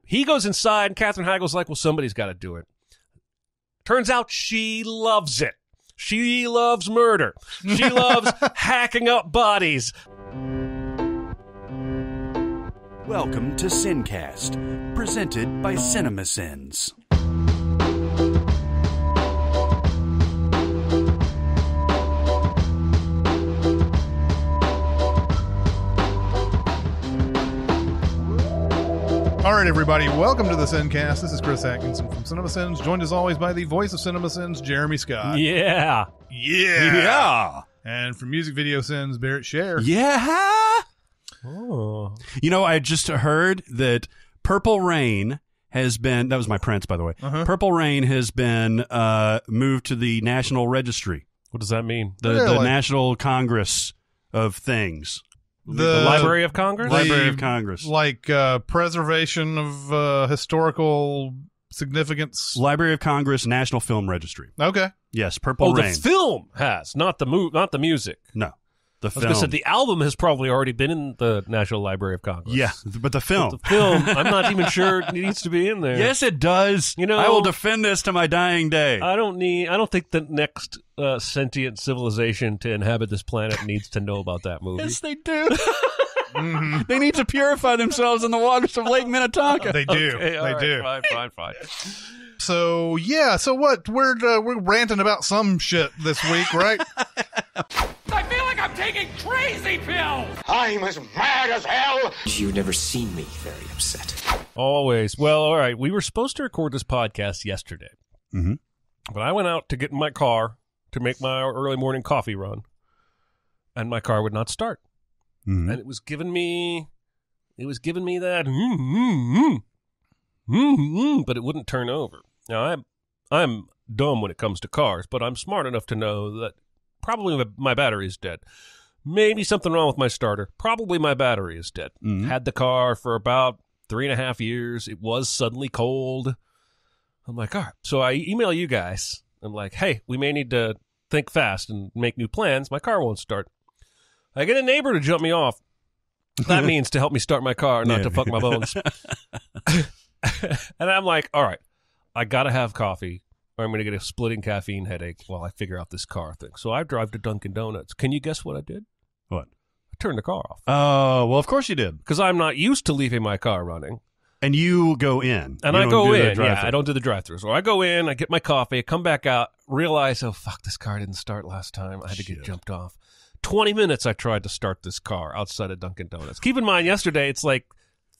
He goes inside, and Katherine Heigl's like, well, somebody's got to do it. Turns out she loves it. She loves murder. She loves hacking up bodies. Welcome to SinCast, presented by Cinemasins. All right, everybody, welcome to the SinCast. This is Chris Atkinson from Cinemasins, joined as always by the voice of Cinemasins, Jeremy Scott. Yeah. And from Music Video Sins, Barrett Scher. Yeah. Oh. You know, I just heard that Purple Rain has been, that was my Prince, by the way. Purple Rain has been moved to the National Registry. What does that mean? The National Congress of Things. The Library of Congress? Library of Congress. Like preservation of historical significance. Library of Congress, National Film Registry. Okay. Yes, Purple Rain. The film has, not the music. No, the film. I was going to say, the album has probably already been in the National Library of Congress. Yeah, but the film. But the film, I'm not even sure it needs to be in there. Yes, it does. You know, I will defend this to my dying day. I don't think the next sentient civilization to inhabit this planet needs to know about that movie. Yes, they do. They need to purify themselves in the waters of Lake Minnetonka. They do. Okay, they do. Fine. So, yeah. So what? We're ranting about some shit this week, right? I feel like I'm taking crazy pills! I'm as mad as hell! You've never seen me very upset. Always. Well, all right. We were supposed to record this podcast yesterday. Mm-hmm. But I went out to get in my car to make my early morning coffee run, and my car would not start. Mm-hmm. And it was giving me that, but it wouldn't turn over. Now, I'm dumb when it comes to cars, but I'm smart enough to know that probably my battery is dead. Maybe something wrong with my starter. Probably my battery is dead. Mm-hmm. Had the car for about 3.5 years. It was suddenly cold. I'm like, all right. So I email you guys. I'm like, hey, we may need to think fast and make new plans. My car won't start. I get a neighbor to jump me off. That means to help me start my car, not to fuck my bones. And I'm like, all right, I got to have coffee, or I'm going to get a splitting caffeine headache while I figure out this car thing. So I drive to Dunkin' Donuts. Can you guess what I did? What? I turned the car off. Oh, well, of course you did. Because I'm not used to leaving my car running. And you go in. And you I go in. I I don't do the drive-thru. So I go in, I get my coffee, I come back out, realize, oh, fuck, this car didn't start last time. I had to get jumped off. 20 minutes I tried to start this car outside of Dunkin' Donuts. Keep in mind, yesterday it's like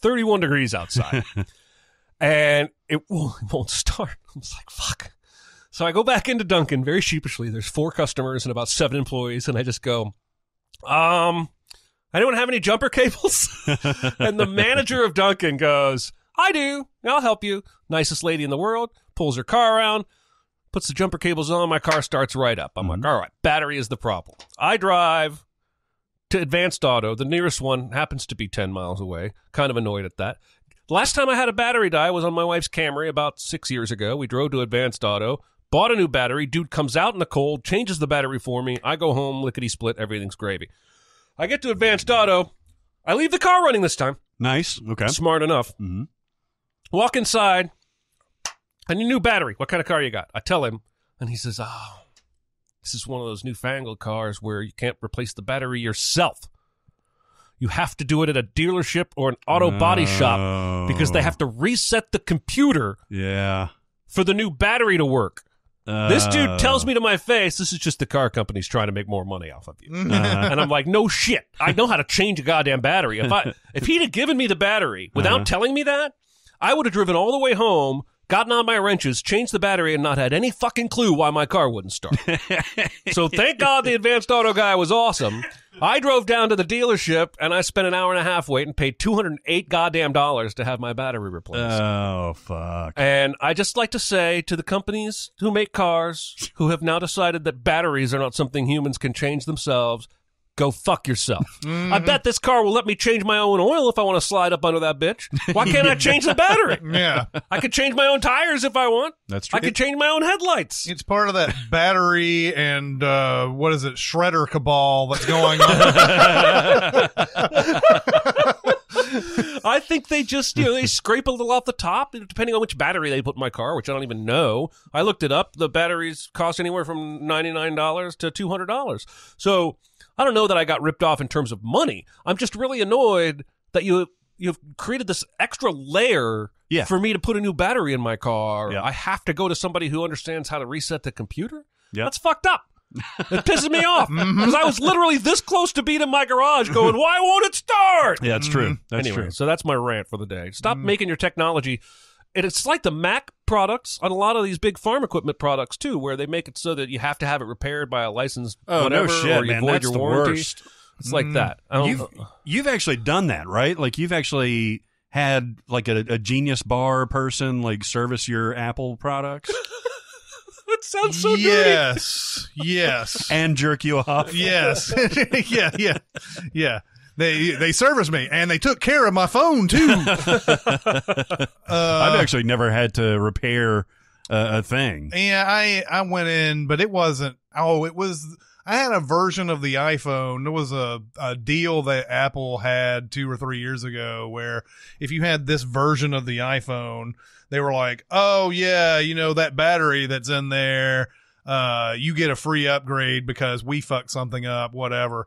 31 degrees outside. And it won't start. I'm just like, fuck. So I go back into Dunkin' very sheepishly. There's 4 customers and about 7 employees. And I just go, anyone have any jumper cables? And the manager of Dunkin' goes, I do. I'll help you. Nicest lady in the world. Pulls her car around. Puts the jumper cables on, my car starts right up. I'm like, all right, battery is the problem. I drive to Advanced Auto. The nearest one happens to be 10 miles away. Kind of annoyed at that. Last time I had a battery die was on my wife's Camry about 6 years ago. We drove to Advanced Auto, bought a new battery. Dude comes out in the cold, changes the battery for me. I go home, lickety-split, everything's gravy. I get to Advanced Auto. I leave the car running this time. Nice. Okay. Smart enough. Mm-hmm. Walk inside. I need a new battery. What kind of car you got? I tell him, and he says, oh, this is one of those newfangled cars where you can't replace the battery yourself. You have to do it at a dealership or an auto body shop because they have to reset the computer for the new battery to work. This dude tells me to my face, this is just the car company's trying to make more money off of you. And I'm like, no shit. I know how to change a goddamn battery. If he'd have given me the battery without telling me that, I would have driven all the way home, gotten on my wrenches, changed the battery, and not had any fucking clue why my car wouldn't start. So thank God the Advanced Auto guy was awesome. I drove down to the dealership, and I spent an hour and a half waiting, paid $208 goddamn to have my battery replaced. Oh, fuck. And I just like to say to the companies who make cars, who have now decided that batteries are not something humans can change themselves, go fuck yourself. I bet this car will let me change my own oil if I want to slide up under that bitch. Why can't I change the battery? Yeah. I could change my own tires if I want. That's true. I could change my own headlights. It's part of that battery and, shredder cabal that's going on. I think they just, they scrape a little off the top, depending on which battery they put in my car, which I don't even know. I looked it up. The batteries cost anywhere from $99 to $200. So I don't know that I got ripped off in terms of money. I'm just really annoyed that you've created this extra layer for me to put a new battery in my car. I have to go to somebody who understands how to reset the computer. That's fucked up. It pisses me off because I was literally this close to being in my garage going, why won't it start? Yeah, that's true. That's anyway, true. so that's my rant for the day. Stop making your technology. And it's like the Mac products on a lot of these big farm equipment products too, where they make it so that you have to have it repaired by a licensed whatever, no shit, or you man. void That's your the warranty. worst. It's like that. You've actually done that, right? Like you've actually had like a Genius Bar person like service your Apple products. It sounds so dirty. Yes. And jerk you off. Yes. Yeah. They serviced me, and they took care of my phone, too. I've actually never had to repair a thing. Yeah, I went in, but it wasn't. It was. I had a version of the iPhone. There was a deal that Apple had 2 or 3 years ago where if you had this version of the iPhone, they were like, oh, yeah, that battery that's in there, you get a free upgrade because we fucked something up, whatever.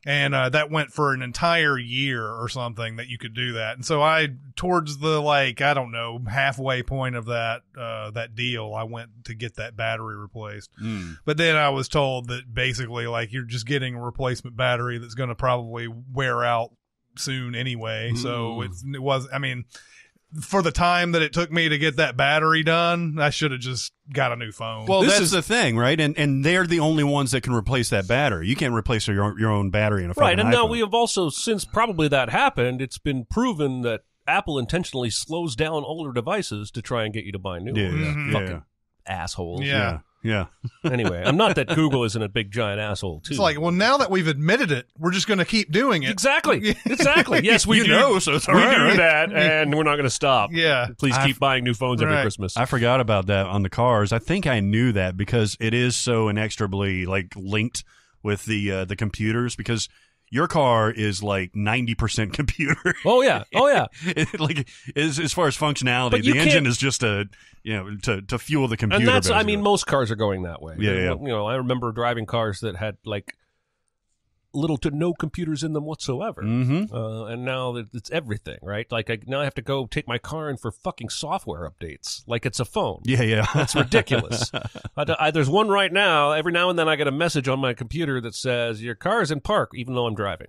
And that went for an entire year or something that you could do that. And so towards the, halfway point of that deal, I went to get that battery replaced. But then I was told that basically, you're just getting a replacement battery that's going to probably wear out soon anyway. So it was, for the time that it took me to get that battery done, I should have just got a new phone. Well, that's the thing, right? And they're the only ones that can replace that battery. You can't replace your own battery in a fucking Right, and iPhone. now we have also, since probably that happened, it's been proven that Apple intentionally slows down older devices to try and get you to buy new ones. Fucking assholes. Yeah. Anyway, I'm not that Google isn't a big giant asshole too. It's like, well, now that we've admitted it, we're just going to keep doing it. Exactly. Yes, we do. So it's We do that, and we're not going to stop. Yeah. Please keep buying new phones every Christmas. I forgot about that on the cars. I think I knew that because it is so inextricably linked with the computers, because your car is 90% computer. Oh yeah. As far as functionality, But you the engine is just to fuel the computer. And that's, basically. most cars are going that way. Yeah. I remember driving cars that had little to no computers in them whatsoever. And now it's everything, right? Now I have to go take my car in for fucking software updates, like it's a phone. Yeah. That's ridiculous. There's one right now. Every now and then I get a message on my computer that says your car is in park, even though I'm driving.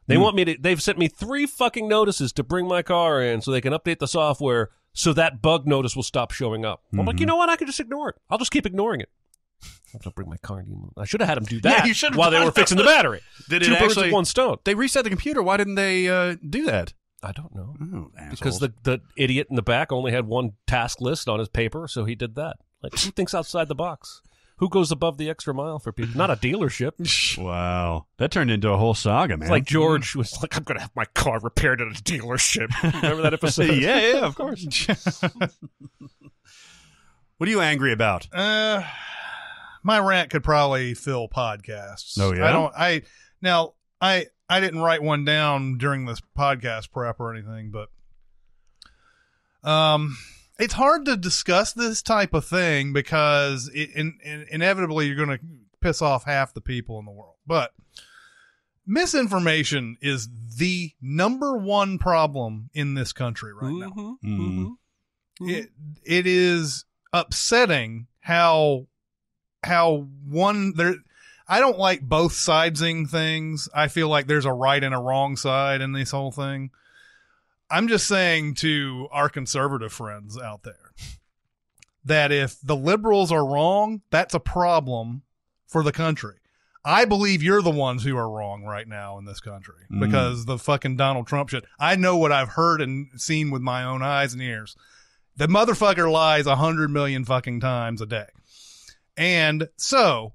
They want me to. They've sent me 3 fucking notices to bring my car in so they can update the software so that bug notice will stop showing up. I'm like, you know what? I can just ignore it. I'll just keep ignoring it. I have to bring my car in. I should have had them do that you should have while they done were fixing the battery. Did Two it birds actually? with one stone. They reset the computer. Why didn't they do that? I don't know. Oh, Because the idiot in the back only had one task list on his paper, so he did that. Who thinks outside the box? Who goes above the extra mile for people? Not a dealership. Wow, that turned into a whole saga, man. It's like George was like, I'm going to have my car repaired at a dealership. Remember that episode? yeah, of course. What are you angry about? My rant could probably fill podcasts. Oh, yeah? I didn't write one down during this podcast prep or anything, but it's hard to discuss this type of thing because inevitably you're going to piss off half the people in the world. But misinformation is the number one problem in this country right now. It is upsetting how one there. I don't like both sidesing things. I feel like there's a right and a wrong side in this whole thing. I'm just saying to our conservative friends out there that if the liberals are wrong, that's a problem for the country. I believe you're the ones who are wrong right now in this country because the fucking Donald Trump shit. I know what I've heard and seen with my own eyes and ears. The motherfucker lies 100 million fucking times a day. And so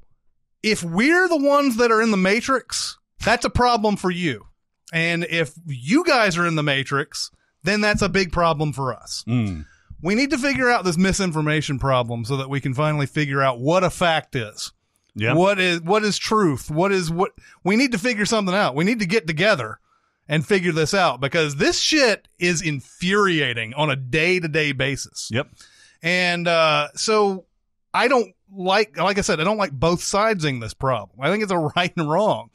if we're the ones that are in the Matrix, that's a problem for you. And if you guys are in the Matrix, then that's a big problem for us. We need to figure out this misinformation problem so that we can finally figure out what a fact is. Yeah. What is truth? What we need to figure something out. We need to get together and figure this out, because this shit is infuriating on a day-to-day basis. Yep. And so I don't like I said, I don't like both sidesing this problem. I think it's a right and wrong.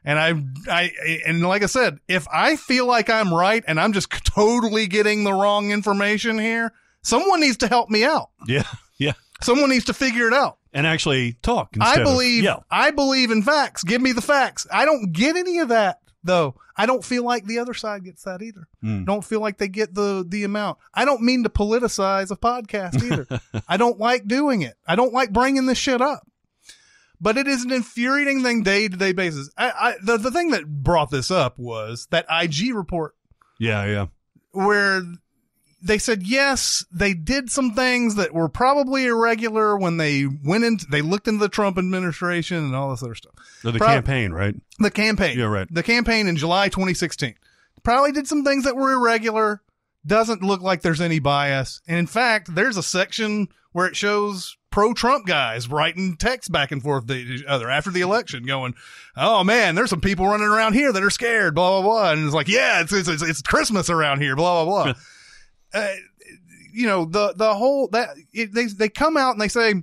And and like I said, if I feel like I'm right and I'm just totally getting the wrong information here, someone needs to help me out. Yeah. Yeah. Someone needs to figure it out. And actually talk. I believe in facts. Give me the facts. I don't get any of that, though. I don't feel like the other side gets that either. Don't feel like they get the amount. I don't mean to politicize a podcast either. I don't like doing it. I don't like bringing this shit up. But it is an infuriating thing day-to-day basis. The thing that brought this up was that IG report. Yeah, yeah. Where they said, yes, they did some things that were probably irregular when they looked into the Trump administration and all this other stuff. Or the campaign, right? The campaign. Yeah, right. The campaign in July 2016. Probably did some things that were irregular. Doesn't look like there's any bias. And in fact, there's a section where it shows pro-Trump guys writing texts back and forth to each other after the election going, oh man, there's some people running around here that are scared, blah, blah, blah. And it's like, yeah, it's Christmas around here, blah, blah, blah. The whole they come out and they say,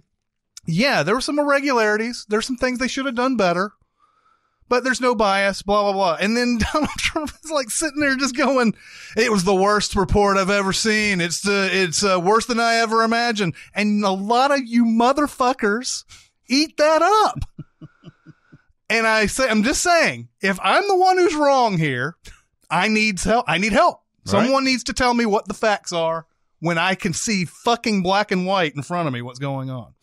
yeah, there were some irregularities. There's some things they should have done better, but there's no bias, blah, blah, blah. And then Donald Trump is like sitting there just going, it was the worst report I've ever seen. It's worse than I ever imagined. And a lot of you motherfuckers eat that up. And I'm just saying, if I'm the one who's wrong here, I need help. Someone needs to tell me what the facts are when I can see fucking black and white in front of me what's going on.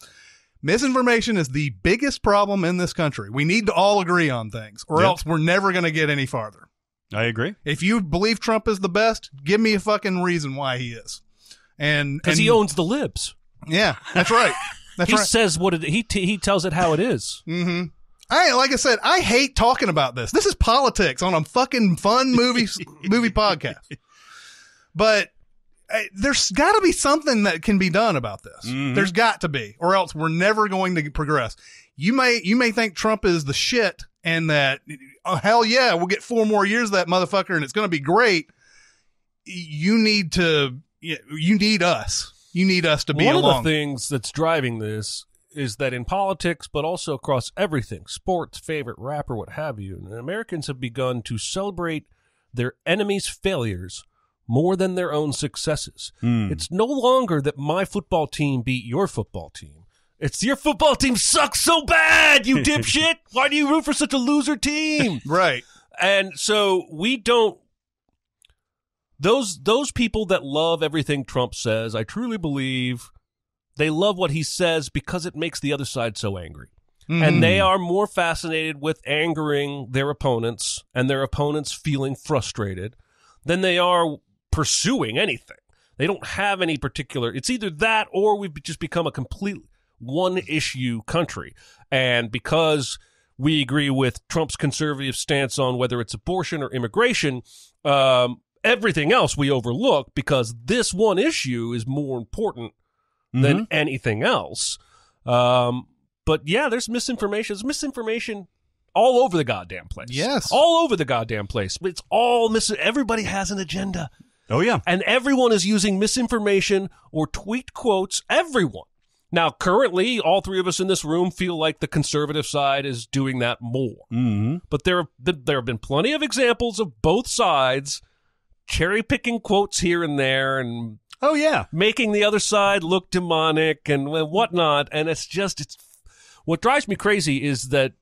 Misinformation is the biggest problem in this country. We need to all agree on things, or else we're never going to get any farther. I agree. If you believe Trump is the best, give me a fucking reason why he is. Because he owns the libs. Yeah, that's right. He says he tells it how it is. Mm-hmm. Like I said, I hate talking about this. This is politics on a fucking fun movie podcast. But there's got to be something that can be done about this. Mm-hmm. There's got to be, or else we're never going to progress. You may think Trump is the shit and that, oh, hell yeah, we'll get 4 more years of that motherfucker and it's going to be great. You need us. You need us to be along. One of the things that's driving this is that in politics, but also across everything, sports, favorite rapper, what have you, and Americans have begun to celebrate their enemies' failures more than their own successes. It's no longer that my football team beat your football team. It's your football team sucks so bad, you dipshit. Why do you root for such a loser team? Right. And so we don't. Those people that love everything Trump says, I truly believe they love what he says because it makes the other side so angry. Mm-hmm. And they are more fascinated with angering their opponents and their opponents feeling frustrated than they are pursuing anything. They don't have any particular. It's either that or we've just become a complete one-issue country. And because we agree with Trump's conservative stance on whether it's abortion or immigration, everything else we overlook because this one issue is more important than anything else. But yeah, there's misinformation. There's misinformation all over the goddamn place. Yes. All over the goddamn place. It's all everybody has an agenda. Oh, yeah. And everyone is using misinformation or tweaked quotes. Everyone. Now, currently, all 3 of us in this room feel like the conservative side is doing that more. Mm-hmm. But there have been plenty of examples of both sides cherry-picking quotes here and there and making the other side look demonic and whatnot. And it's what drives me crazy is that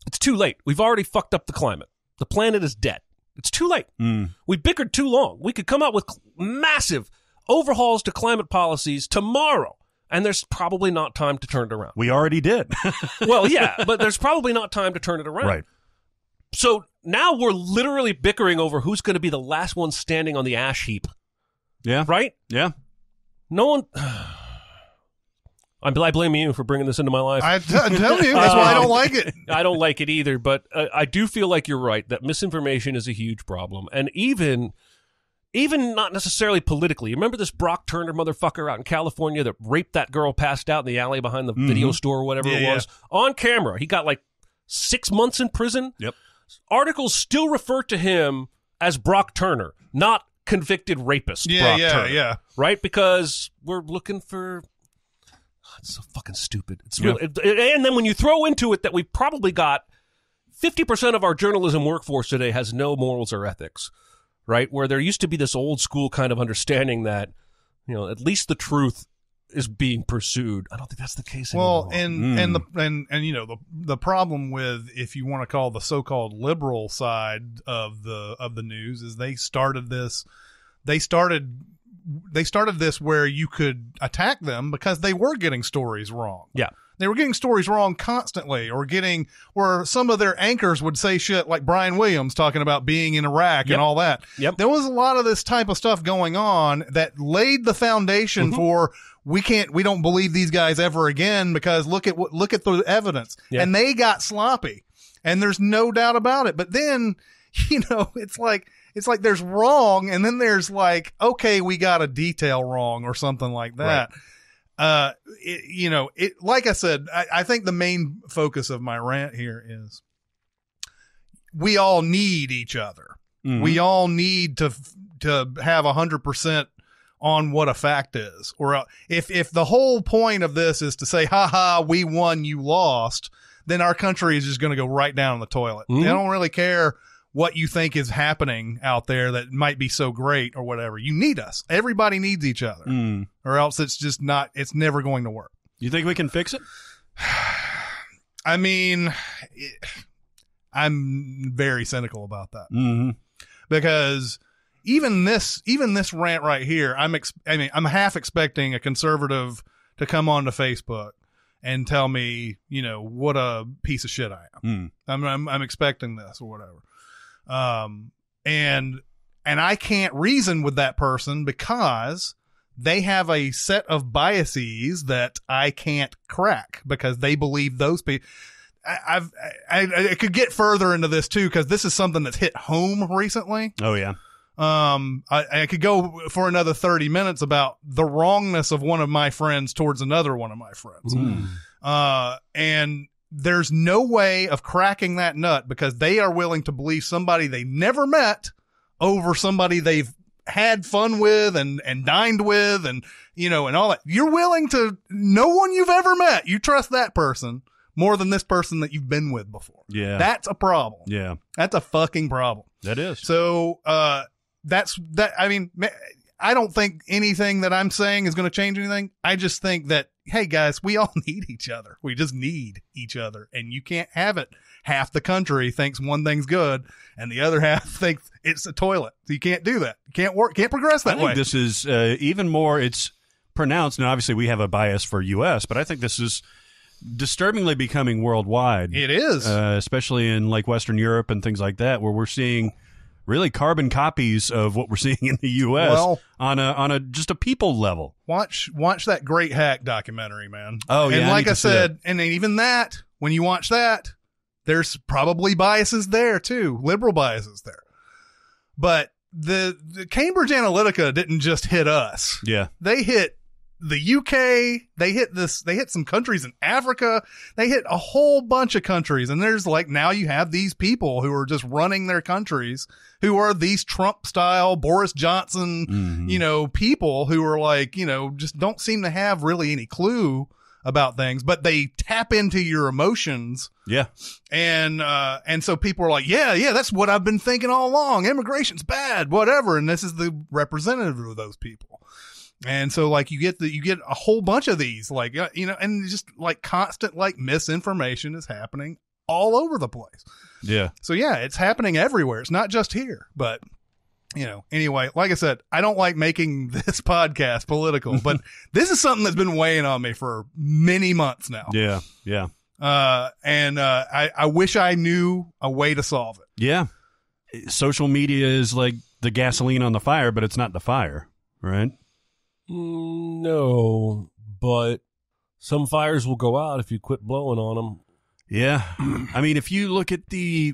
it's too late. We've already fucked up the climate. The planet is dead. It's too late. We bickered too long. We could come out with massive overhauls to climate policies tomorrow, and there's probably not time to turn it around. We already did. Well, yeah, but there's probably not time to turn it around. Right. So now we're literally bickering over who's going to be the last one standing on the ash heap. Yeah. Right? Yeah. No one... I blame you for bringing this into my life. I'm telling you, that's why I don't like it. I don't like it either, but I do feel like you're right, that misinformation is a huge problem. And even not necessarily politically. Remember this Brock Turner motherfucker out in California that raped that girl passed out in the alley behind the video store or whatever it was? On camera. He got like 6 months in prison. Yep. articles still refer to him as Brock Turner, not convicted rapist Brock Turner. Right? Because we're looking for... It's so fucking stupid. It's really, and then when you throw into it that we've probably got 50% of our journalism workforce today has no morals or ethics, right? Where there used to be this old school kind of understanding that, at least the truth is being pursued. I don't think that's the case anymore. Well, the problem with, if you want to call the so-called liberal side of the news, is they started this where you could attack them because they were getting stories wrong. Yeah. They were getting stories wrong constantly, or where some of their anchors would say shit like Brian Williams talking about being in Iraq and all that. Yep. There was a lot of this type of stuff going on that laid the foundation for we don't believe these guys ever again because look at the evidence. Yep. And they got sloppy, and there's no doubt about it. But then, it's like there's wrong, and then there's like, okay, we got a detail wrong or something like that. Right. Like I said, I think the main focus of my rant here is we all need each other. Mm-hmm. We all need to have 100% on what a fact is. Or if the whole point of this is to say, ha, we won, you lost, then our country is just going to go right down the toilet. Mm-hmm. They don't really care what you think is happening out there that might be so great or whatever. You need us. Everybody needs each other, or else it's never going to work. You think we can fix it? I mean, I'm very cynical about that, because even this rant right here, I'm half expecting a conservative to come onto Facebook and tell me, what a piece of shit I am. I'm expecting this or whatever. And I can't reason with that person because they have a set of biases that I can't crack because they believe those people. I could get further into this too, because this is something that's hit home recently. Oh yeah. I could go for another 30 minutes about the wrongness of one of my friends towards another one of my friends. And there's no way of cracking that nut because they are willing to believe somebody they never met over somebody they've had fun with and dined with and all that. You're willing to, no one you've ever met, you trust that person more than this person that you've been with before. Yeah. That's a problem. Yeah. That's a fucking problem. That is. So, that's that. I mean, I don't think anything that I'm saying is going to change anything. I just think that, hey guys, we all need each other. We just need each other, and you can't have it. Half the country thinks one thing's good and the other half thinks it's a toilet. You can't do that. You can't work, can't progress that way. I think this is even more, it's pronounced. Now, obviously we have a bias for U.S., but I think this is disturbingly becoming worldwide. It is. Especially in like Western Europe and things like that, where we're seeing really carbon copies of what we're seeing in the U.S. on a just a people level. Watch that Great Hack documentary, man. Oh, yeah. And like I said, and even that, when you watch that, there's probably biases there too, liberal biases there. But the Cambridge Analytica didn't just hit us. Yeah. They hit the UK, they hit some countries in Africa, they hit a whole bunch of countries. And there's like, now you have these people who are just running their countries, who are these Trump style, Boris Johnson, people who are like, just don't seem to have really any clue about things, but they tap into your emotions. Yeah. And so people are like, yeah, that's what I've been thinking all along. Immigration's bad, whatever. And this is the representative of those people. And so like you get a whole bunch of these, like, and just like constant, like misinformation is happening all over the place. Yeah. So yeah, it's happening everywhere. It's not just here, but anyway, like I said, I don't like making this podcast political, but this is something that's been weighing on me for many months now. Yeah. Yeah. I wish I knew a way to solve it. Yeah. Social media is like the gasoline on the fire, but it's not the fire, right? No, but some fires will go out if you quit blowing on them. Yeah. I mean, if you look at the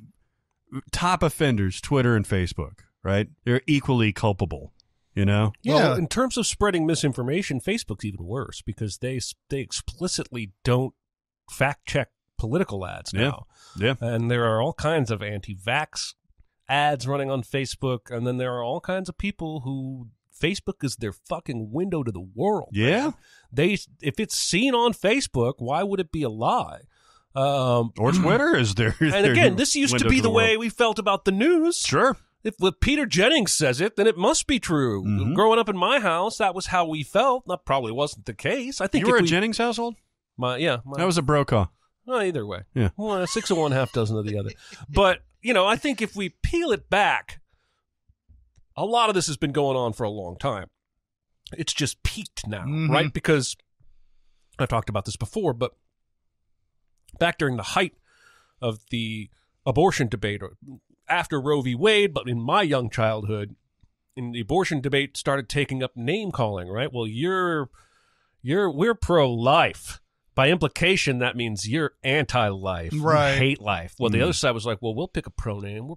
top offenders, Twitter and Facebook, right? They're equally culpable, Yeah. Well, in terms of spreading misinformation, Facebook's even worse because they explicitly don't fact check political ads now. Yeah. And there are all kinds of anti-vax ads running on Facebook, and then there are all kinds of people who Facebook is their fucking window to the world. Yeah. Man. If it's seen on Facebook, why would it be a lie? Or Twitter is there. And again, this used to be the way we felt about the news. Sure. If Peter Jennings says it, then it must be true. Mm-hmm. Growing up in my house, that was how we felt. That probably wasn't the case. I think you were a Jennings household? That was a Brokaw. Well, either way. Yeah. Well, 6 of one, half dozen of the other. But, I think if we peel it back, a lot of this has been going on for a long time. It's just peaked now, right? Because I've talked about this before, but back during the height of the abortion debate, or after Roe v. Wade, but in my young childhood, in the abortion debate started taking up name calling, right? Well, we're pro-life. By implication, that means you're anti-life. Right. You hate life. Well, the other side was like, well, we'll pick a pro-name.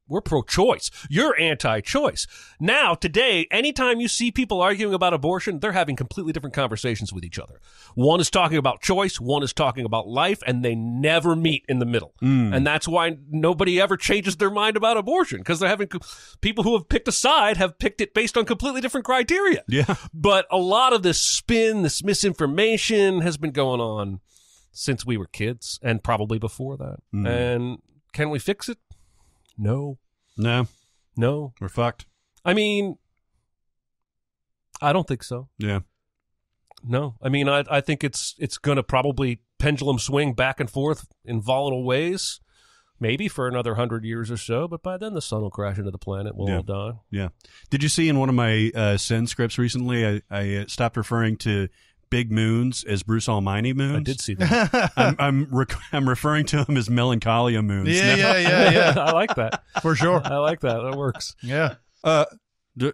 We're pro-choice. You're anti-choice. Now, today, anytime you see people arguing about abortion, they're having completely different conversations with each other. One is talking about choice, one is talking about life, and they never meet in the middle. And that's why nobody ever changes their mind about abortion, because they're having people who have picked a side have picked it based on completely different criteria. Yeah. But a lot of this spin, this misinformation has been going on since we were kids, and probably before that. And can we fix it? No. We're fucked. I mean, I don't think so. Yeah. No. I mean, I think it's going to probably pendulum swing back and forth in volatile ways, maybe for another 100 years or so, but by then the sun will crash into the planet. We'll all die. Yeah. Did you see in one of my Sin scripts recently, I stopped referring to big moons as Bruce Almighty moons? I did see that. I'm referring to them as Melancholia moons. Yeah. I like that. For sure. I like that. That works. Yeah.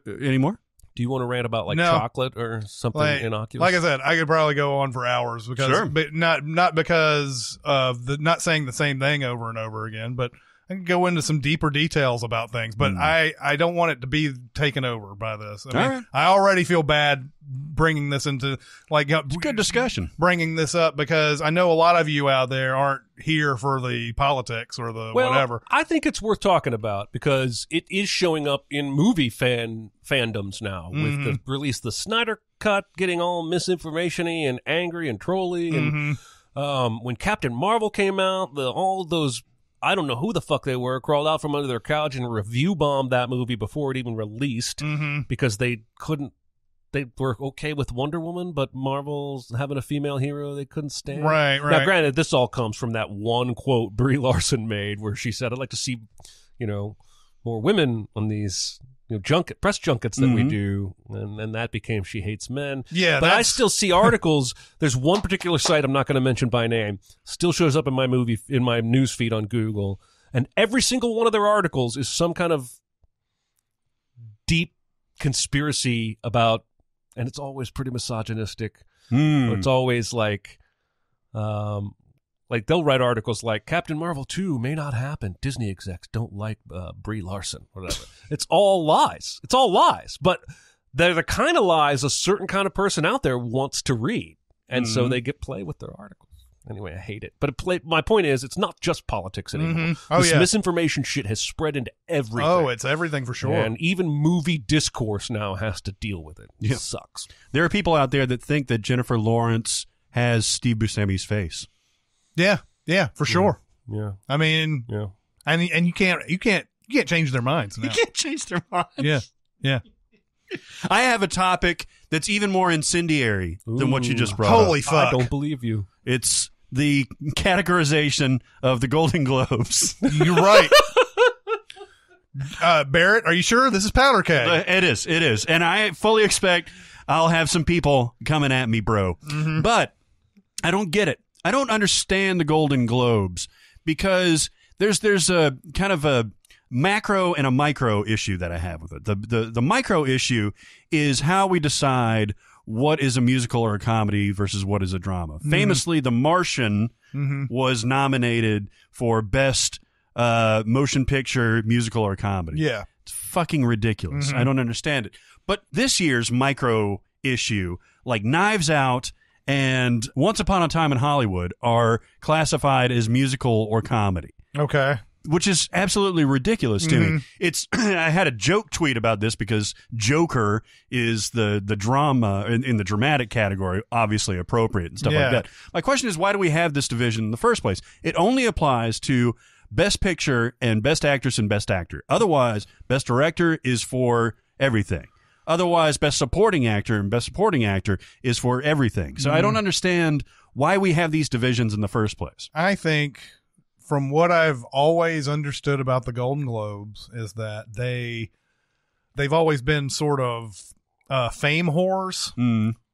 Any more? Do you want to rant about No. chocolate or something innocuous? Like I said, I could probably go on for hours because, but not because of not saying the same thing over and over again, but I can go into some deeper details about things. But I don't want it to be taken over by this. I mean, I already feel bad bringing this into it's a good discussion. Bringing this up because I know a lot of you out there aren't here for the politics or the whatever. I think it's worth talking about because it is showing up in movie fandoms now with the release, the Snyder Cut, getting all misinformation-y and angry and trolly. And when Captain Marvel came out, all those, I don't know who the fuck they were, crawled out from under their couch and review bombed that movie before it even released because they were okay with Wonder Woman, but Marvel's having a female hero they couldn't stand. Right. Now, granted, this all comes from that one quote Brie Larson made where she said, I'd like to see, more women on these press junkets that we do, and that became She Hates Men. Yeah, but I still see articles. There's one particular site I'm not going to mention by name, still shows up in my news feed on Google, and every single one of their articles is some kind of deep conspiracy about, and it's always pretty misogynistic. It's always like they'll write articles like Captain Marvel 2 may not happen. Disney execs don't like Brie Larson, whatever. It's all lies. It's all lies. But they're the kind of lies a certain kind of person out there wants to read. And so they get play with their articles. Anyway, I hate it. But my point is, it's not just politics anymore. This misinformation shit has spread into everything. Oh, it's everything for sure. And even movie discourse now has to deal with it. It sucks. There are people out there that think that Jennifer Lawrence has Steve Buscemi's face. Yeah, for sure. Yeah. I mean, and you can't change their minds now. You can't change their minds. Yeah. I have a topic that's even more incendiary than what you just brought up. Holy fuck. I don't believe you. It's the categorization of the Golden Globes. You're right. Barrett, are you sure? This is powder keg. It is. And I fully expect I'll have some people coming at me, bro. But I don't get it. I don't understand the Golden Globes because there's a kind of a macro and a micro issue that I have with it. The micro issue is how we decide what is a musical or a comedy versus what is a drama. Famously, The Martian was nominated for Best Motion Picture, Musical, or Comedy. Yeah. It's fucking ridiculous. I don't understand it. But this year's micro issue, like Knives Out and Once Upon a Time in Hollywood are classified as musical or comedy. Okay. Which is absolutely ridiculous to me. It's I had a joke tweet about this because Joker is the drama in the dramatic category, obviously appropriate and stuff like that. My question is, why do we have this division in the first place? It only applies to Best Picture and Best Actress and Best Actor. Otherwise, Best Director is for everything. Otherwise, Best Supporting Actor and Best Supporting Actor is for everything. So I don't understand why we have these divisions in the first place. I think, from what I've always understood about the Golden Globes, is that they've always been sort of fame whores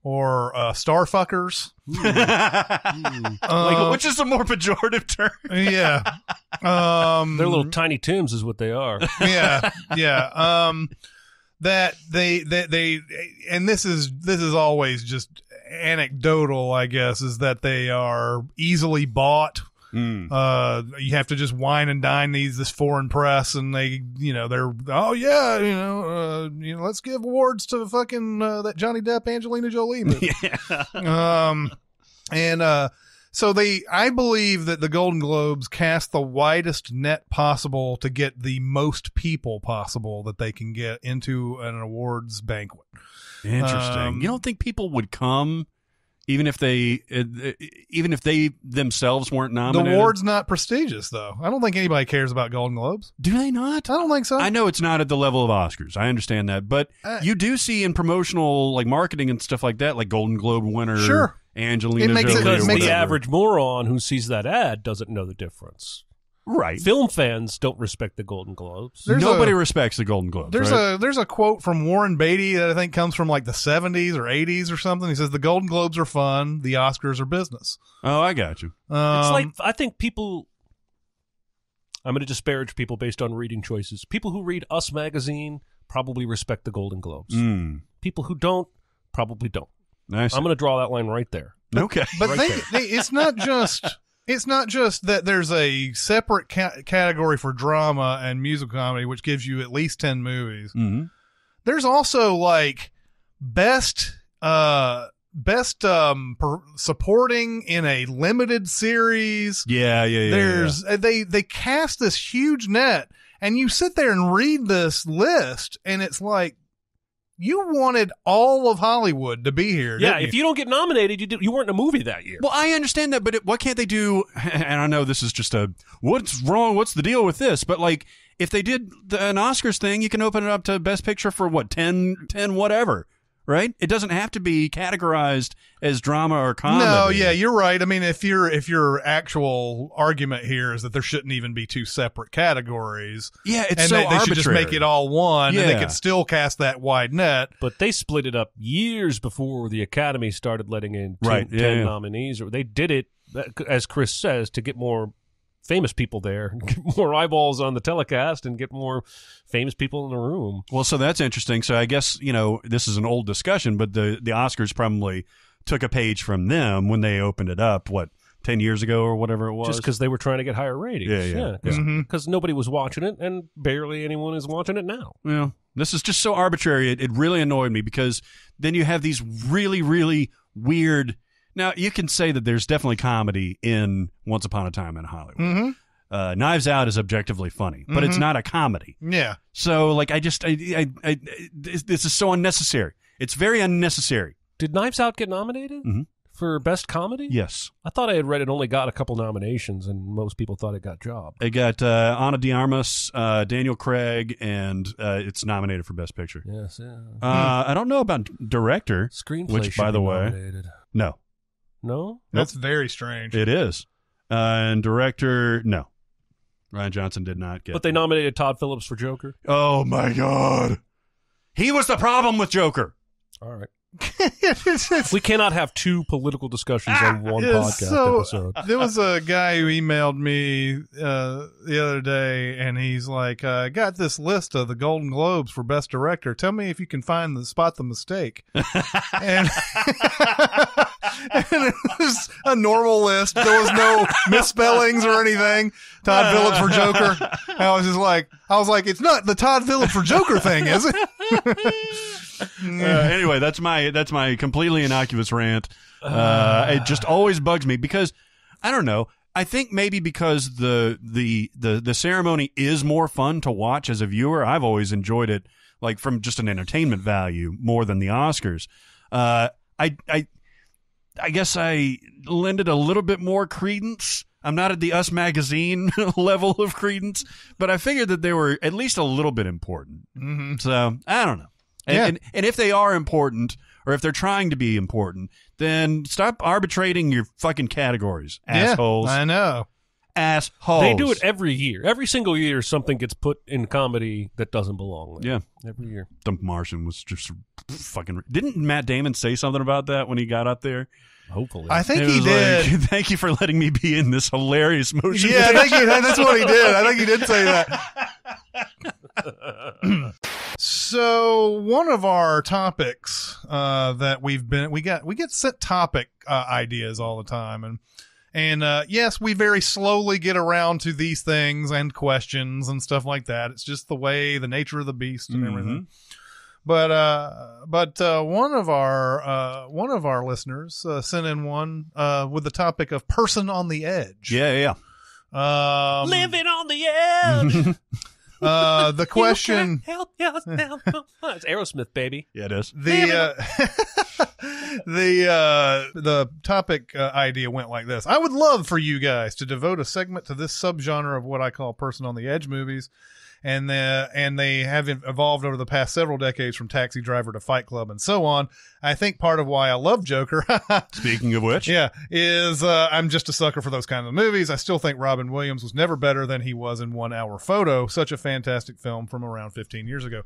or star fuckers. Which is a more pejorative term. Yeah. They're little Tiny Tims is what they are. Yeah. That they and this is always just anecdotal, I guess, is that they are easily bought. You have to just wine and dine this foreign press, and they're let's give awards to fucking that Johnny Depp Angelina Jolie movie. So I believe that the Golden Globes cast the widest net possible to get the most people possible that they can get into an awards banquet. Interesting. You don't think people would come even if they themselves weren't nominated? The award's not prestigious, though. I don't think anybody cares about Golden Globes. Do they not? I don't think so. I know it's not at the level of Oscars. I understand that, but you do see in promotional like marketing and stuff like that, like Golden Globe winner, sure, Angelina Jolie, because the the average moron who sees that ad doesn't know the difference. Right. Film fans don't respect the Golden Globes. Nobody respects the Golden Globes. There's a quote from Warren Beatty that I think comes from like the 70s or 80s or something. He says the Golden Globes are fun, the Oscars are business. Oh, I got you. It's like, I think people, I'm going to disparage people based on reading choices. People who read Us magazine probably respect the Golden Globes. People who don't probably don't. Nice. I'm going to draw that line right there. Okay. But it's not just that there's a separate category for drama and musical comedy, which gives you at least 10 movies. Mm-hmm. There's also like best supporting in a limited series. Yeah. There's they cast this huge net, and you sit there and read this list, and it's like, you wanted all of Hollywood to be here. Yeah, didn't if you don't get nominated, you weren't in a movie that year. Well, I understand that, but what can't they do? And I know this is just what's wrong? What's the deal with this? But like, if they did an Oscars thing, you can open it up to Best Picture for what, 10 whatever, right? It doesn't have to be categorized as drama or comedy. No, yeah, you're right. I mean, if your actual argument here is that there shouldn't even be two separate categories, yeah, it's and so they should just make it all one, and they could still cast that wide net. But they split it up years before the Academy started letting in 10 nominees. Or they did it, as Chris says, to get more famous people there, get more eyeballs on the telecast, and get more famous people in the room. Well, so that's interesting. So I guess, this is an old discussion, but the Oscars probably took a page from them when they opened it up, 10 years ago or whatever it was? Just because they were trying to get higher ratings. Yeah. Because nobody was watching it, and barely anyone is watching it now. Well, this is just so arbitrary. It really annoyed me, because then you have these really, really weird... Now, you can say that there's definitely comedy in Once Upon a Time in Hollywood. Mm-hmm. Knives Out is objectively funny, but it's not a comedy. Yeah. So, like, this is so unnecessary. It's very unnecessary. Did Knives Out get nominated for Best Comedy? Yes. I thought I had read it only got a couple nominations, and most people thought it got jobbed. It got Ana de Armas, Daniel Craig, and it's nominated for Best Picture. Yes, yeah. I don't know about Director. Screenplay which, by the way, nominated. No. No? That's very strange. It is. And Director, no. Ryan Johnson did not get. But they nominated Todd Phillips for Joker? Oh, my God. He was the problem with Joker. All right. We cannot have two political discussions on one podcast episode. There was a guy who emailed me the other day, and he's like, I got this list of the Golden Globes for Best Director. Tell me if you can spot the mistake. And And it was a normal list. There was no misspellings or anything. Todd Phillips for Joker. I was like, it's not the Todd Phillips for Joker thing, is it? Anyway, that's my completely innocuous rant. It just always bugs me because I don't know. I think maybe because the ceremony is more fun to watch as a viewer. I've always enjoyed it, like from just an entertainment value more than the Oscars. I guess I lend it a little bit more credence. I'm not at the Us Magazine level of credence, but I figured that they were at least a little bit important. Mm-hmm. So I don't know. And if they are important, or if they're trying to be important, then stop arbitrating your fucking categories, assholes. I know. Assholes. They do it every year. Every single year, something gets put in comedy that doesn't belong there. Yeah. Every year. The Martian was just fucking... Didn't Matt Damon say something about that when he got up there? Hopefully. I think It he was did. like, thank you for letting me be in this hilarious motion. Yeah, that's what he did. I think he did say that. So one of our topics that we get sent topic ideas all the time, and yes, we very slowly get around to these things and questions and stuff like that. It's just the nature of the beast and everything. But one of our listeners sent in one with the topic of person on the edge. Yeah. Living on the edge. The question. Help yourself. It's Aerosmith, baby. Yeah, it is. The topic idea went like this. I would love for you guys to devote a segment to this subgenre of what I call person on the edge movies. And they have evolved over the past several decades from Taxi Driver to Fight Club and so on. I think part of why I love Joker, Speaking of which, is I'm just a sucker for those kinds of movies. I still think Robin Williams was never better than he was in 1 Hour Photo, such a fantastic film from around 15 years ago.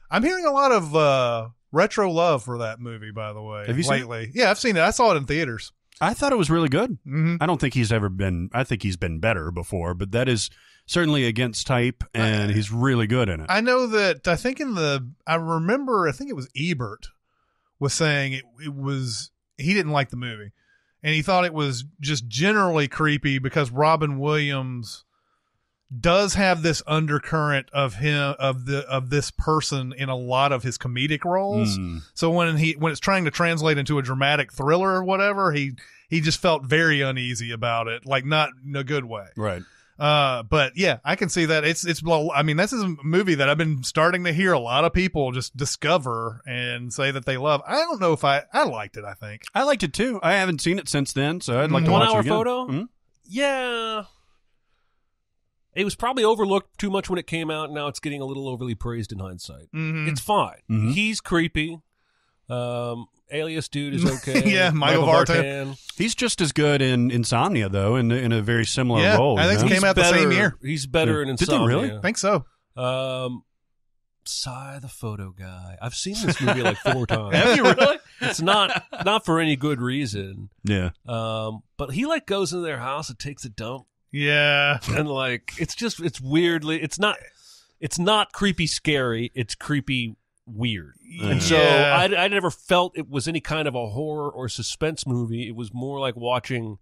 I'm hearing a lot of retro love for that movie, by the way. Have you seen lately? Yeah, I've seen it. I saw it in theaters. I thought it was really good. Mm-hmm. I don't think he's ever been. I think he's been better before, but that is certainly against type, and he's really good in it. I know that. I think I think it was Ebert was saying it was he didn't like the movie, and he thought it was just generally creepy because Robin Williams does have this undercurrent of this person in a lot of his comedic roles. So when it's trying to translate into a dramatic thriller or whatever, he just felt very uneasy about it, like not in a good way. Right. But yeah, I can see that I mean, this is a movie that I've been starting to hear a lot of people just discover and say that they love. I don't know if I liked it. I think I liked it too. I haven't seen it since then, so I'd like to 1 watch it Hour again. Photo? Mm-hmm. Yeah. It was probably overlooked too much when it came out. Now it's getting a little overly praised in hindsight. Mm-hmm. It's fine. Mm-hmm. He's creepy. Alias dude is okay. Yeah, Michael Vartan. He's just as good in Insomnia, though, in a very similar Yeah, role. I think you know? it came out the same year. He's better in Did they Insomnia. really? I think so. Psy the Photo Guy. I've seen this movie like 4 times. Have you really? It's not for any good reason. Yeah. But he like goes into their house and takes a dump, Yeah. and like it's weirdly it's not creepy scary. It's creepy weird. And so Yeah. I never felt it was any kind of a horror or suspense movie. It was more like watching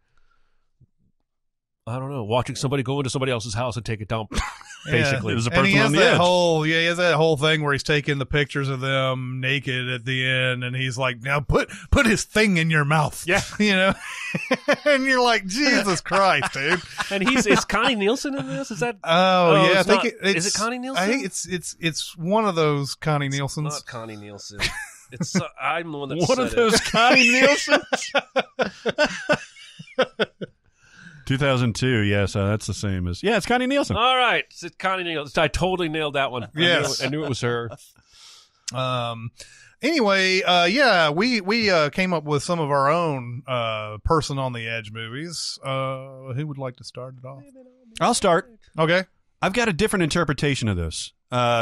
somebody go into somebody else's house and take a dump. Basically, It was a And he person has on the that edge. he has that whole thing where he's taking the pictures of them naked at the end, and he's like, "Now put his thing in your mouth." Yeah. you know, and you're like, "Jesus Christ, dude!" and is Connie Nielsen in this? Is that? Oh yeah, I it's think not- is it Connie Nielsen? I think it's one of those Connie Nielsens. Not Connie Nielsen. It's I'm the one that One said of those it. Connie Nielsens. 2002, yes, that's the same as... Yeah, it's Connie Nielsen. All right, it's Connie Nielsen. I totally nailed that one. Yes. I knew it was her. Anyway, we came up with some of our own person on the edge movies. Who would like to start it off? I'll start. Okay. I've got a different interpretation of this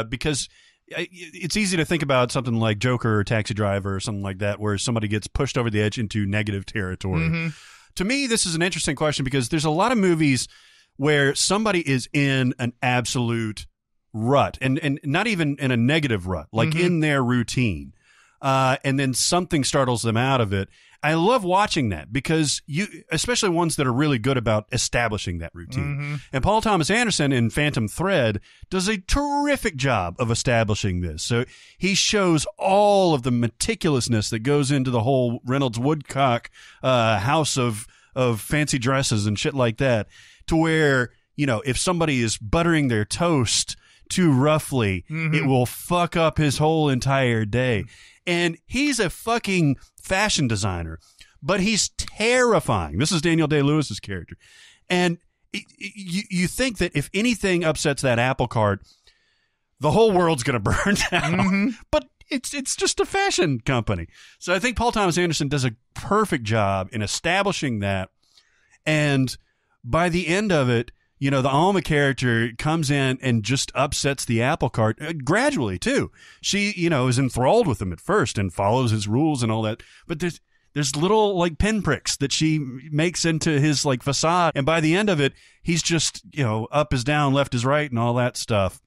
because it's easy to think about something like Joker or Taxi Driver or something like that where somebody gets pushed over the edge into negative territory. Mm-hmm. To me, this is an interesting question because there's a lot of movies where somebody is in an absolute rut and not even in a negative rut, like in their routine. and then something startles them out of it. I love watching that because especially ones that are really good about establishing that routine. And Paul Thomas Anderson in Phantom Thread does a terrific job of establishing this. So he shows all of the meticulousness that goes into the whole Reynolds Woodcock house of fancy dresses and shit like that, to where, if somebody is buttering their toast too roughly, it will fuck up his whole entire day. And he's a fucking fashion designer, but he's terrifying. This is Daniel Day-Lewis's character. And you think that if anything upsets that apple cart, the whole world's going to burn down. But it's just a fashion company. So I think Paul Thomas Anderson does a perfect job in establishing that. And by the end of it, the Alma character comes in and just upsets the apple cart gradually too. She, is enthralled with him at first and follows his rules and all that. But there's little like pinpricks that she makes into his like facade. And by the end of it, he's just, up is down, left is right and all that stuff.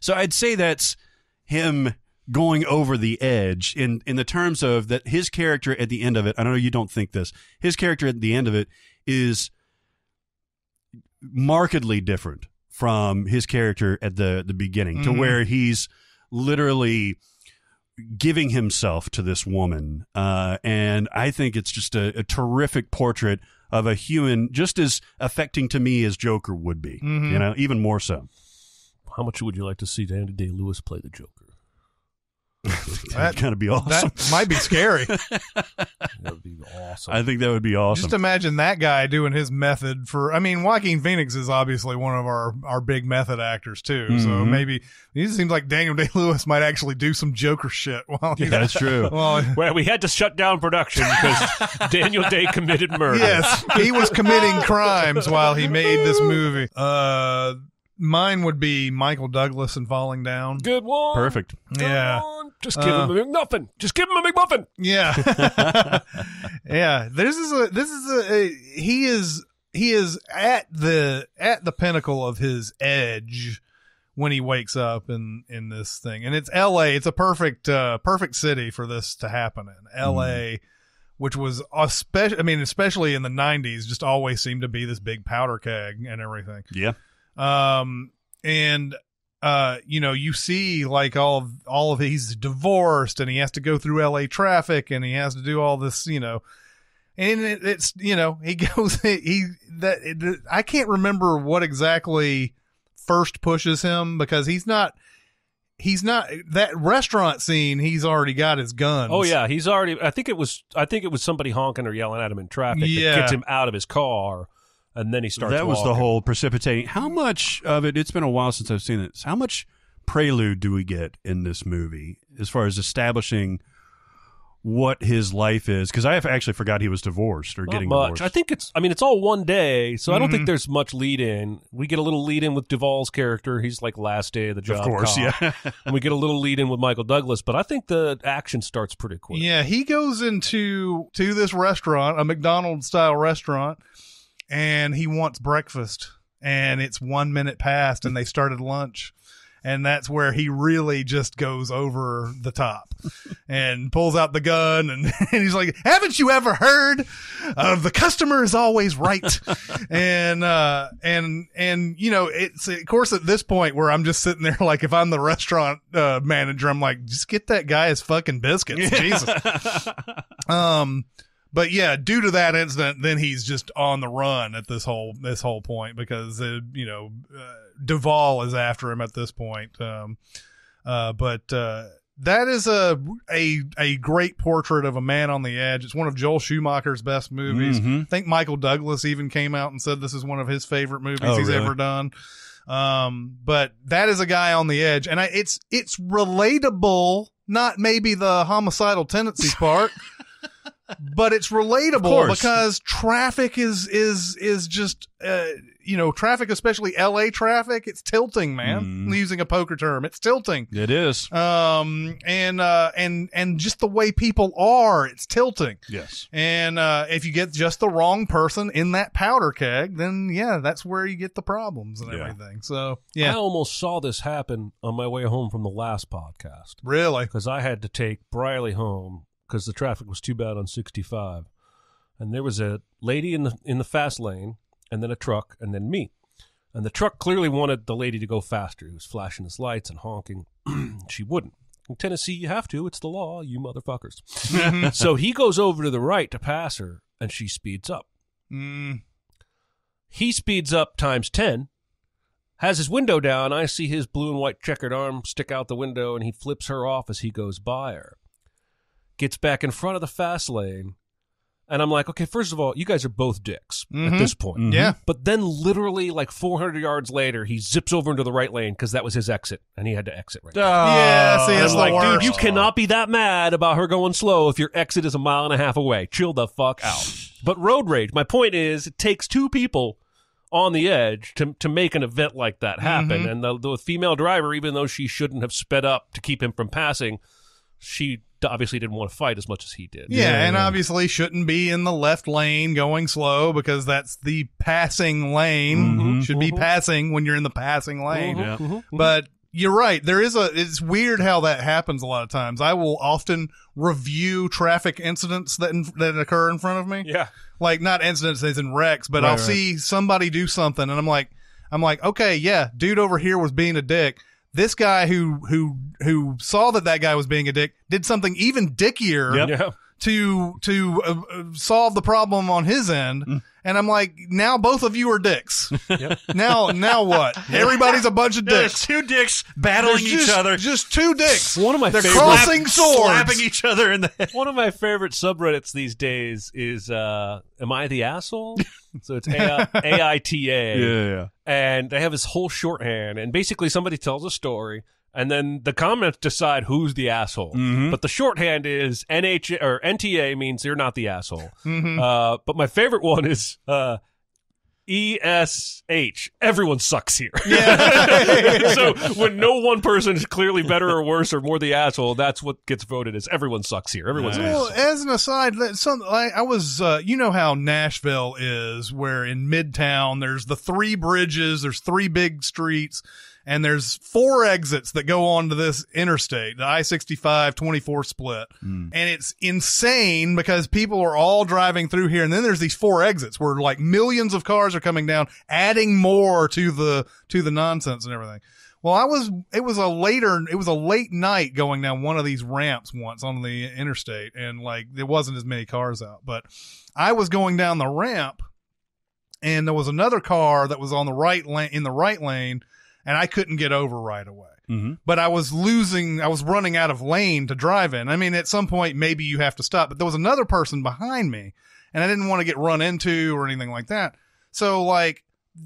So I'd say that's him going over the edge in the terms of that his character at the end of it. I know you don't think this. His character at the end of it is markedly different from his character at the beginning, to where he's literally giving himself to this woman. And I think it's just a terrific portrait of a human, just as affecting to me as Joker would be, even more so. How much would you like to see Danny Day-Lewis play the Joker? That'd kind of be awesome. That might be scary. That would be awesome. I think that would be awesome. Just imagine that guy doing his method Joaquin Phoenix is obviously one of our big method actors too. So maybe it seems like Daniel Day-Lewis might actually do some Joker shit. That's true. Well, we had to shut down production because Daniel Day committed murder. Yes, he was committing crimes while he made this movie. Mine would be Michael Douglas in Falling Down. Good one. Perfect. Yeah. Just give him a McMuffin. Just give him a McMuffin. Yeah. Yeah. He is at the pinnacle of his edge when he wakes up in this thing. And it's LA. It's a perfect city for this to happen in. LA, which was especially in the 90s, just always seemed to be this big powder keg and everything. Yeah. You see like all of he's divorced and he has to go through LA traffic and he has to do all this, and it's, he goes, I can't remember what exactly first pushes him, because he's not that restaurant scene. He's already got his guns. Oh yeah. He's already, I think it was somebody honking or yelling at him in traffic that gets him out of his car. And then he starts That was walking. the whole precipitating. How much of it, it's been a while since I've seen it, how much prelude do we get in this movie as far as establishing what his life is? Because I actually forgot he was divorced or getting divorced. I think it's all one day, so I don't think there's much lead-in. We get a little lead-in with Duvall's character. He's like last day of the job. Of course, cop. yeah. And we get a little lead-in with Michael Douglas, but I think the action starts pretty quick. Yeah, he goes to this restaurant, a McDonald's-style restaurant, and he wants breakfast, and it's 1 minute past, and they started lunch. And that's where he really just goes over the top and pulls out the gun. And he's like, haven't you ever heard of the customer is always right? And it's of course at this point where I'm just sitting there, like, if I'm the restaurant manager, I'm like, just get that guy his fucking biscuits. Jesus. But yeah, due to that incident, then he's just on the run at this whole point, because Duvall is after him at this point. But that is a great portrait of a man on the edge. It's one of Joel Schumacher's best movies. I think Michael Douglas even came out and said this is one of his favorite movies he's ever done. But that is a guy on the edge, and it's relatable, not maybe the homicidal tendencies part. But it's relatable because traffic is just, traffic, especially LA traffic, it's tilting, man. Using a poker term, it's tilting. It is. And just the way people are, it's tilting. Yes. And if you get just the wrong person in that powder keg, then yeah, that's where you get the problems and everything. So yeah, I almost saw this happen on my way home from the last podcast. Really? Because I had to take Briley home because the traffic was too bad on 65. And there was a lady in the fast lane, and then a truck, and then me. And the truck clearly wanted the lady to go faster. He was flashing his lights and honking. She wouldn't. In Tennessee, you have to. It's the law, you motherfuckers. So he goes over to the right to pass her, and she speeds up. He speeds up times 10, has his window down. I see his blue and white checkered arm stick out the window, and he flips her off as he goes by her. Gets back in front of the fast lane. And I'm like, okay, first of all, you guys are both dicks at this point. Yeah. But then literally like 400 yards later, he zips over into the right lane because that was his exit, and he had to exit right there. Yeah, see, And that's I'm the like, worst. dude, you cannot be that mad about her going slow if your exit is a mile and a half away. Chill the fuck out. But road rage, my point is, it takes two people on the edge to make an event like that happen. And the female driver, even though she shouldn't have sped up to keep him from passing, she obviously didn't want to fight as much as he did. Yeah, and obviously shouldn't be in the left lane going slow because that's the passing lane. Should be passing when you're in the passing lane. But you're right. It's weird how that happens a lot of times. I will often review traffic incidents that occur in front of me. Yeah. Like not incidents as in wrecks, but I'll see somebody do something and I'm like, okay, yeah, dude over here was being a dick. This guy who saw that guy was being a dick did something even dickier to solve the problem on his end. And I'm like, now both of you are dicks. Now what? Everybody's a bunch of dicks. There's two dicks battling each other. Just two dicks. One of my They're favorite crossing swords. Slapping each other in the head. One of my favorite subreddits these days is Am I the Asshole? So it's AITA. Yeah. And they have this whole shorthand, and basically somebody tells a story, and then the comments decide who's the asshole. But the shorthand is NTA means you're not the asshole. But my favorite one is ESH. Everyone sucks here. So when no one person is clearly better or worse or more the asshole, that's what gets voted as everyone sucks here. Everyone's an Well, asshole. as an aside, I was, you know how Nashville is, where in Midtown there's the 3 bridges, there's 3 big streets, and there's 4 exits that go onto this interstate, the I-65-24 split. And it's insane because people are all driving through here. And then there's these 4 exits where like millions of cars are coming down, adding more to the nonsense and everything. Well, it was a late night going down one of these ramps once on the interstate, and like there wasn't as many cars out, but I was going down the ramp and there was another car that was on the right lane, in the right lane, and I couldn't get over right away. But I was running out of lane to drive in. I mean, at some point, maybe you have to stop, but there was another person behind me and I didn't want to get run into or anything like that. So like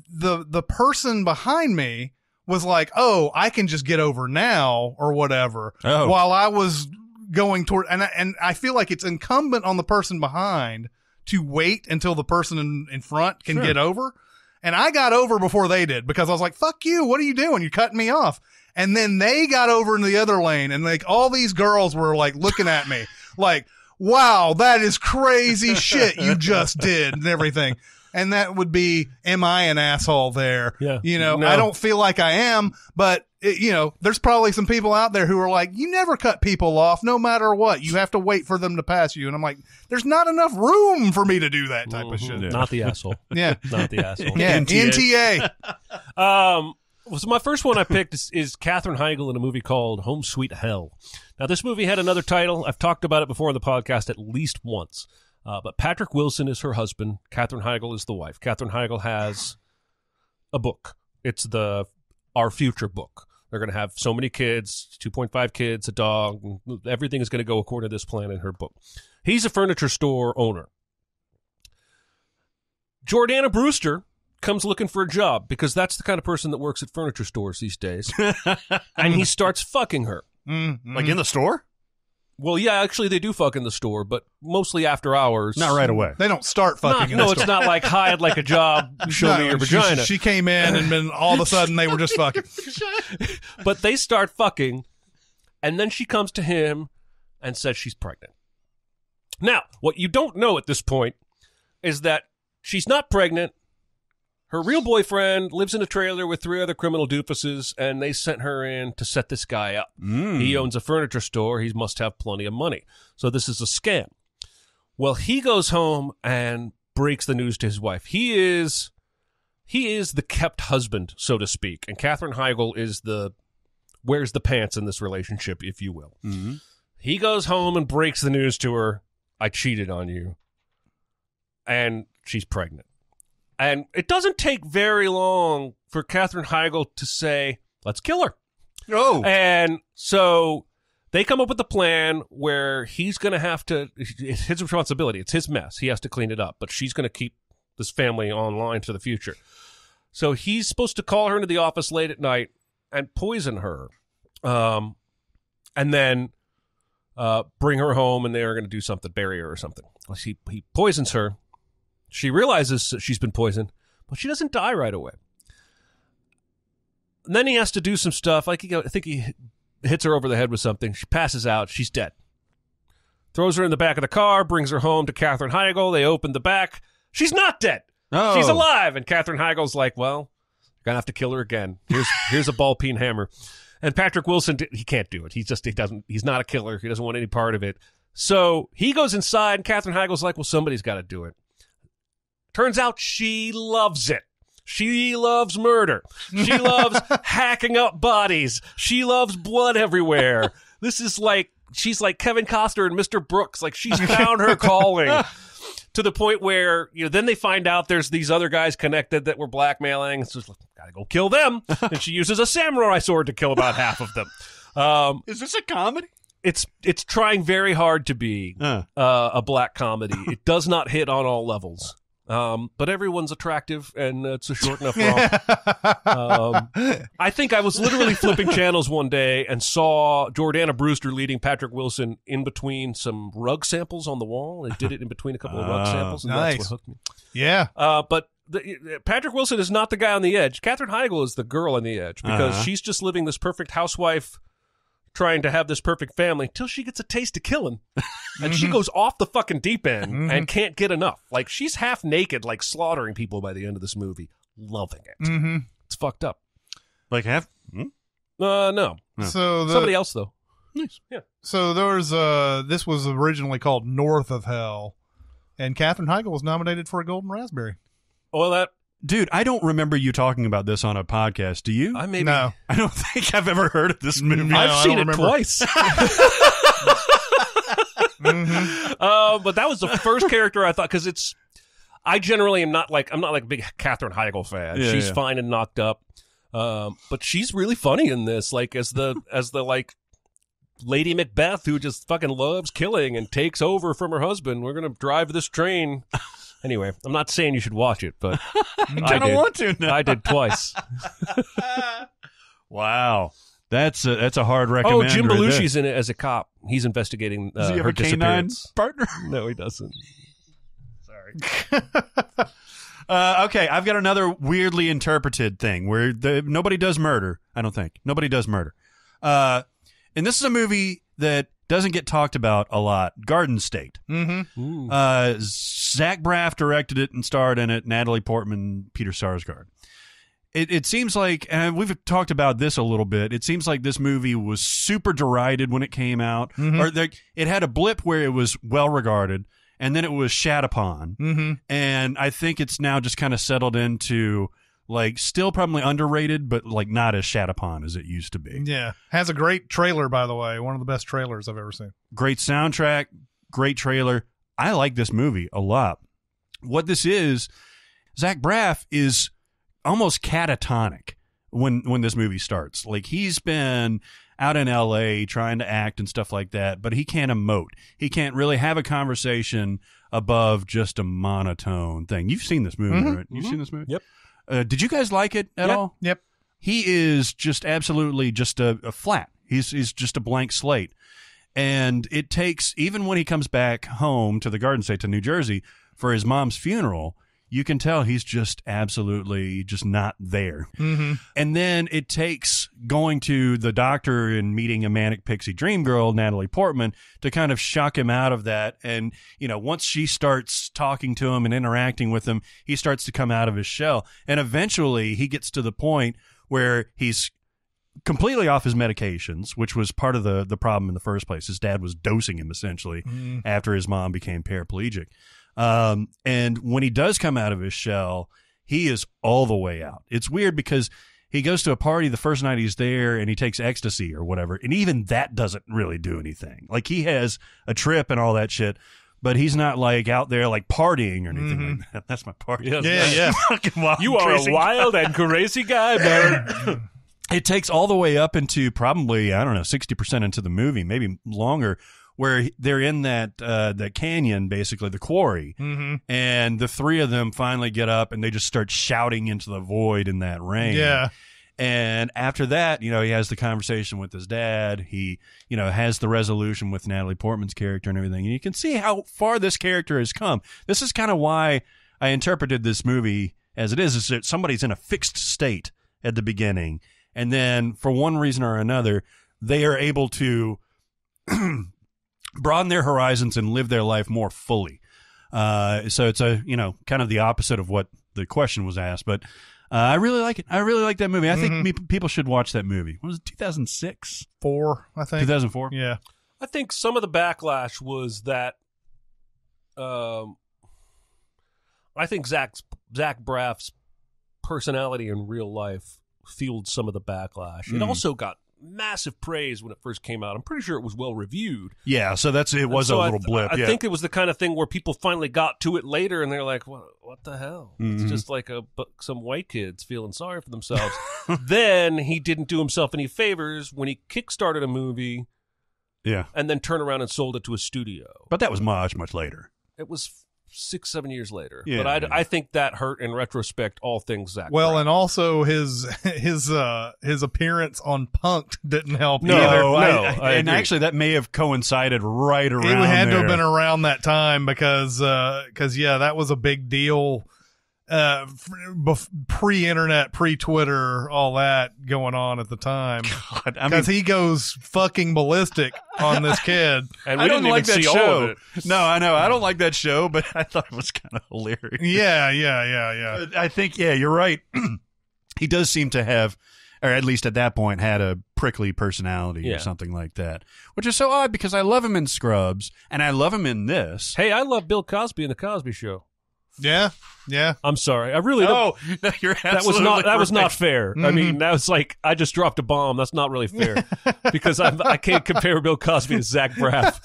the person behind me was like, oh, I can just get over now or whatever. While I was going toward, and I feel like it's incumbent on the person behind to wait until the person in front can get over. And I got over before they did because I was like, fuck you. What are you doing? You're cutting me off. And then they got over in the other lane, and like all these girls were like looking at me like, wow, that is crazy shit you just did and everything. And that would be, am I an asshole there? Yeah. No. I don't feel like I am, but there's probably some people out there who are like, you never cut people off no matter what. You have to wait for them to pass you. And I'm like, there's not enough room for me to do that type of shit. Not the asshole. Yeah. Not the asshole. Yeah. NTA. So my first one I picked is Katherine Heigl in a movie called Home Sweet Hell. Now, this movie had another title. I've talked about it before on the podcast at least once. But Patrick Wilson is her husband. Katherine Heigl is the wife. Katherine Heigl has a book. It's Our Future book. They're going to have so many kids, 2.5 kids, a dog. Everything is going to go according to this plan in her book. He's a furniture store owner. Jordana Brewster comes looking for a job because that's the kind of person that works at furniture stores these days. And he starts fucking her. Like in the store? Well, yeah, actually, they do fuck in the store, but mostly after hours. Not right away. They don't start fucking. No, it's not like hide like a job. Show me your vagina. She came in, and then all of a sudden they were just fucking. But they start fucking, and then she comes to him and says she's pregnant. Now, what you don't know at this point is that she's not pregnant. Her real boyfriend lives in a trailer with 3 other criminal doofuses, and they sent her in to set this guy up. He owns a furniture store. He must have plenty of money. So this is a scam. Well, he goes home and breaks the news to his wife. He is the kept husband, so to speak, and Katherine Heigl wears the pants in this relationship, if you will. Mm-hmm. He goes home and breaks the news to her. I cheated on you. And she's pregnant. And it doesn't take very long for Katherine Heigl to say, let's kill her. Oh. And so they come up with a plan where he's going to have to, it's his responsibility. It's his mess. He has to clean it up. But she's going to keep this family online for the future. So he's supposed to call her into the office late at night and poison her. And then bring her home, and they're going to do something, bury her or something. Well, he poisons her. She realizes she's been poisoned, but she doesn't die right away. And then he has to do some stuff. I think he hits her over the head with something. She passes out. She's dead. Throws her in the back of the car, brings her home to Katherine Heigl. They open the back. She's not dead. Oh. She's alive. And Katherine Heigl's like, well, you're going to have to kill her again. Here's a ball peen hammer. And Patrick Wilson, he can't do it. He's not a killer. He doesn't want any part of it. So he goes inside, and Katherine Heigl's like, well, somebody's got to do it. Turns out she loves it. She loves murder. She loves hacking up bodies. She loves blood everywhere. This is like, she's like Kevin Costner and Mr. Brooks. Like, she's found her calling. To the point where, then they find out there's these other guys connected that were blackmailing. It's just like, gotta go kill them. And she uses a samurai sword to kill about half of them. Is this a comedy? It's trying very hard to be a black comedy. It does not hit on all levels. But everyone's attractive, and it's a short enough romp. I think I was literally flipping channels one day and saw Jordana Brewster leading Patrick Wilson in between some rug samples on the wall, and did it in between a couple of rug samples, and nice. That's what hooked me. Yeah. But Patrick Wilson is not the guy on the edge. Katherine Heigl is the girl on the edge, because she's just living this perfect housewife, trying to have this perfect family, till she gets a taste of killing. And she goes off the fucking deep end and can't get enough. Like, she's half naked, like slaughtering people by the end of this movie. Loving it. Mm-hmm. It's fucked up. Like half? No. So somebody else, though. Nice. Yeah. So there was this was originally called North of Hell, and Katherine Heigl was nominated for a Golden Raspberry. Well, Dude, I don't remember you talking about this on a podcast. Do you? No. I don't think I've ever heard of this movie. I've seen it twice. But that was the first character I thought, because I generally am not like, I'm not like a big Katherine Heigl fan. Yeah, she's fine and knocked up. But she's really funny in this, like as the like Lady Macbeth, who just fucking loves killing and takes over from her husband. We're going to drive this train. Anyway, I'm not saying you should watch it, but I don't want to now. I did twice. Wow. That's a hard recommend. Oh, Jim right Belushi's there. in it as a cop. He's investigating Does he have her a canine disappearance. partner? No, he doesn't. Sorry. Okay, I've got another weirdly interpreted thing where nobody does murder. I don't think nobody does murder. And this is a movie that doesn't get talked about a lot. Garden State. Mm-hmm. Zach Braff directed it and starred in it. Natalie Portman, Peter Sarsgaard. It seems like, and we've talked about this a little bit, it seems like this movie was super derided when it came out. Mm-hmm. Or it had a blip where it was well regarded, and then it was shat upon. Mm-hmm. And I think it's now just kind of settled into, like, still probably underrated, but like not as shat upon as it used to be. Yeah. Has a great trailer, by the way. One of the best trailers I've ever seen. Great soundtrack, great trailer. I like this movie a lot. What this is, Zach Braff is almost catatonic when this movie starts. Like, he's been out in LA trying to act and stuff like that, but he can't emote. He can't really have a conversation above just a monotone thing. You've seen this movie, right? You've seen this movie? Yep. Did you guys like it at all? Yep. He is just absolutely just a flat. He's just a blank slate. And it takes, even when he comes back home to the Garden State, to New Jersey, for his mom's funeral, you can tell he's just absolutely just not there. Mm-hmm. And then it takes going to the doctor and meeting a manic pixie dream girl, Natalie Portman, to kind of shock him out of that. And, once she starts talking to him and interacting with him, he starts to come out of his shell. And eventually he gets to the point where he's completely off his medications, which was part of the problem in the first place. His dad was dosing him essentially after his mom became paraplegic. And when he does come out of his shell, he is all the way out. It's weird because he goes to a party the first night he's there and he takes ecstasy or whatever. And even that doesn't really do anything. Like, he has a trip and all that shit, but he's not like out there like partying or anything like that. That's my party. Yeah. Fucking wild, You are a wild and crazy guy, man. It takes all the way up into probably, 60% into the movie, maybe longer, where they're in that canyon, basically the quarry, and the three of them finally get up and they just start shouting into the void in that rain. Yeah. And after that, he has the conversation with his dad. He, has the resolution with Natalie Portman's character and everything. And you can see how far this character has come. This is kind of why I interpreted this movie as it is that somebody's in a fixed state at the beginning. And then for one reason or another, they are able to broaden their horizons and live their life more fully. So it's kind of the opposite of what the question was asked. But I really like it. I really like that movie. I think people should watch that movie. What was it, 2006? 4, I think. 2004? Yeah. I think some of the backlash was that I think Zach Braff's personality in real life fueled some of the backlash. It also got massive praise when it first came out. I'm pretty sure it was well reviewed. Yeah, so it was a little blip. I think it was the kind of thing where people finally got to it later and they're like, what the hell? It's just like some white kids feeling sorry for themselves. Then he didn't do himself any favors when he kickstarted a movie and then turned around and sold it to a studio. But that was much, much later. It was 6-7 years later. Yeah, but I think that hurt in retrospect all things Zach Well, Braff. and also his appearance on Punk'd didn't help No, either. I and agree. actually that may have coincided right around It had to there. have been around that time because that was a big deal. Pre-internet, pre-Twitter, all that going on at the time. God, Because he goes fucking ballistic on this kid. And I we don't didn't like even that see all show. of it. No, I know. I don't like that show, but I thought it was kind of hilarious. Yeah. I think, you're right. He does seem to have, or at least at that point, had a prickly personality or something like that, which is so odd because I love him in Scrubs and I love him in this. Hey, I love Bill Cosby in The Cosby Show. Yeah. I'm sorry. I really don't. No, you're That was not right. fair. I mean, that was like I just dropped a bomb. That's not really fair because I can't compare Bill Cosby to Zach Braff.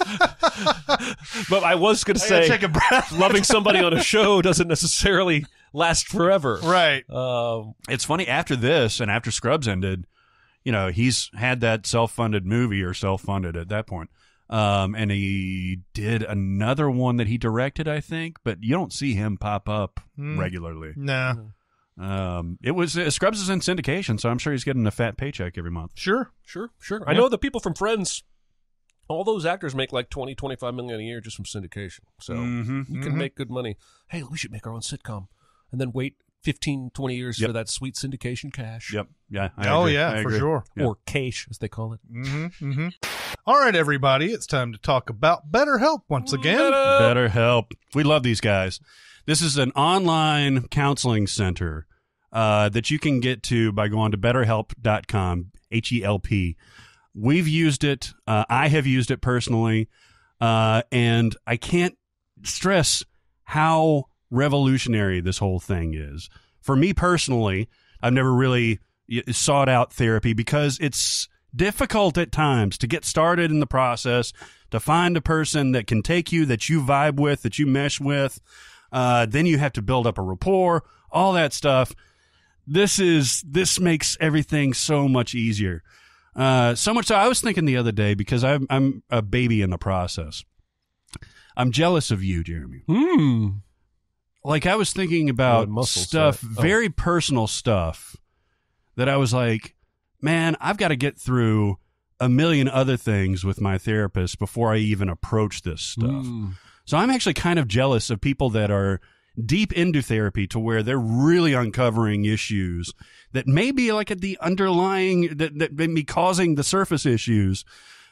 But I was going to say, take a breath. loving somebody on a show doesn't necessarily last forever. Right. It's funny, after this and after Scrubs ended, he's had that self-funded movie, or self-funded at that point. And he did another one that he directed, I think, but you don't see him pop up regularly. No. It was Scrubs is in syndication, so I'm sure he's getting a fat paycheck every month. Sure. I know the people from Friends, all those actors make like 20-25 million a year just from syndication. So you can make good money. Hey, we should make our own sitcom and then wait 15-20 years for that sweet syndication cash. Yep. Yeah. I Oh, agree. yeah, I for agree. sure. Yeah. Or cash, as they call it. All right, everybody. It's time to talk about BetterHelp once again. BetterHelp. We love these guys. This is an online counseling center that you can get to by going to betterhelp.com, HELP. We've used it. I have used it personally. And I can't stress how revolutionary this whole thing is. For me personally, I've never really sought out therapy because it's difficult at times to get started in the process, to find a person that can take you, that you vibe with, that you mesh with. Then you have to build up a rapport, all that stuff. This makes everything so much easier. So much so I was thinking the other day, because I'm a baby in the process. I'm jealous of you, Jeremy. Like, I was thinking about stuff, very personal stuff, that I was like, man, I've got to get through a million other things with my therapist before I even approach this stuff. So I'm actually kind of jealous of people that are deep into therapy to where they're really uncovering issues that may be like at the underlying, that may be causing the surface issues.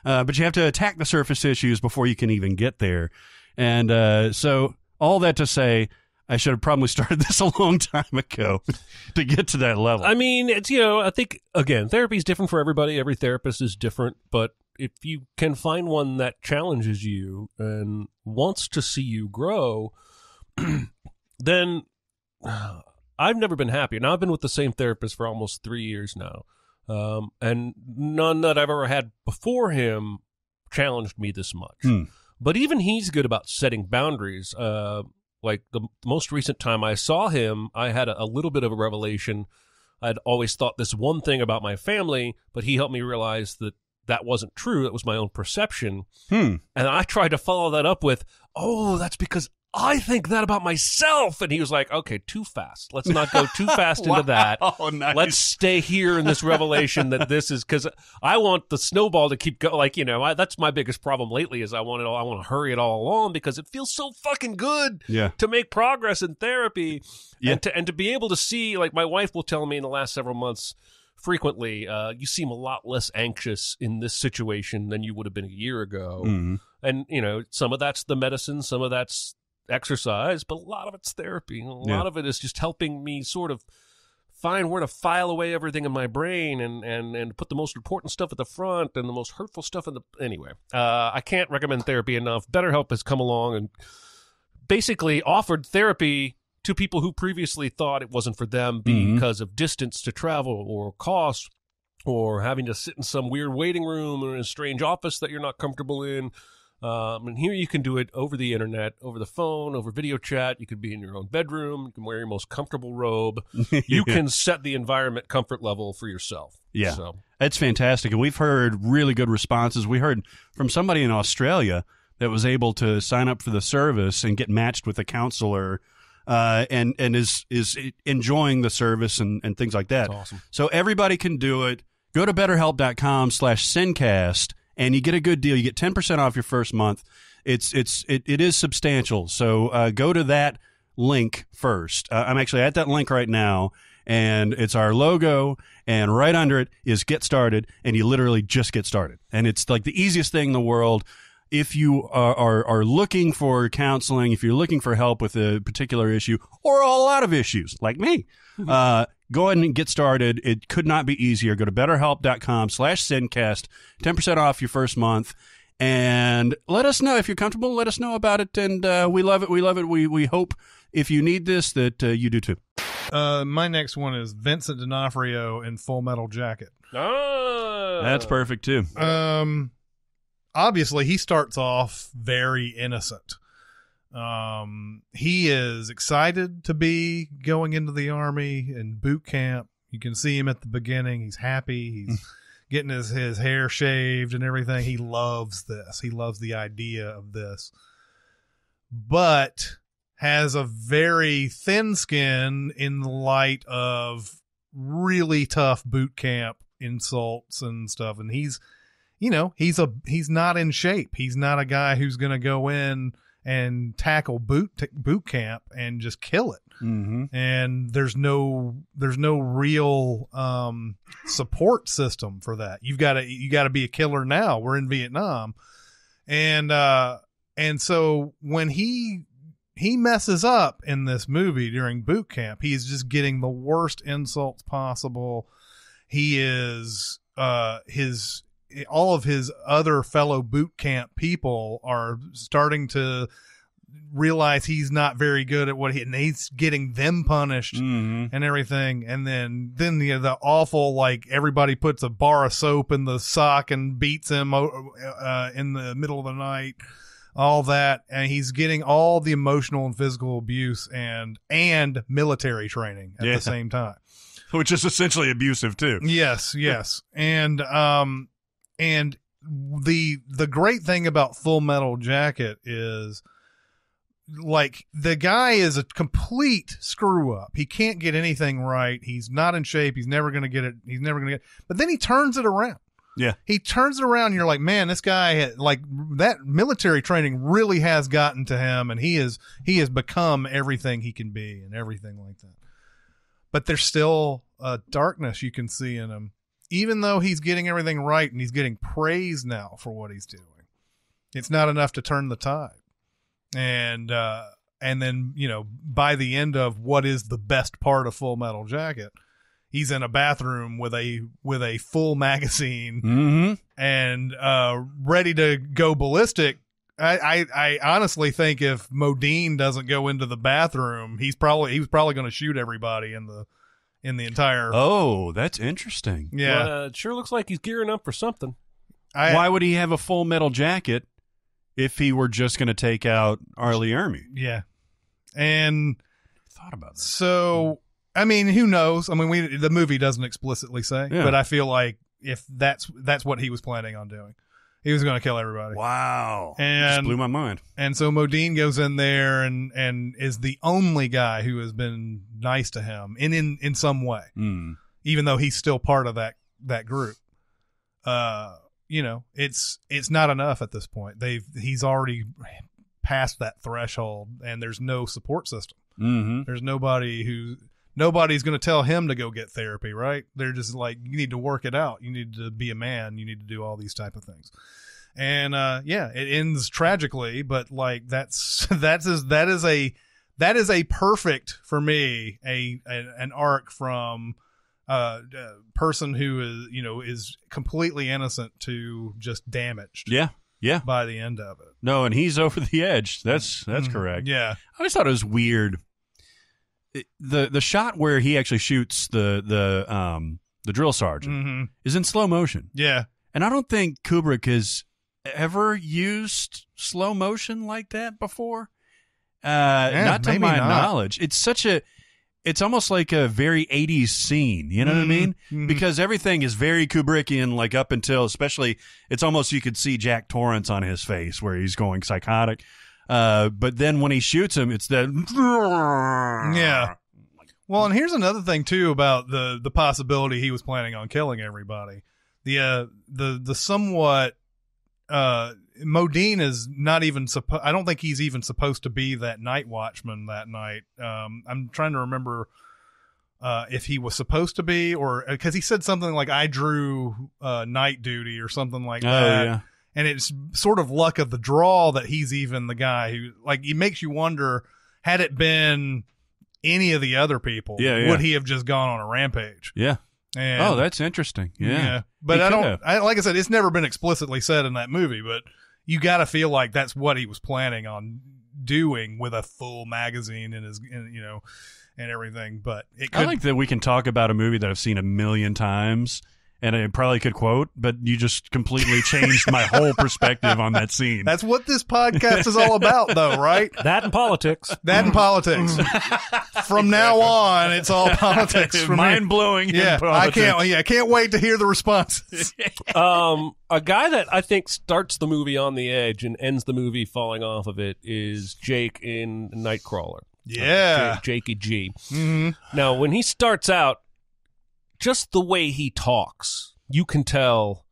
But you have to attack the surface issues before you can even get there. And so all that to say, I should have probably started this a long time ago to get to that level. I mean, it's, you know, I think, again, therapy is different for everybody. Every therapist is different. But if you can find one that challenges you and wants to see you grow, then I've never been happier. Now, I've been with the same therapist for almost 3 years now. And none that I've ever had before him challenged me this much. But even he's good about setting boundaries. Like the most recent time I saw him, I had a little bit of a revelation. I'd always thought this one thing about my family, but he helped me realize that that wasn't true. It was my own perception. And I tried to follow that up with, oh, that's because I think that about myself. And he was like, okay, too fast. Let's not go too fast into that. Nice. Let's stay here in this revelation that this is, because I want the snowball to keep going. Like, you know, that's my biggest problem lately is I want to hurry it all along because it feels so fucking good to make progress in therapy and to be able to see, like my wife will tell me in the last several months, frequently, you seem a lot less anxious in this situation than you would have been a year ago. And, you know, some of that's the medicine, some of that's exercise, but a lot of it's therapy. A lot of it is just helping me sort of find where to file away everything in my brain and put the most important stuff at the front and the most hurtful stuff in the... Anyway, I can't recommend therapy enough. BetterHelp has come along and basically offered therapy to people who previously thought it wasn't for them because of distance to travel or cost or having to sit in some weird waiting room or in a strange office that you're not comfortable in. And here you can do it over the internet, over the phone, over video chat. You could be in your own bedroom. You can wear your most comfortable robe. You can set the environment comfort level for yourself. Yeah, so. It's fantastic. And we've heard really good responses. We heard from somebody in Australia that was able to sign up for the service and get matched with a counselor and is enjoying the service and things like that. That's awesome. So everybody can do it. Go to BetterHelp.com/SinCast. And you get a good deal. You get 10% off your first month. It is substantial. So go to that link first. I'm actually at that link right now, and it's our logo, and right under it is Get Started, and you literally just get started. And it's like the easiest thing in the world. If you are looking for counseling, if you're looking for help with a particular issue or a lot of issues like me, go ahead and get started. It could not be easier. Go to BetterHelp.com/SinCast, 10% off your first month, and let us know if you're comfortable. Let us know about it, and we love it. We love it. We hope if you need this that you do too. My next one is Vincent D'Onofrio in Full Metal Jacket. That's perfect too. Obviously, he starts off very innocent. He is excited to be going into the Army and boot camp. You can see him at the beginning. He's happy. He's getting his hair shaved and everything. He loves this. He loves the idea of this. But has a very thin skin in the light of really tough boot camp insults and stuff. And he's not in shape. He's not a guy who's going to go in and tackle boot camp and just kill it. And there's no real support system for that. You got to be a killer now. We're in Vietnam, and so when he messes up in this movie during boot camp, he's just getting the worst insults possible. He is all of his other fellow boot camp people are starting to realize he's not very good at and he's getting them punished and everything. And then the awful, like, everybody puts a bar of soap in the sock and beats him in the middle of the night, all that. And he's getting all the emotional and physical abuse and military training at the same time. Which is essentially abusive too. Yes. And the great thing about Full Metal Jacket is, like, the guy is a complete screw up. He can't get anything right. He's not in shape. He's never going to get it. But then he turns it around. Yeah. He turns it around and you're like, man, this guy, like, that military training really has gotten to him, and he has become everything he can be and everything like that. But there's still a darkness you can see in him, even though he's getting everything right and he's getting praise now for what he's doing. It's not enough to turn the tide. And then, you know, by the end of what is the best part of Full Metal Jacket, he's in a bathroom with a full magazine and ready to go ballistic. I honestly think if Modine doesn't go into the bathroom, he was probably going to shoot everybody in the entire. Oh, that's interesting. Yeah, well, it sure looks like he's gearing up for something. Why would he have a Full Metal Jacket if he were just going to take out Arlie Ermy? Yeah, and thought about that. So, I mean, who knows? I mean, the movie doesn't explicitly say, but I feel like if that's what he was planning on doing, he was going to kill everybody. Wow, and just blew my mind. And so Modine goes in there and is the only guy who has been nice to him in some way, even though he's still part of that group. You know, it's not enough at this point. He's already past that threshold, and there's no support system. There's nobody's going to tell him to go get therapy, right? They're just like, you need to work it out. You need to be a man. You need to do all these type of things. And it ends tragically, but like that is a perfect, for me, an arc from person who is completely innocent to just damaged. Yeah. By the end of it. No, and he's over the edge. That's correct. Yeah. I always thought it was weird. The shot where he actually shoots the drill sergeant is in slow motion. Yeah. And I don't think Kubrick has ever used slow motion like that before. Not to my knowledge. It's almost like a very 80s scene, you know what I mean? Because everything is very Kubrickian, like up until, especially, it's almost, you could see Jack Torrance on his face where he's going psychotic. But then when he shoots him, it's that. Yeah. Well, and here's another thing too about the possibility he was planning on killing everybody. The somewhat, Modine is not even I don't think he's even supposed to be that night watchman that night. I'm trying to remember if he was supposed to be, or because he said something like, I drew night duty or something like that. Yeah. And it's sort of luck of the draw that he's even the guy who, like, he makes you wonder, had it been any of the other people, would he have just gone on a rampage? Yeah. And, that's interesting. Yeah. But like I said, it's never been explicitly said in that movie, but you got to feel like that's what he was planning on doing with a full magazine and and everything. But I like that we can talk about a movie that I've seen 1,000,000 times. And I probably could quote, but you just completely changed my whole perspective on that scene. That's what this podcast is all about, though, right? That and politics. From now on, it's all politics. Mind blowing. Yeah, I can't wait to hear the responses. A guy that I think starts the movie on the edge and ends the movie falling off of it is Jake in Nightcrawler. Yeah, Jakey G. Now, when he starts out, just the way he talks, you can tell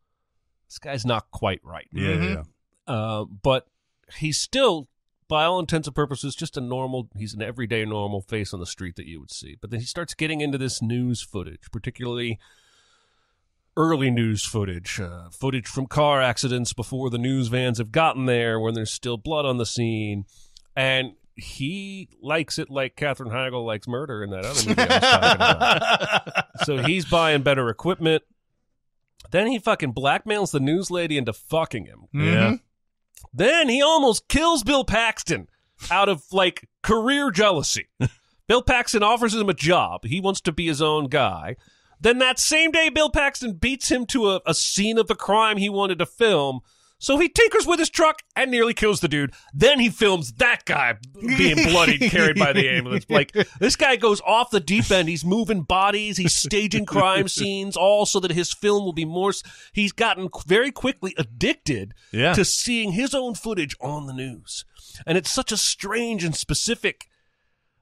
this guy's not quite right. Yeah. But he's still, by all intents and purposes, just he's an everyday normal face on the street that you would see. But then he starts getting into this news footage, particularly early news footage, footage from car accidents before the news vans have gotten there, when there's still blood on the scene. And he likes it like Katherine Heigl likes murder in that other movie I was talking about. So he's buying better equipment. Then he fucking blackmails the news lady into fucking him. Yeah. Then he almost kills Bill Paxton out of, like, career jealousy. Bill Paxton offers him a job. He wants to be his own guy. Then that same day, Bill Paxton beats him to a scene of the crime he wanted to film. So he tinkers with his truck and nearly kills the dude. Then he films that guy being bloodied, carried by the ambulance. Like, this guy goes off the deep end. He's moving bodies. He's staging crime scenes, all so that his film will be more... He's gotten very quickly addicted to seeing his own footage on the news. And it's such a strange and specific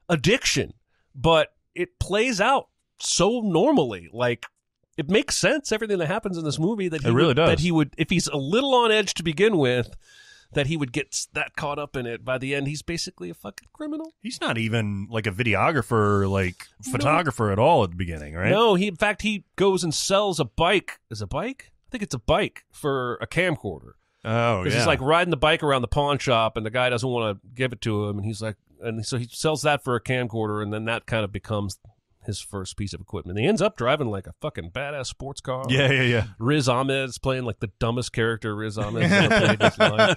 addiction, but it plays out so normally. Like, it makes sense, everything that happens in this movie, that It really does. that he would, if he's a little on edge to begin with, that he would get that caught up in it. By the end, he's basically a fucking criminal. He's not even like a videographer, like photographer at all at the beginning, right? No, in fact, he goes and sells a bike. Is it a bike? I think it's a bike for a camcorder. Oh, Because he's like riding the bike around the pawn shop, and the guy doesn't want to give it to him, and he's like, and so he sells that for a camcorder, and then that kind of becomes his first piece of equipment. And he ends up driving like a fucking badass sports car. Yeah. Riz Ahmed's playing like the dumbest character Riz Ahmed's ever played in his life.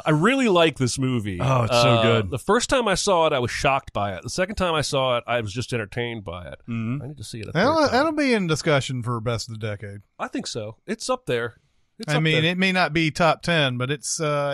I really like this movie. Oh, it's so good. The first time I saw it, I was shocked by it. The second time I saw it, I was just entertained by it. Mm-hmm. I need to see it a third time. That'll be in discussion for best of the decade. I think so. It's up there. I mean, it may not be top 10, but it's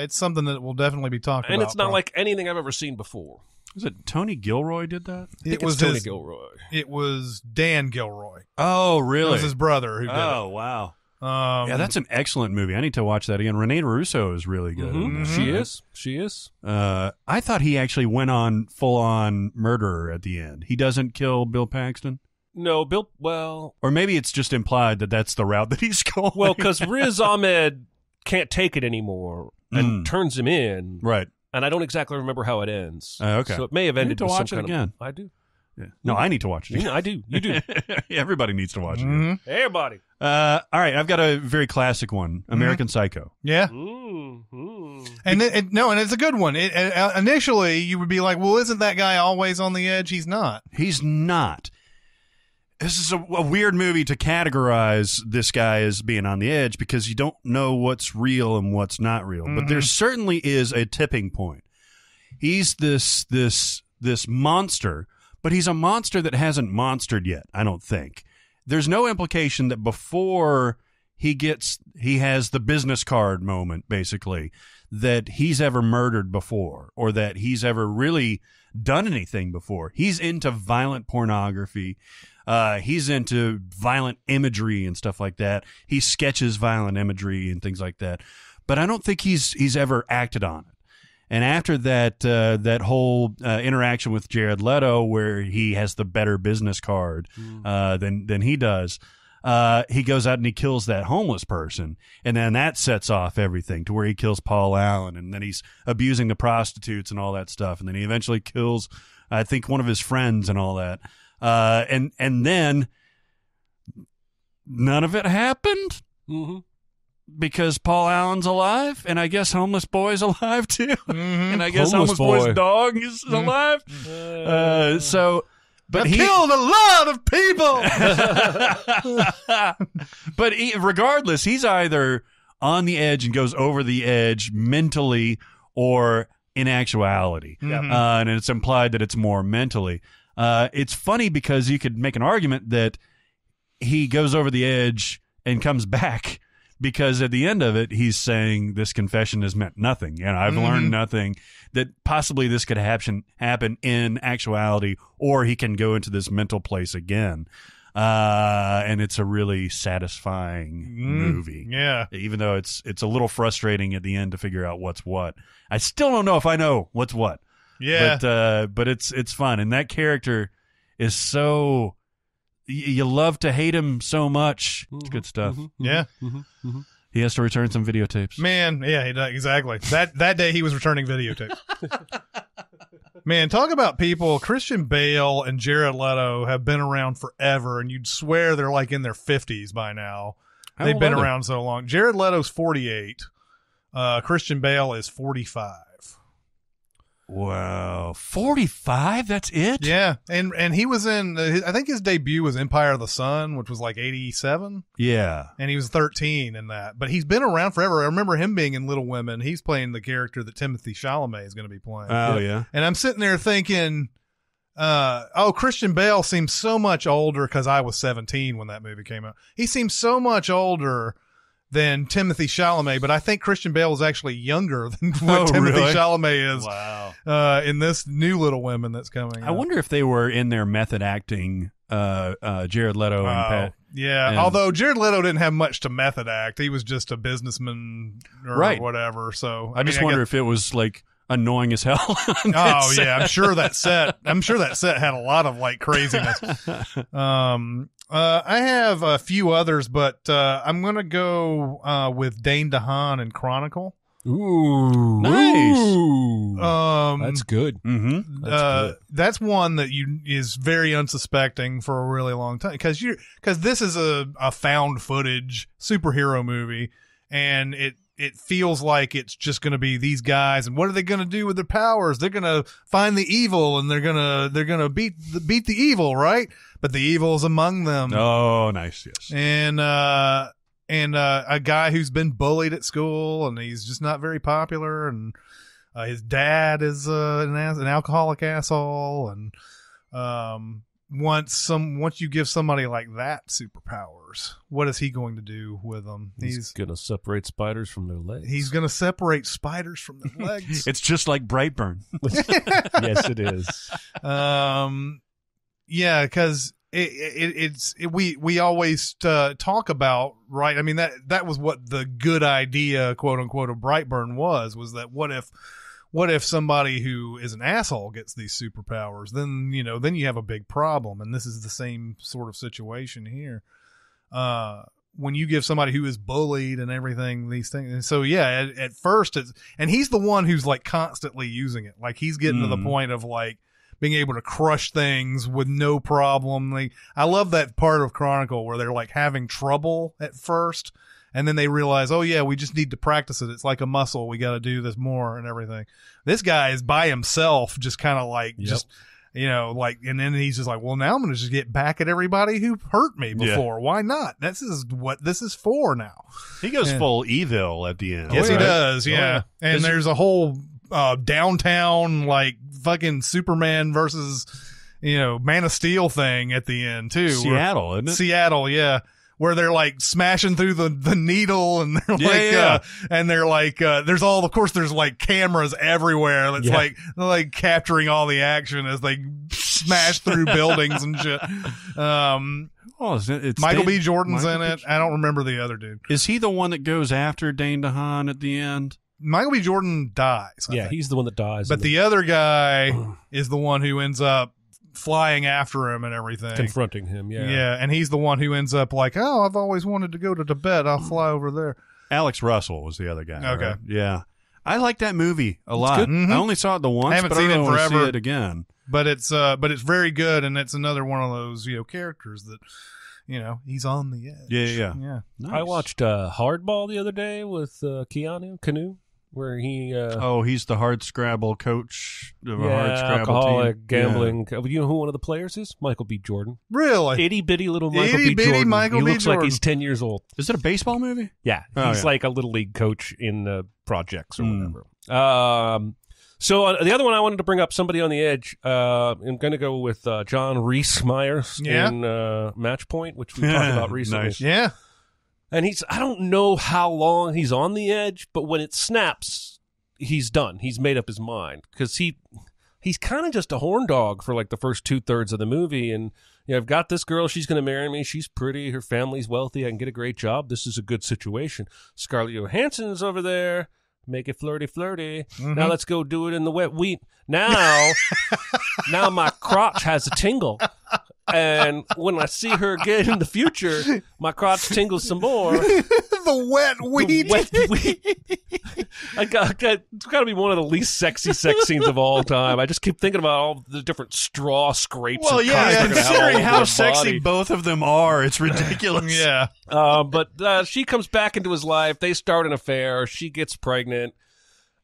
something that will definitely be talked about. And it's not probably. like anything I've ever seen before. Was it Tony Gilroy did that? I think It was it's Tony his- Gilroy. It was Dan Gilroy. Oh, It really? was his brother who did Oh, wow. it. Yeah, that's an excellent movie. I need to watch that again. Renee Russo is really good. in that. She is. I thought he actually went on full-on murderer at the end. He doesn't kill Bill Paxton? No, Bill, well, Or maybe it's just implied that that's the route that he's going. because Riz Ahmed can't take it anymore and turns him in. Right. And I don't exactly remember how it ends. Okay. So it may have You ended need to with watch some it kind again. of... I do. Yeah. No, I need to watch it. Yeah, I do. You do. Everybody needs to watch it. Mm-hmm. Everybody. All right, I've got a very classic one, American Psycho. Yeah. And it's a good one. Initially, you would be like, well, isn't that guy always on the edge? He's not. He's not. This is a weird movie to categorize this guy as being on the edge because you don't know what's real and what's not real. But there certainly is a tipping point. He's this monster, but he's a monster that hasn't monstered yet, I don't think. There's no implication that before he has the business card moment, basically, that he's ever murdered before or that he's ever really done anything before. He's into violent pornography. He's into violent imagery and stuff like that. He sketches violent imagery and things like that. But I don't think he's ever acted on it. And after that whole interaction with Jared Leto, where he has the better business card than he does, he goes out and he kills that homeless person, and then that sets off everything to where he kills Paul Allen, and then he's abusing the prostitutes and all that stuff, and then he eventually kills, I think, one of his friends and all that, and then none of it happened. Mm-hmm. Because Paul Allen's alive, and I guess Homeless Boy's alive too, and I guess Homeless Boy's dog is alive. But he killed a lot of people. But regardless, he's either on the edge and goes over the edge mentally, or in actuality, and it's implied that it's more mentally. It's funny because you could make an argument that he goes over the edge and comes back. Because at the end of it, he's saying this confession has meant nothing. I've learned nothing, that possibly this could happen in actuality, or he can go into this mental place again. And it's a really satisfying movie. Yeah. Even though it's a little frustrating at the end to figure out what's what. I still don't know if I know what's what. Yeah. But it's fun. And that character is so... You love to hate him so much. It's good stuff. Yeah. He has to return some videotapes. Man, yeah, he does, exactly. That day he was returning videotapes. Man, talk about people. Christian Bale and Jared Leto have been around forever, and you'd swear they're like in their 50s by now. They've been around so long. Jared Leto's 48. Christian Bale is 45. Wow. 45? That's it? Yeah. And he was in, I think his debut was Empire of the Sun, which was like 87. Yeah. And he was 13 in that. But he's been around forever. I remember him being in Little Women. He's playing the character that Timothée Chalamet is going to be playing. Oh, yeah. And I'm sitting there thinking, Christian Bale seems so much older, because I was 17 when that movie came out. He seems so much older than Timothée Chalamet, but I think Christian Bale is actually younger than what Timothée really? Chalamet is. Wow. In this new Little Women that's coming I out. wonder if they were in their method acting, Jared Leto and Pat. Yeah, and, although Jared Leto didn't have much to method act. He was just a businessman or Right. whatever. So I just wonder if it was like annoying as hell. Oh yeah, I'm sure that set had a lot of like craziness. I have a few others, but I'm gonna go with Dane DeHaan and Chronicle. Ooh, nice. That's good. Mm-hmm. That's one that is very unsuspecting for a really long time because this is a found footage superhero movie, and it feels like it's just going to be these guys, and what are they going to do with their powers? They're going to find the evil, and they're going to beat the evil, right? But the evil's among them. Oh, nice, yes. And a guy who's been bullied at school, and he's just not very popular, and his dad is an alcoholic asshole, and once you give somebody like that superpowers, what is he going to do with them? He's going to separate spiders from their legs. He's going to separate spiders from their legs. It's just like Brightburn. Yes, it is. Yeah, because we always talk about, right? I mean, that was what the good idea, quote unquote, of Brightburn was that what if somebody who is an asshole gets these superpowers? Then you have a big problem, and this is the same sort of situation here. When you give somebody who is bullied and everything, these things. And so, yeah, at first and he's the one who's like constantly using it. Like he's getting to the point of like being able to crush things with no problem. Like, I love that part of Chronicle where they're like having trouble at first, and then they realize, oh yeah, we just need to practice it. It's like a muscle. We got to do this more and everything. This guy is by himself, just kind of like, and then he's just like, well, now I'm going to just get back at everybody who hurt me before. Yeah. Why not? This is what this is for now. He goes full evil at the end. Yes, he does. Yeah. And there's a whole downtown like fucking Superman versus Man of Steel thing at the end too. Seattle, isn't it? Seattle, yeah. Where they're like smashing through the needle, and they're and they're like there's like cameras everywhere. It's like capturing all the action as they smash through buildings and shit. It's Michael B. Jordan's in it. I don't remember the other dude. Is he the one that goes after Dane DeHaan at the end? Michael B. Jordan dies. I think. He's the one that dies. But the other guy is the one who ends up flying after him and everything. Confronting him, yeah. Yeah, and he's the one who ends up like, oh, I've always wanted to go to Tibet. I'll fly over there. Alex Russell was the other guy. Okay. Right? Yeah. I like that movie a lot. Mm-hmm. I only saw it the once, I haven't but seen I don't it want to forever. see it again. But it's very good, and it's another one of those, characters that, he's on the edge. Yeah. Nice. I watched Hardball the other day with Keanu Canoe, where he he's the hard scrabble coach of a hard scrabble alcoholic, team. gambling. Yeah. You know who one of the players is? Michael B. Jordan. Really? Itty bitty little Michael B. Itty-bitty Jordan. Michael he B. looks Jordan. like he's 10 years old. Is it a baseball movie? Yeah, he's like a little league coach in projects or whatever. So the other one I wanted to bring up, somebody on the edge. I'm going to go with John Rhys Meyers in Match Point, which we talked about recently. Nice. Yeah. And I don't know how long he's on the edge, but when it snaps, he's done. He's made up his mind because he's kind of just a horn dog for like the first 2/3 of the movie. And I've got this girl. She's going to marry me. She's pretty. Her family's wealthy. I can get a great job. This is a good situation. Scarlett Johansson's over there. Make it flirty. Mm-hmm. Now let's go do it in the wet wheat. Now my crotch has a tingle. And when I see her again in the future, my crotch tingles some more. The wet wheat. It's got to be one of the least sexy sex scenes of all time. I just keep thinking about all the different straw scrapes. Well, yeah, considering how sexy body. both of them are, it's ridiculous. Yeah. But she comes back into his life. They start an affair. She gets pregnant.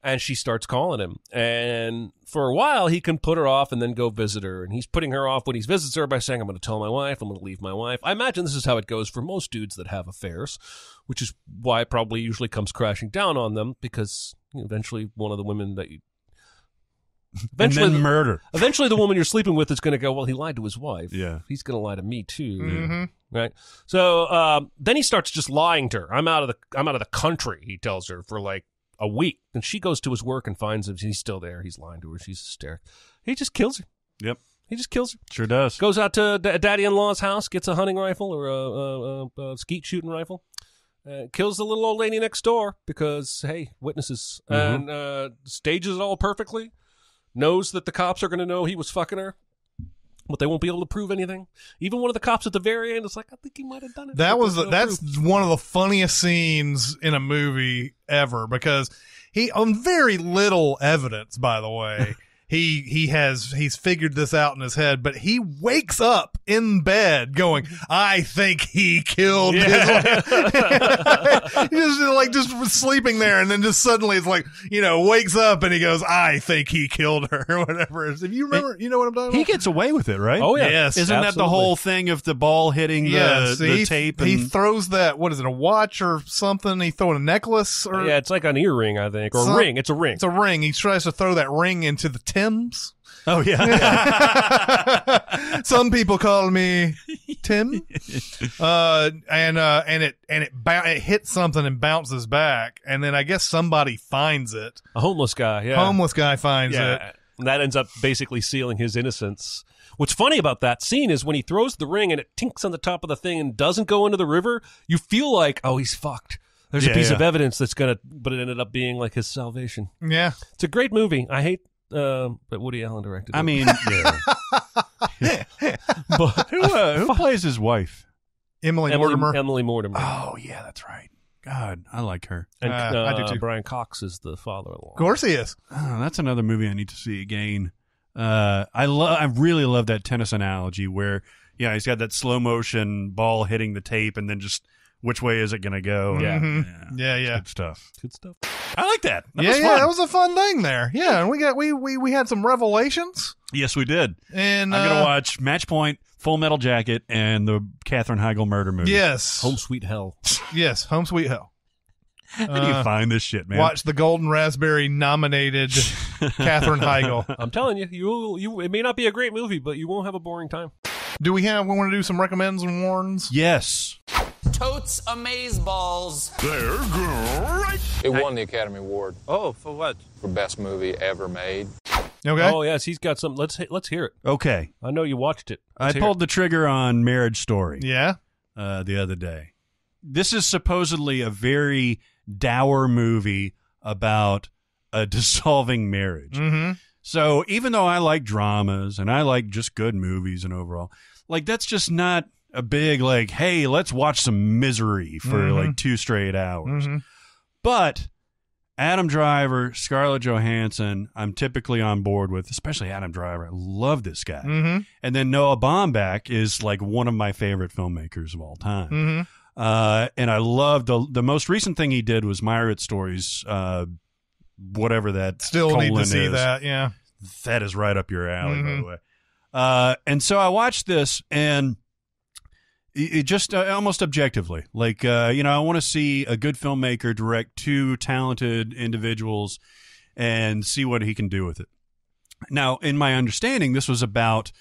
And she starts calling him. And for a while, he can put her off and then go visit her. And he's putting her off when he visits her by saying, I'm going to tell my wife, I'm going to leave my wife. I imagine this is how it goes for most dudes that have affairs, which is why it probably usually comes crashing down on them, because eventually one of the women that you... Eventually, and then murder. Eventually the woman you're sleeping with is going to go, well, he lied to his wife. Yeah. He's going to lie to me too. Mm-hmm. Right? So then he starts just lying to her. I'm out of the country, he tells her, for like a week, and she goes to his work and finds him. He's still there. He's lying to her. She's hysterical. He just kills her. Yep. He just kills her. Sure does. Goes out to daddy-in-law's house, gets a hunting rifle or a skeet shooting rifle, kills the little old lady next door because, hey, witnesses. And stages it all perfectly. Knows that the cops are going to know he was fucking her. But they won't be able to prove anything. Even one of the cops at the very end is like, I think he might have done it. That's one of the funniest scenes in a movie ever because he, on very little evidence, by the way, he's figured this out in his head, but he wakes up in bed going, I think he killed his wife. just sleeping there, and then just suddenly it's like, wakes up and he goes, I think he killed her, or whatever. If you remember, you know what I'm talking about? He gets away with it, right? Oh, yeah. Yes. Isn't that the whole thing of the ball hitting the tape? He throws that, what is it, a watch or something? He throws a necklace? Or yeah, it's like an earring, I think. Or a ring. It's a ring. It's a ring. He tries to throw that ring into the Thames. Oh, yeah. Some people call me Tim. It hits something and bounces back, and then I guess somebody finds it. A homeless guy, yeah. Homeless guy finds it. And that ends up basically sealing his innocence. What's funny about that scene is when he throws the ring and it tinks on the top of the thing and doesn't go into the river, you feel like, oh, he's fucked. There's a piece of evidence that's but it ended up being like his salvation. Yeah. It's a great movie. I hate but Woody Allen directed it. I mean, but who plays his wife? Emily Mortimer. Emily Mortimer. Oh, yeah, that's right. God, I like her. And I do too. Brian Cox is the father-in-law. Of course he is. Oh, that's another movie I need to see again. I really love that tennis analogy where, he's got that slow motion ball hitting the tape and then just which way is it going to go? Yeah. Mm-hmm. Yeah. Good stuff. Good stuff. I like that. That was fun. That was a fun thing there. Yeah, and we had some revelations. Yes, we did. And I'm going to watch Match Point, Full Metal Jacket, and the Katherine Heigl murder movie. Yes. Home Sweet Hell. Yes, Home Sweet Hell. How do you find this shit, man? Watch the Golden Raspberry nominated Katherine Heigl. I'm telling you, it may not be a great movie, but you won't have a boring time. Do we want to do some recommends and warns? Yes. Totes Amazeballs. They're great. It won the Academy Award. Oh, for what? For best movie ever made. Okay. Oh yes, he's got some. Let's hear it. Okay. I know you watched it. I pulled the trigger on Marriage Story. Yeah. The other day. This is supposedly a very dour movie about a dissolving marriage. Mm-hmm. So even though I like dramas and I like just good movies and overall, like that's just not a big like, hey, let's watch some misery for like 2 straight hours. Mm-hmm. But Adam Driver, Scarlett Johansson, I'm typically on board with, especially Adam Driver. I love this guy. Mm-hmm. And then Noah Baumbach is like one of my favorite filmmakers of all time. Mm-hmm. And I loved the most recent thing he did was Marriott Stories, whatever that still need to see is. that. Yeah, that is right up your alley, by the way. And so I watched this, and it just almost objectively, like I want to see a good filmmaker direct 2 talented individuals and see what he can do with it. Now, in my understanding, this was about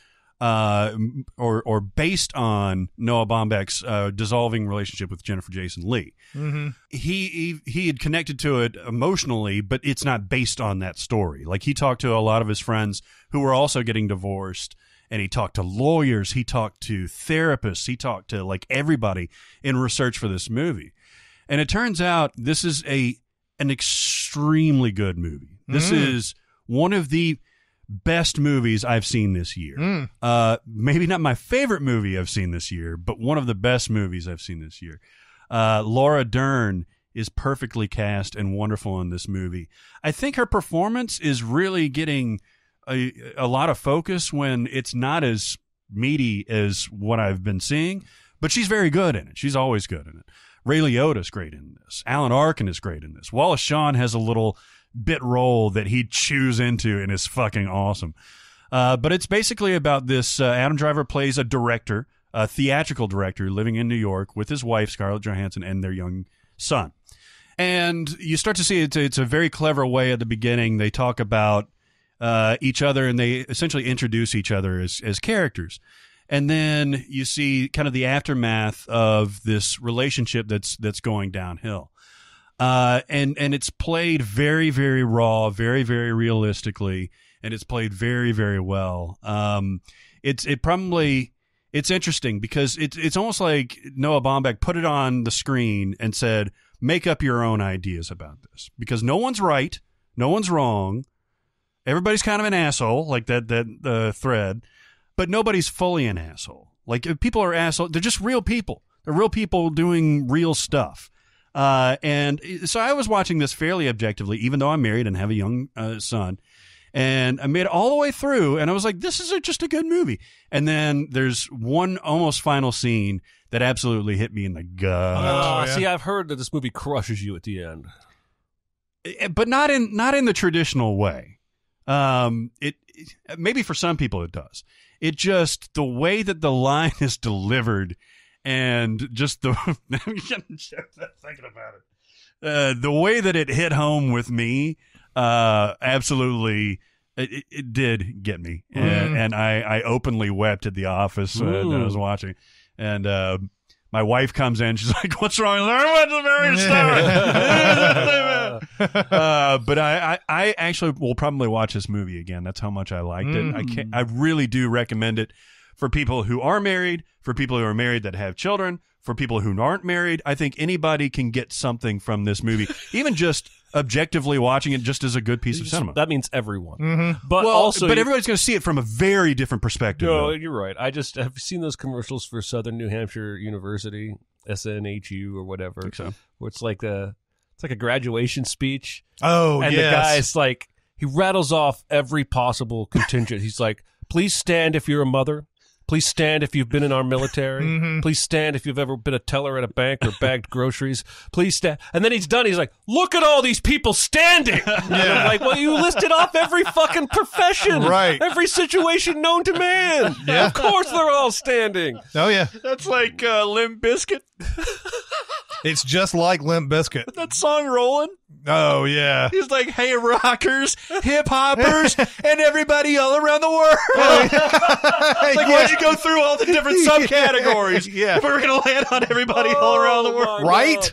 or based on Noah Baumbach's dissolving relationship with Jennifer Jason Leigh. Mm-hmm. He had connected to it emotionally, but it's not based on that story. Like he talked to a lot of his friends who were also getting divorced, and he talked to lawyers, he talked to therapists, he talked to like everybody in research for this movie. And it turns out this is an extremely good movie. This is one of the best movies I've seen this year. Maybe not my favorite movie I've seen this year, but one of the best movies I've seen this year. Laura Dern is perfectly cast and wonderful in this movie. I think her performance is really getting a lot of focus when it's not as meaty as what I've been seeing, but she's very good in it. She's always good in it. Ray Liotta's great in this. Alan Arkin is great in this. Wallace Shawn has a little bit role that he chews into and is fucking awesome. But it's basically about this. Adam Driver plays a director, a theatrical director living in New York with his wife, Scarlett Johansson, and their young son. And you start to see it's a very clever way at the beginning. They talk about each other, and they essentially introduce each other as characters. And then you see kind of the aftermath of this relationship that's going downhill. And it's played very, very raw, very, very realistically, and it's played very, very well. It probably it's interesting because it's almost like Noah Baumbach put it on the screen and said, make up your own ideas about this, because no one's right, no one's wrong. Everybody's kind of an asshole, like that thread, but nobody's fully an asshole. Like, if people are assholes, they're just real people. They're real people doing real stuff. And so I was watching this fairly objectively, even though I'm married and have a young son. And I made it all the way through, and I was like, this is just a good movie. And then there's one almost final scene that absolutely hit me in the gut. See, I've heard that this movie crushes you at the end. But not in the traditional way. It maybe for some people it does. It just, the way that the line is delivered, and just the thinking about it, the way that it hit home with me, absolutely, it did get me, and I openly wept at the office that I was watching, and my wife comes in. She's like, "What's wrong?" I went to the very start. But I actually will probably watch this movie again. That's how much I liked it. I really do recommend it for people who are married, for people who are married that have children, for people who aren't married. I think anybody can get something from this movie, even just objectively watching it, just as a good piece of cinema. That means everyone. But everybody's going to see it from a very different perspective. No, you're right. I just have seen those commercials for Southern New Hampshire University, SNHU or whatever. I think so. Where it's like a graduation speech. Oh, and yes. the guy's like, he rattles off every possible contingent. He's like, please stand if you're a mother. Please stand if you've been in our military. Please stand if you've ever been a teller at a bank or bagged groceries. Please stand. And then he's done. He's like, look at all these people standing. And I'm like, well, you listed off every fucking profession. Right. Every situation known to man. Yeah. Of course they're all standing. Oh, yeah. That's like Limp Bizkit. It's just like Limp Bizkit. That song rolling. Oh, yeah. He's like, hey, rockers, hip hoppers, and everybody all around the world. Like, why'd you go through all the different subcategories? Yeah. If we were going to land on everybody all around the world. Right?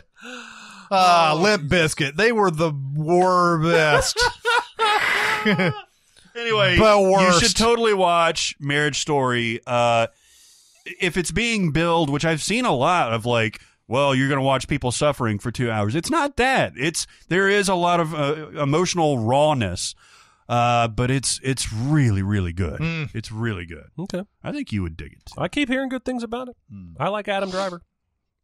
Limp Bizkit. They were the best. Anyway, The worst. you should totally watch Marriage Story. If it's being billed, which I've seen a lot of, like, well, you're going to watch people suffering for 2 hours. It's not that. There is a lot of emotional rawness, but it's really, really good. It's really good. Okay. I think you would dig it. I keep hearing good things about it. I like Adam Driver.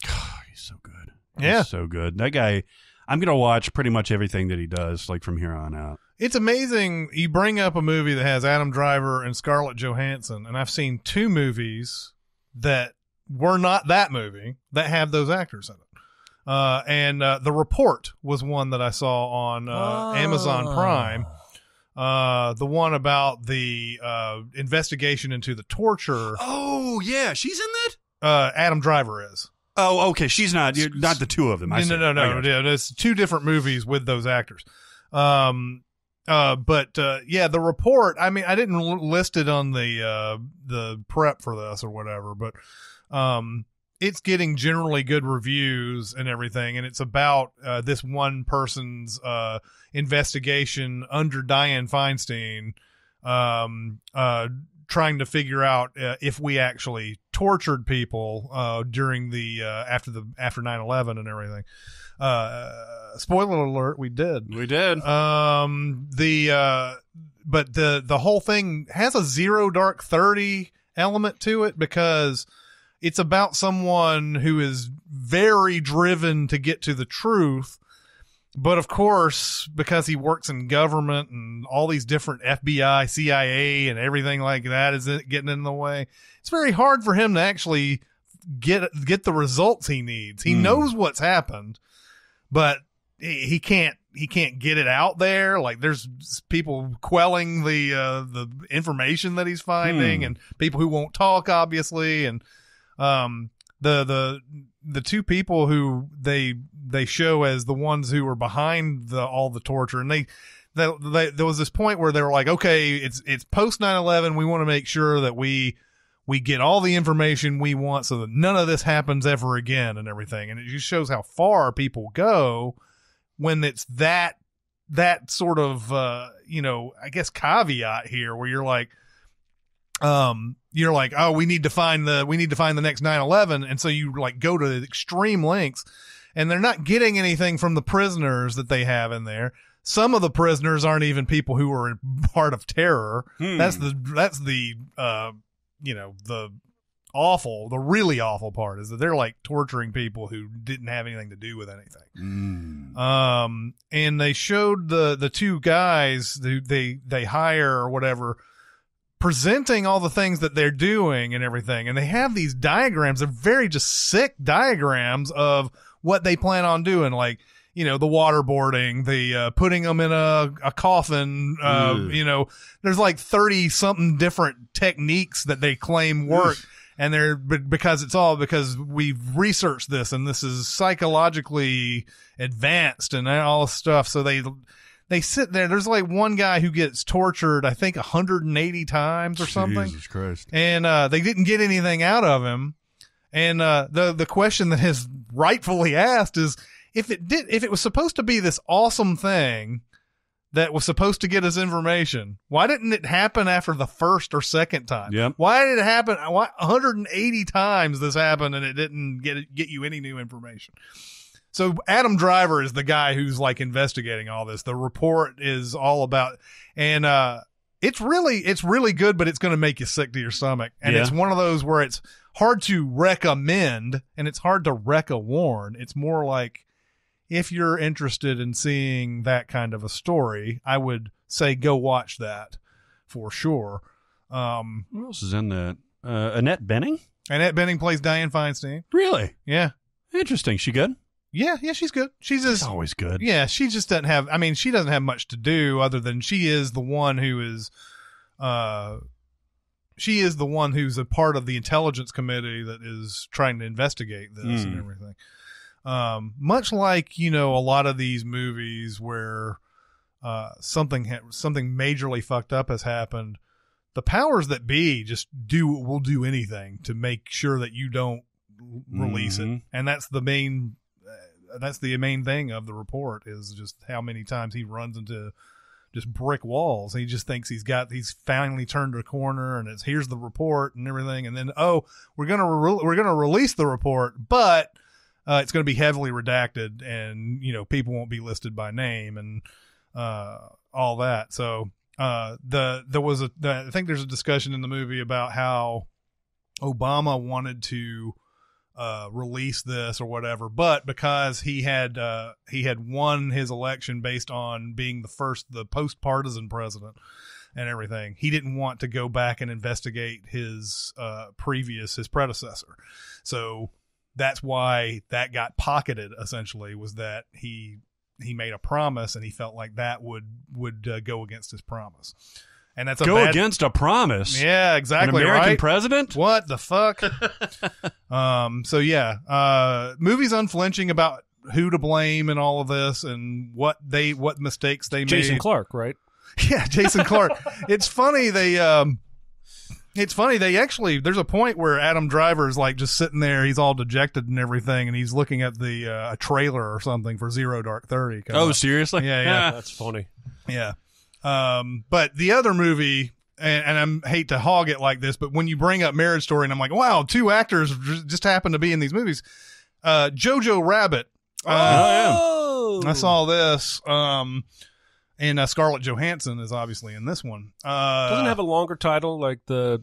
He's so good. Yeah. He's so good. That guy, I'm going to watch pretty much everything that he does, like, from here on out. It's amazing. You bring up a movie that has Adam Driver and Scarlett Johansson, and I've seen two movies that were not that movie that have those actors in it. And The Report was one that I saw on Amazon Prime. The one about the investigation into the torture. Oh, yeah. She's in that? Adam Driver is. Oh, okay. She's not. You're not the two of them. No. Yeah, there's two different movies with those actors. The Report, I mean, I didn't list it on the prep for this or whatever, but it's getting generally good reviews and everything, and it's about this one person's investigation under Dianne Feinstein, trying to figure out if we actually tortured people during the after 9/11 and everything. Spoiler alert, we did. But the whole thing has a 0 Dark 30 element to it, because it's about someone who is very driven to get to the truth. But of course, because he works in government and all these different FBI, CIA, and everything like that is getting in the way, it's very hard for him to actually get the results he needs. He knows what's happened, but he can't get it out there. Like, there's people quelling the information that he's finding, and people who won't talk, obviously. And the two people who they show as the ones who were behind all the torture, and there was this point where they were like, okay, it's post 9/11. We want to make sure that we get all the information we want so that none of this happens ever again and everything. And it just shows how far people go when it's that sort of, I guess, caveat here, where you're like, you're like, oh, we need to find the next 9/11. And so you like go to extreme lengths, and they're not getting anything from the prisoners that they have in there. Some of the prisoners aren't even people who were part of terror. That's the the really awful part is that they're like torturing people who didn't have anything to do with anything. And they showed the two guys who they hire or whatever, presenting all the things that they're doing and everything. And they have these diagrams. They're very just sick diagrams of what they plan on doing. Like, the waterboarding, the putting them in a coffin. There's like 30 something different techniques that they claim work. And because we've researched this and this is psychologically advanced and all this stuff. So they sit there. There's like one guy who gets tortured, I think 180 times or something. Jesus Christ. And they didn't get anything out of him. And the question that is rightfully asked is, if it was supposed to be this awesome thing that was supposed to get us information, why didn't it happen after the first or second time? Yep. Why did it happen? 180 times this happened and it didn't get you any new information? So Adam Driver is the guy who's like investigating all this. The report is all about, and it's really good, but it's going to make you sick to your stomach. And it's one of those where it's hard to recommend and it's hard to warn. It's more like, if you're interested in seeing that kind of a story, I would say go watch that for sure. Who else is in that? Annette Bening? Annette Bening plays Dianne Feinstein. Really? Yeah. Interesting. She good? Yeah, she's good. She's always good. Yeah, she just doesn't have, she doesn't have much to do other than she is the one who's a part of the intelligence committee that is trying to investigate this and everything. Much like, a lot of these movies where something majorly fucked up has happened, the powers that be will do anything to make sure that you don't release it. And that's the main thing of the report, is just how many times he runs into just brick walls. He just thinks he's finally turned a corner, and here's the report and everything. And then, we're going to release the report, but it's going to be heavily redacted, and people won't be listed by name and all that. So I think there's a discussion in the movie about how Obama wanted to release this or whatever, but because he had won his election based on being the post-partisan president and everything, he didn't want to go back and investigate his predecessor. So that's why that got pocketed, essentially, was that he made a promise and he felt like that would go against his promise. And that's against a promise. Yeah, exactly. An American right? President? What the fuck? Movie's unflinching about who to blame in all of this and what mistakes they made. Jason Clarke, right? Yeah, Jason Clarke. It's funny they actually, there's a point where Adam Driver is like just sitting there, he's all dejected and everything, and he's looking at the a trailer or something for Zero Dark 30. Oh, seriously? Yeah. That's funny. Yeah. But the other movie, and I hate to hog it like this, but when you bring up Marriage Story, and I'm like, wow, two actors just happen to be in these movies. Jojo Rabbit. I saw this. And Scarlett Johansson is obviously in this one. Doesn't it have a longer title, like the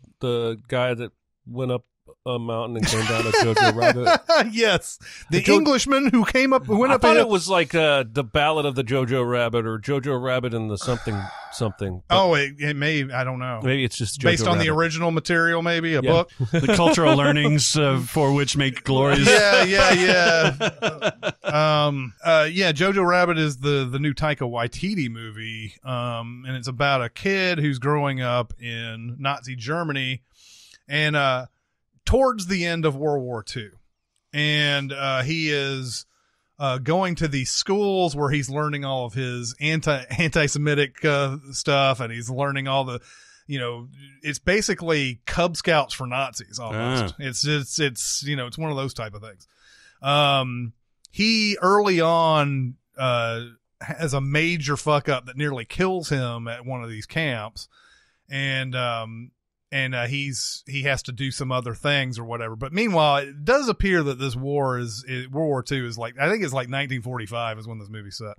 guy that went up a mountain and came down a Jojo Rabbit? Yes, the Englishman who went up. I thought it was like the Ballad of the Jojo Rabbit or Jojo Rabbit and the something. Oh, it may. I don't know. Maybe it's just Jojo based on Rabbit. the original material. Maybe a book. The cultural learnings for which make glorious. Yeah. Jojo Rabbit is the new Taika Waititi movie, and it's about a kid who's growing up in Nazi Germany, and towards the end of World War II, and he is going to these schools where he's learning all of his anti-Semitic stuff, and he's learning all the, it's basically Cub Scouts for Nazis almost. It's one of those type of things. He early on has a major fuck up that nearly kills him at one of these camps, and he has to do some other things or whatever. But meanwhile, it does appear that this war World War II is like, I think it's like 1945 is when this movie's set.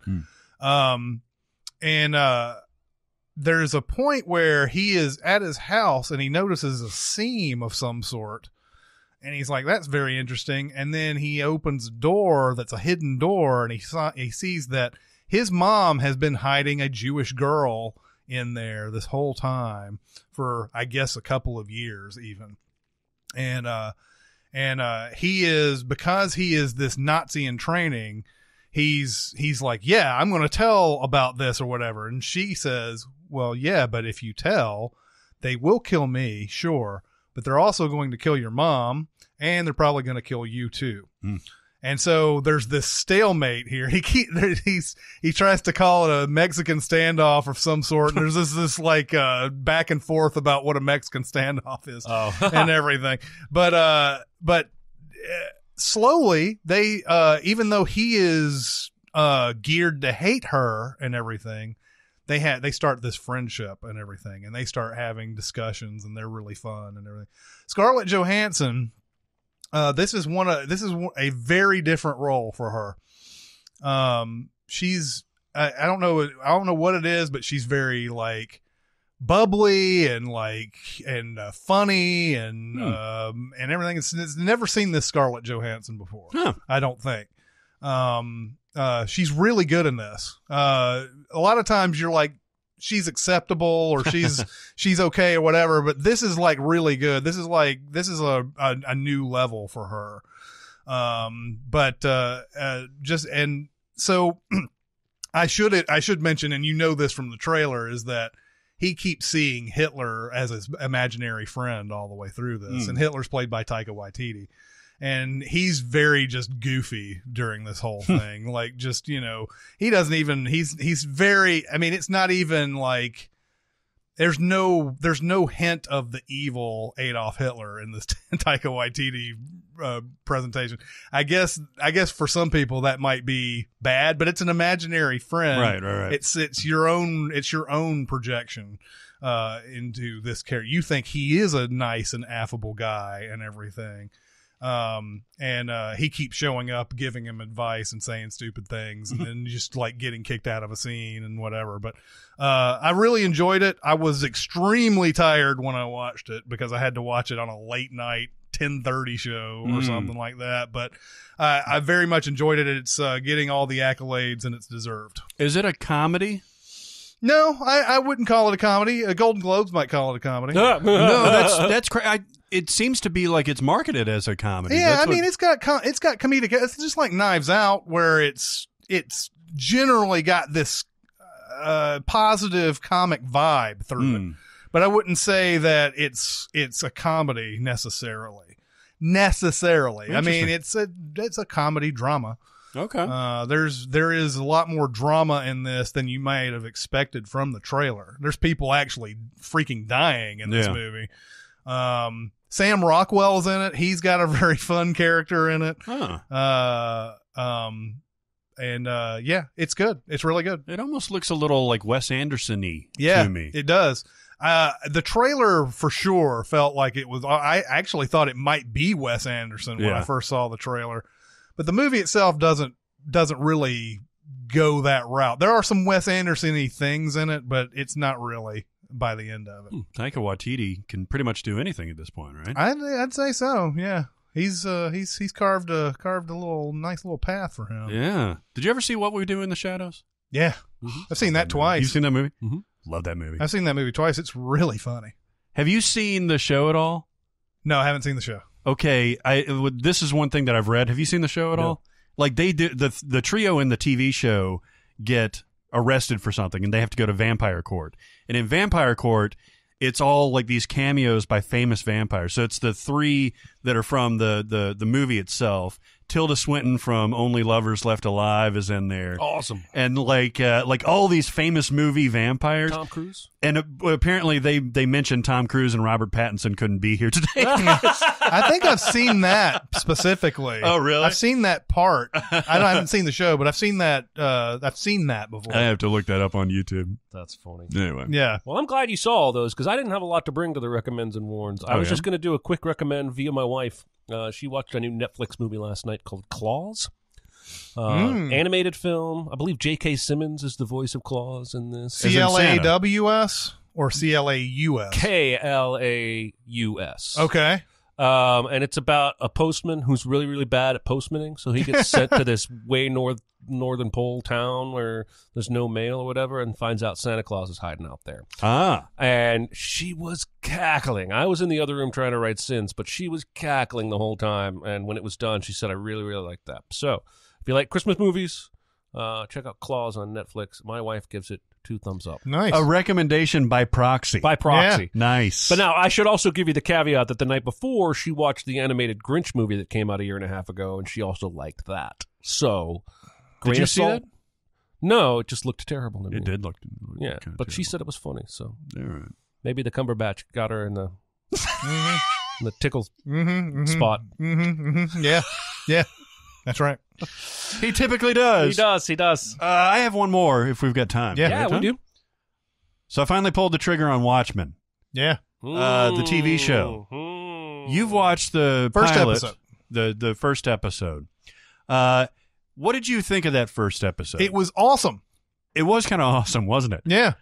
There's a point where he is at his house and he notices a seam of some sort. And he's like, that's very interesting. And then he opens a door that's a hidden door, and he sees that his mom has been hiding a Jewish girl in there this whole time for, I guess, a couple of years even. And he is, because he is this Nazi in training, he's like, yeah, I'm going to tell about this or whatever. And she says, well, yeah, but if you tell, they will kill me, sure, but they're also going to kill your mom, and they're probably going to kill you too. And so there's this stalemate here. He tries to call it a Mexican standoff of some sort. And there's this like back and forth about what a Mexican standoff is and everything. But slowly they, even though he is geared to hate her and everything, they start this friendship and everything, and they start having discussions, and they're really fun and everything. Scarlett Johansson, this is a very different role for her. She's, I don't know what it is, but she's very like bubbly and funny and everything. It's never seen this Scarlett Johansson before. I don't think. She's really good in this. A lot of times you're like, she's acceptable or she's okay or whatever, but this is like really good. This is a new level for her. So I should mention, and you know this from the trailer, is that he keeps seeing Hitler as his imaginary friend all the way through this. And Hitler's played by Taika Waititi. And he's very just goofy during this whole thing. Like, just, he doesn't even, he's very, I mean, it's not even like, there's no hint of the evil Adolf Hitler in this Taika Waititi presentation. I guess for some people that might be bad, but it's an imaginary friend. Right. It's your own projection into this character. You think he is a nice and affable guy and everything. He keeps showing up, giving him advice and saying stupid things, and then just like getting kicked out of a scene and whatever. But I really enjoyed it. I was extremely tired when I watched it because I had to watch it on a late night 10:30 show or something like that. But I very much enjoyed it. It's getting all the accolades, and it's deserved. Is it a comedy? No, I wouldn't call it a comedy. Golden Globes might call it a comedy. No, that's crazy. It seems to be like it's marketed as a comedy. Yeah, it's got comedic. It's just like Knives Out, where it's generally got this positive comic vibe through it. But I wouldn't say that it's a comedy necessarily. I mean, it's a comedy drama. Okay. There is a lot more drama in this than you might have expected from the trailer. There's people actually freaking dying in this movie. Sam Rockwell's in it. He's got a very fun character in it. It's good. It's really good. It almost looks a little like Wes Anderson-y to me. It does. The trailer for sure felt like it was. I actually thought it might be Wes Anderson when I first saw the trailer. But the movie itself doesn't really go that route. There are some Wes Anderson-y things in it, but it's not really by the end of it. Taika Waititi can pretty much do anything at this point, right? I'd say so. Yeah, he's carved a nice little path for him. Yeah. Did you ever see What We Do in the Shadows? Yeah, I've seen that twice. You've seen that movie? Love that movie. I've seen that movie twice. It's really funny. Have you seen the show at all? No, I haven't seen the show. Okay, this is one thing that I've read. Have you seen the show at all? Like they do the trio in the TV show get arrested for something, and they have to go to vampire court. And in vampire court, it's all like these cameos by famous vampires. So it's the three that are from the movie itself. Tilda Swinton from Only Lovers Left Alive is in there. Awesome. And like all these famous movie vampires. Tom Cruise. And apparently they mentioned Tom Cruise and Robert Pattinson couldn't be here today. I think I've seen that specifically. Oh, really? I've seen that part. I haven't seen the show, but I've seen that. I've seen that before. I have to look that up on YouTube. That's funny. Anyway. Yeah. Well, I'm glad you saw all those because I didn't have a lot to bring to the recommends and warns. I was just going to do a quick recommend via my wife. She watched a new Netflix movie last night called Claws. Animated film. I believe J.K. Simmons is the voice of Claws in this. CLAWS or CLAUS? KLAUS. Okay. And it's about a postman who's really, really bad at postmaning. So he gets sent to this way northern pole town where there's no mail or whatever and finds out Santa Claus is hiding out there. And she was cackling. I was in the other room trying to write Sins, but she was cackling the whole time. And when it was done, she said, I really, really like that. So if you like Christmas movies, check out Claws on Netflix. My wife gives it 2 thumbs up. Nice. A recommendation by proxy. By proxy. Yeah. Nice. But now, I should also give you the caveat that the night before, she watched the animated Grinch movie that came out a year and a half ago, and she also liked that. So, Did you see that? No, it just looked terrible to me. It did look Yeah, kinda but she terrible. said it was funny, so All right. maybe the Cumberbatch got her in the in the tickle spot. Yeah. Yeah. That's right. He typically does. He does. I have one more if we've got time. Yeah. Yeah, we do. So I finally pulled the trigger on Watchmen, Yeah. the TV show. You've watched the First pilot, episode. the first episode. What did you think of that first episode? It was awesome. It was kind of awesome, wasn't it? Yeah.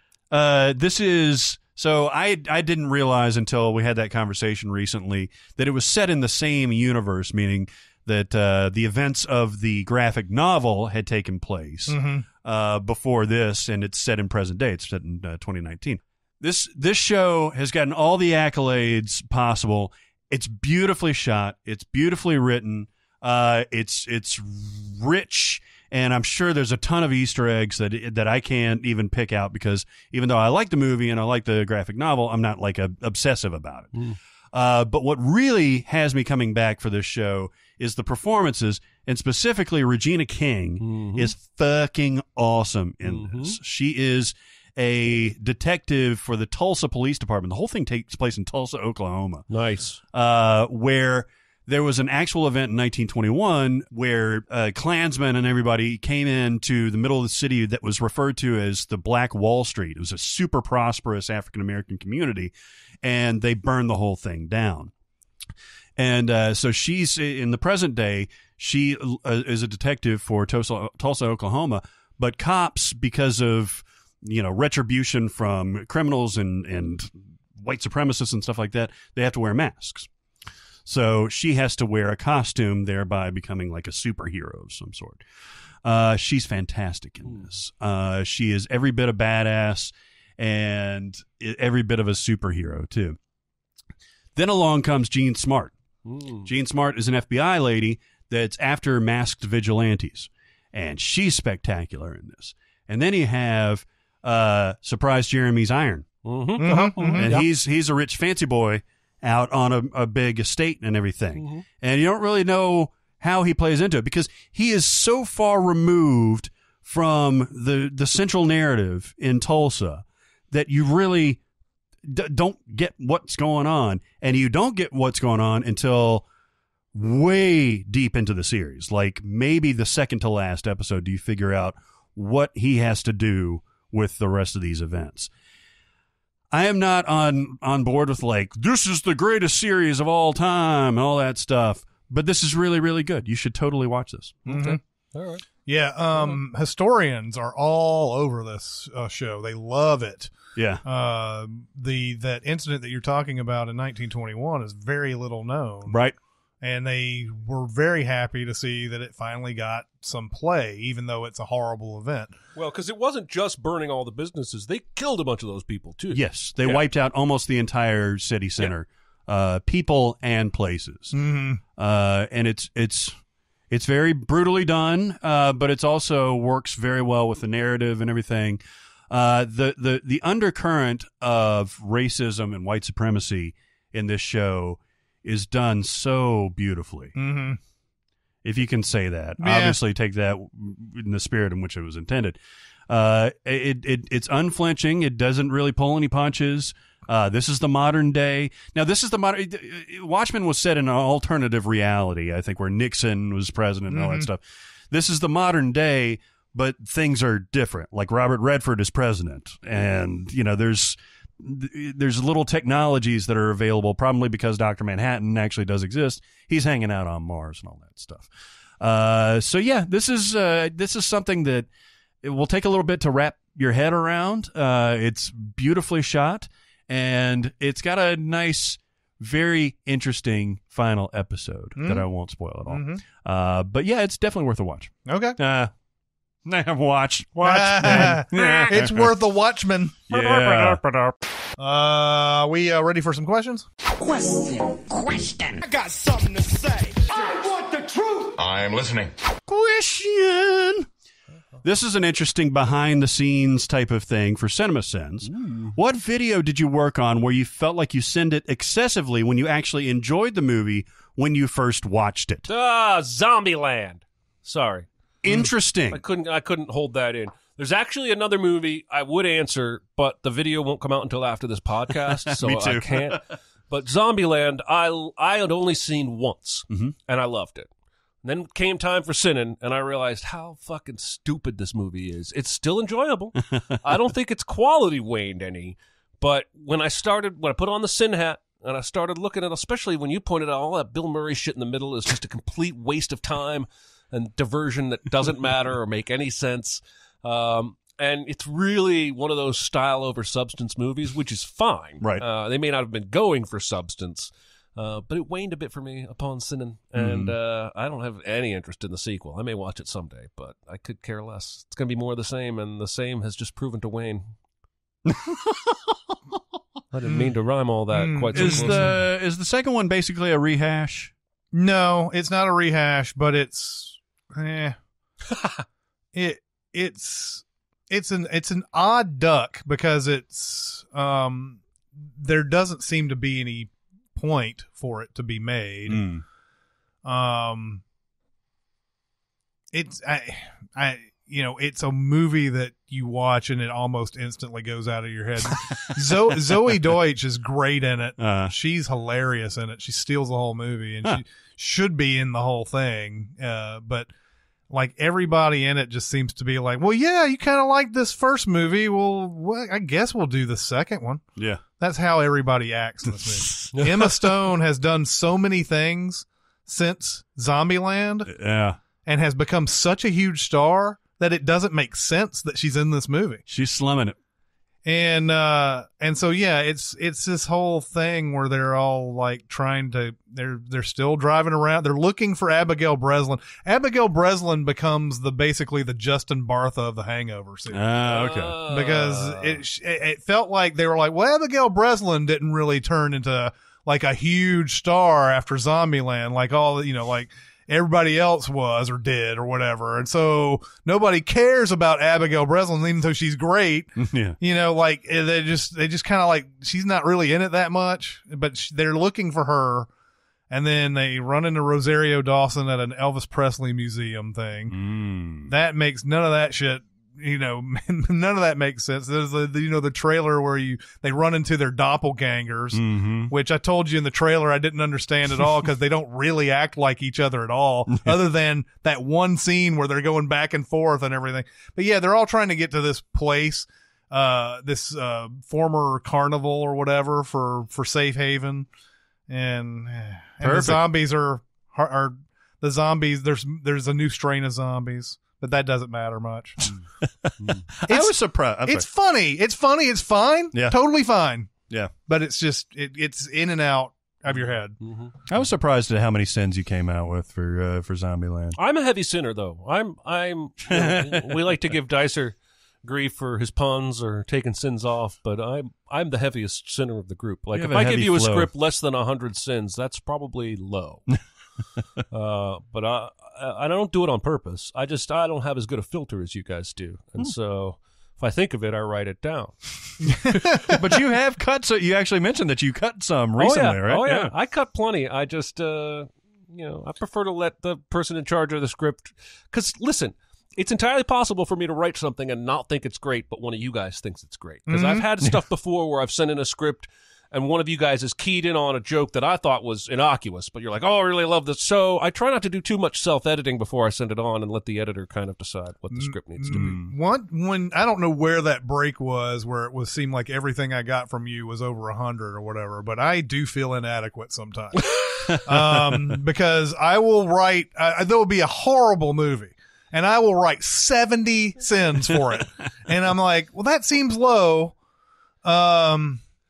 This is so I didn't realize until we had that conversation recently that it was set in the same universe, meaning that the events of the graphic novel had taken place before this, and it's set in present day. It's set in 2019. This show has gotten all the accolades possible. It's beautifully shot. It's beautifully written. It's rich, and I'm sure there's a ton of Easter eggs that I can't even pick out because even though I like the movie and I like the graphic novel, I'm not like obsessive about it. But what really has me coming back for this show is the performances, and specifically Regina King is fucking awesome in this. She is a detective for the Tulsa Police Department. The whole thing takes place in Tulsa, Oklahoma. Nice. Where there was an actual event in 1921 where Klansmen and everybody came into the middle of the city that was referred to as the Black Wall Street. It was a super prosperous African-American community, and they burned the whole thing down. And so she's, in the present day, she is a detective for Tulsa, Oklahoma, but cops, because of, retribution from criminals and white supremacists and stuff like that, they have to wear masks. So she has to wear a costume, thereby becoming like a superhero of some sort. She's fantastic in this. She is every bit a badass and every bit of a superhero, too. Then along comes Jean Smart. Jean Smart is an FBI lady that's after masked vigilantes, and she's spectacular in this. And then you have Surprise Jeremy's Iron. And he's a rich fancy boy out on a big estate and everything. And you don't really know how he plays into it because he is so far removed from the central narrative in Tulsa that you really don't get what's going on. And you don't get what's going on until way deep into the series. Like maybe the second to last episode do you figure out what he has to do with the rest of these events. I am not on board with like, this is the greatest series of all time and all that stuff. But this is really, really good. You should totally watch this. Okay. All right. Yeah. Historians are all over this show. They love it. Yeah. That incident that you're talking about in 1921 is very little known. Right. And they were very happy to see that it finally got some play, even though it's a horrible event. Well, because it wasn't just burning all the businesses. They killed a bunch of those people, too. Yes. They wiped out almost the entire city center, people and places. And it's very brutally done, but it's also works very well with the narrative and everything. The undercurrent of racism and white supremacy in this show is done so beautifully. Mm-hmm. If you can say that. Yeah. Obviously, take that in the spirit in which it was intended. It's unflinching. It doesn't really pull any punches. This is the modern day. Now, this is the modern... Watchmen was set in an alternative reality, I think, where Nixon was president and all that stuff. This is the modern day, but things are different. Like Robert Redford is president. And, there's little technologies that are available, probably because Dr. Manhattan actually does exist. He's hanging out on Mars and all that stuff. So yeah, this is something that it will take a little bit to wrap your head around. It's beautifully shot, and it's got a nice, very interesting final episode that I won't spoil at all. But yeah, it's definitely worth a watch. Okay. Watch. It's worth a Watchman. Yeah. We ready for some questions? Question. I got something to say. I want the truth. I'm listening. Question. This is an interesting behind-the-scenes type of thing for Cinemasins. What video did you work on where you felt like you sinned it excessively when you actually enjoyed the movie when you first watched it? Zombieland. Sorry. Interesting. I couldn't hold that in. There's actually another movie I would answer, but the video won't come out until after this podcast, so Me too. I can't. But Zombieland, I had only seen once, and I loved it. And then came time for sinning, and I realized how fucking stupid this movie is. It's still enjoyable. I don't think its quality waned any, but when I put on the sin hat, and I started looking at, especially when you pointed out all that Bill Murray shit in the middle is just a complete waste of time and diversion that doesn't matter or make any sense. And it's really one of those style over substance movies, which is fine. Right. They may not have been going for substance, but it waned a bit for me upon sinning. And I don't have any interest in the sequel. I may watch it someday, but I could care less. It's going to be more of the same, and the same has just proven to wane. I didn't mean to rhyme all that quite so closely. Is the second one basically a rehash? No, it's not a rehash, but it's it's an odd duck because it's there doesn't seem to be any point for it to be made. It's it's a movie that you watch and it almost instantly goes out of your head. Zoe Deutsch is great in it. She's hilarious in it. She steals the whole movie, and she should be in the whole thing. But like everybody in it just seems to be like, well, yeah, you kind of like this first movie. Well, I guess we'll do the second one. Yeah. That's how everybody acts in this movie. Emma Stone has done so many things since Zombieland. Yeah. And has become such a huge star that it doesn't make sense that she's in this movie. She's slumming it. And so yeah, it's this whole thing where they're all like they're still driving around. They're looking for Abigail Breslin. Abigail Breslin becomes basically the Justin Bartha of the Hangover series. Okay. Because it felt like they were like, well, Abigail Breslin didn't really turn into like a huge star after Zombieland, like all, like everybody else was or did or whatever. And so nobody cares about Abigail Breslin, even though she's great. Yeah. They just kind of like, she's not really in it that much, but they're looking for her. And then they run into Rosario Dawson at an Elvis Presley museum thing. That makes none of that shit. None of that makes sense. There's the trailer where they run into their doppelgangers, which I told you in the trailer I didn't understand at all because they don't really act like each other at all, other than that one scene where they're going back and forth and everything. But yeah, they're all trying to get to this place, this former carnival or whatever for Safe Haven, and the zombies are the zombies. There's a new strain of zombies. But that doesn't matter much. I was surprised. It's funny. It's fine. Yeah. Totally fine. Yeah. But it's just, it's in and out of your head. I was surprised at how many sins you came out with for Zombieland. I'm a heavy sinner, though. We like to give Dicer grief for his puns or taking sins off, but I'm the heaviest sinner of the group. Like, if I give you a script less than 100 sins, that's probably low. But I don't do it on purpose. I don't have as good a filter as you guys do, and so if If I think of it, I write it down. But you have cut, so you actually mentioned that you cut some recently, right? Oh, yeah. I cut plenty. I just, I prefer to let the person in charge of the script. Because, listen, it's entirely possible for me to write something and not think it's great, but one of you guys thinks it's great. Because I've had stuff before where I've sent in a script and one of you guys has keyed in on a joke that I thought was innocuous, but you're like, oh, I really love this. So I try not to do too much self-editing before I send it on and let the editor kind of decide what the script needs to be. When I don't know where that break was, where it seemed like everything I got from you was over 100 or whatever, but I do feel inadequate sometimes. Because I will write, there will be a horrible movie, and I will write 70 sins for it. And I'm like, well, that seems low.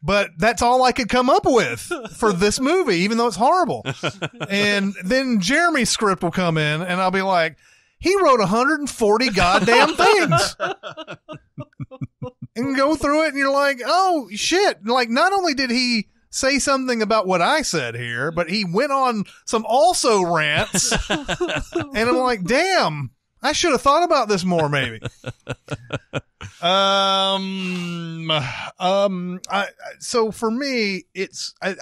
But that's all I could come up with for this movie, even though it's horrible. And then Jeremy's script will come in, and I'll be like, he wrote 140 goddamn things. And go through it, and you're like, oh, shit. Like, not only did he say something about what I said here, but he went on some also rants. And I'm like, damn, I should have thought about this more, maybe. So for me,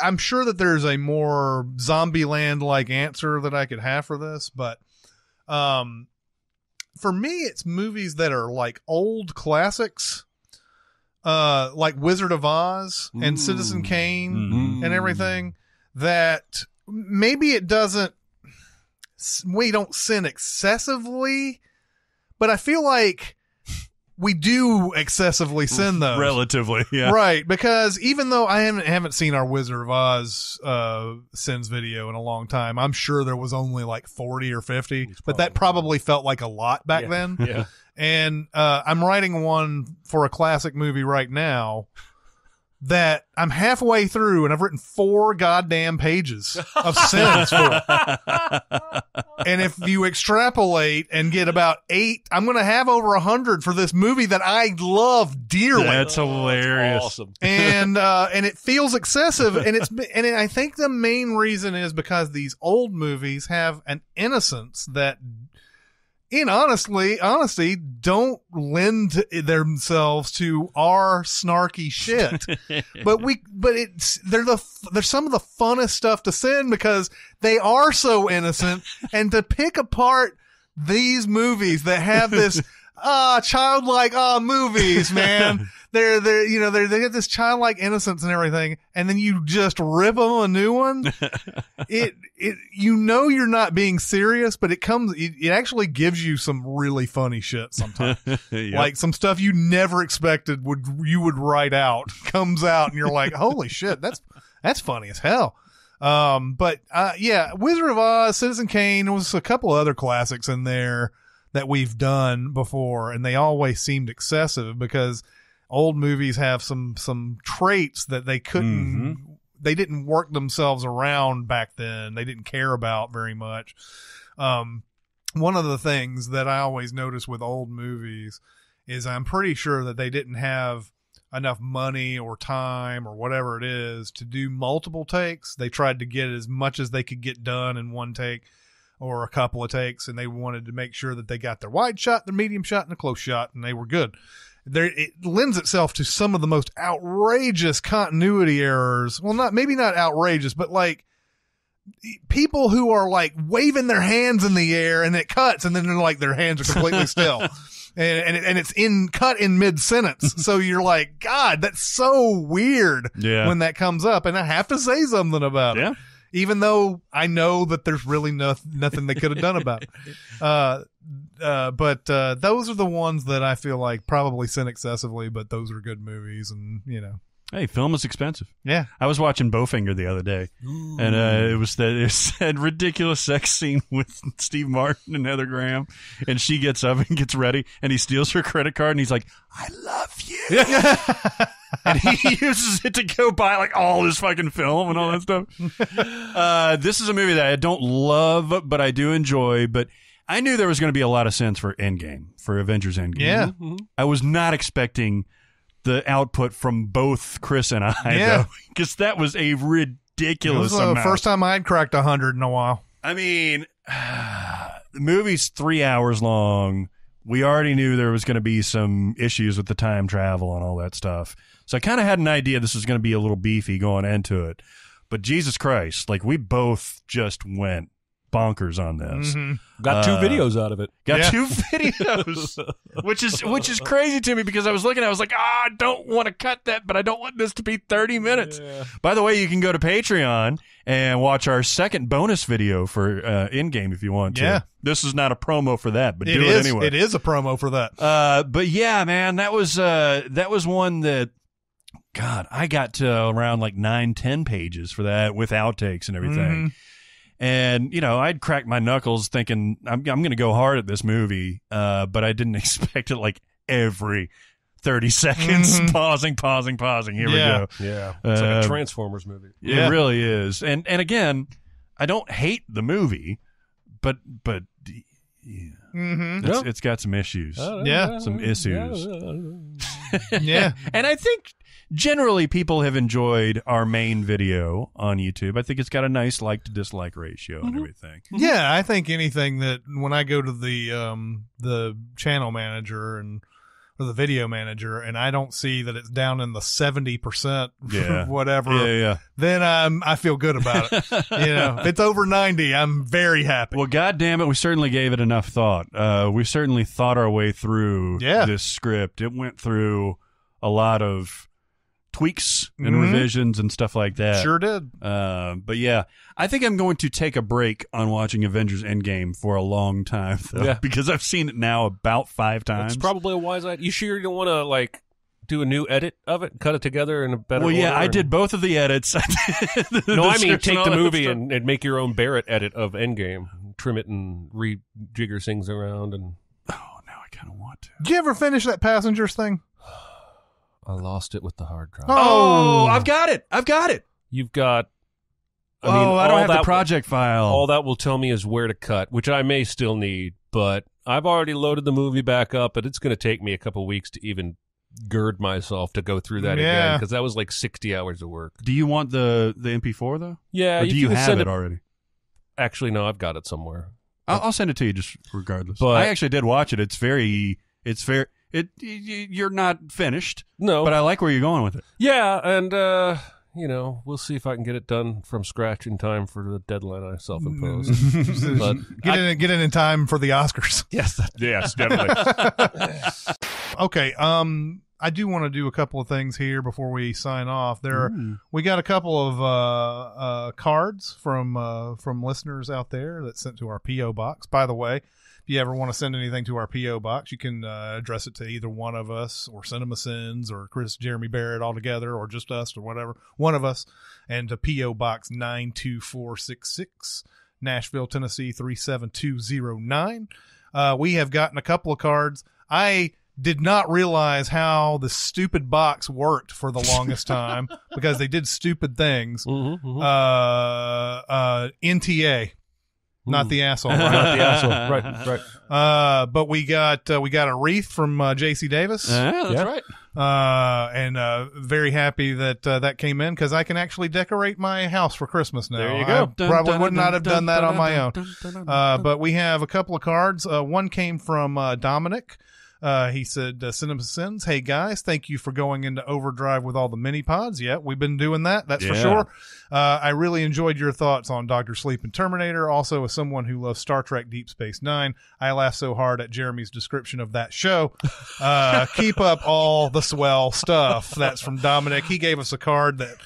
I'm sure that there's a more Zombieland-like answer that I could have for this, but, for me, it's movies that are like old classics, like Wizard of Oz and Citizen Kane and everything, that maybe we don't sin excessively, but I feel like we do excessively sin those. Relatively, yeah. Right, because even though I haven't seen our Wizard of Oz sins video in a long time, I'm sure there was only like 40 or 50, but that probably felt like a lot back then. Yeah. And I'm writing one for a classic movie right now that I'm halfway through, and I've written 4 goddamn pages of sins for it. And if you extrapolate and get about 8, I'm going to have over 100 for this movie that I love dearly. That's hilarious. That's awesome. And it feels excessive, and I think the main reason is because these old movies have an innocence that, in honesty, don't lend themselves to our snarky shit. They're some of the funnest stuff to send because they are so innocent, and to pick apart these movies that have this childlike movies, man. They get this childlike innocence and everything, and then you just rip them a new one. You're not being serious, but it actually gives you some really funny shit sometimes. Yep. Like some stuff you never expected you would write out comes out, and you're like, holy shit, that's funny as hell. Wizard of Oz, Citizen Kane, there was a couple other classics in there that we've done before, and they always seemed excessive because old movies have some traits that they they didn't work themselves around back then. They didn't care about very much. One of the things that I always notice with old movies is I'm pretty sure that they didn't have enough money or time or whatever it is to do multiple takes. They tried to get as much as they could get done in one take or a couple of takes, and they wanted to make sure that they got their wide shot, their medium shot, and a close shot, and they were good. It lends itself to some of the most outrageous continuity errors. Well, maybe not outrageous, but like people who are like waving their hands in the air and it cuts, and then they're like their hands are completely still, and it's cut in mid sentence. So you're like, God, that's so weird when that comes up, and I have to say something about it. Even though I know that there's really nothing they could have done about it. But those are the ones that I feel like probably sin excessively, but those are good movies, and Hey, film is expensive. Yeah. I was watching Bowfinger the other day, and it said ridiculous sex scene with Steve Martin and Heather Graham, and she gets up and gets ready, and he steals her credit card, and he's like, I love you. And he uses it to go buy like all his fucking film and all that stuff. This is a movie that I don't love, but I do enjoy, but I knew there was going to be a lot of sense for Endgame, for Avengers Endgame. Yeah. Mm-hmm. I was not expecting the output from both Chris and I, though, because that was a ridiculous amount. The first time I'd cracked 100 in a while. I mean, the movie's 3 hours long we already knew there was going to be some issues with the time travel and all that stuff. So I kind of had an idea this was going to be a little beefy going into it. But Jesus Christ, like we both just went bonkers on this. Got 2 videos out of it. Got 2 videos, which is crazy to me because I was looking, I was like, I don't want to cut that, but I don't want this to be 30 minutes. Yeah. By the way, you can go to Patreon and watch our second bonus video for in-game if you want to. Yeah. This is not a promo for that, but do it anyway. It is a promo for that. But yeah, man, that was one that, God, I got to around like 9-10 pages for that with outtakes and everything. And, you know, I'd cracked my knuckles thinking I'm going to go hard at this movie, but I didn't expect it like every 30 seconds, pausing. Here we go. Yeah. It's like a Transformers movie. It really is. And again, I don't hate the movie, but yeah. It's got some issues. Some issues. Yeah. And I think generally people have enjoyed our main video on YouTube. I think it's got a nice like to dislike ratio and everything. Yeah, I think anything that when I go to the channel manager or the video manager and I don't see that it's down in the 70% whatever, then I feel good about it. You know, if it's over 90, I'm very happy. Well, God damn it, we certainly gave it enough thought. We certainly thought our way through this script. It went through a lot of tweaks and revisions and stuff like that. Sure did. But yeah, I think I'm going to take a break on watching Avengers Endgame for a long time, though, because I've seen it now about 5 times. It's probably a wise idea. You sure you don't want to like do a new edit of it, cut it together in a better order? Well, yeah, I did both of the edits. No, I mean take the movie and make your own Barrett edit of Endgame, trim it and rejigger things around. And now I kind of want to. Did you ever finish that Passengers thing? I lost it with the hard drive. Oh, I've got it. You've got... I don't have the project file. All that will tell me is where to cut, which I may still need, but I've already loaded the movie back up, and it's going to take me a couple weeks to even gird myself to go through that again, because that was like 60 hours of work. Do you want the MP4, though? Yeah. Or do you have it already? Actually, no, I've got it somewhere. I'll send it to you just regardless. But I actually did watch it. It's very... You're not finished. No. But I like where you're going with it. Yeah, and, we'll see if I can get it done from scratch in time for the deadline I self-imposed. But get it in time for the Oscars. Yes, definitely. Okay, I do want to do a couple of things here before we sign off. We got a couple of cards from listeners out there that sent to our P.O. box. By the way, if you ever want to send anything to our P.O. box, you can address it to either one of us or Cinemasins or Chris, Jeremy Barrett all together or just us or whatever, one of us, and to P.O. Box 92466, Nashville, Tennessee 37209. We have gotten a couple of cards. I did not realize how the stupid box worked for the longest time because they did stupid things. NTA. Not the asshole, right? Not the asshole, right. But we got a wreath from J.C. Davis. That's right. And very happy that that came in because I can actually decorate my house for Christmas now. There you go. I probably would not have done that on my own. But we have a couple of cards. One came from Dominic. He said, Cinemasins, hey guys, thank you for going into overdrive with all the mini pods. Yeah, we've been doing that. That's for sure. I really enjoyed your thoughts on Dr. Sleep and Terminator. Also, as someone who loves Star Trek Deep Space Nine, I laughed so hard at Jeremy's description of that show. Keep up all the swell stuff. That's from Dominic. He gave us a card that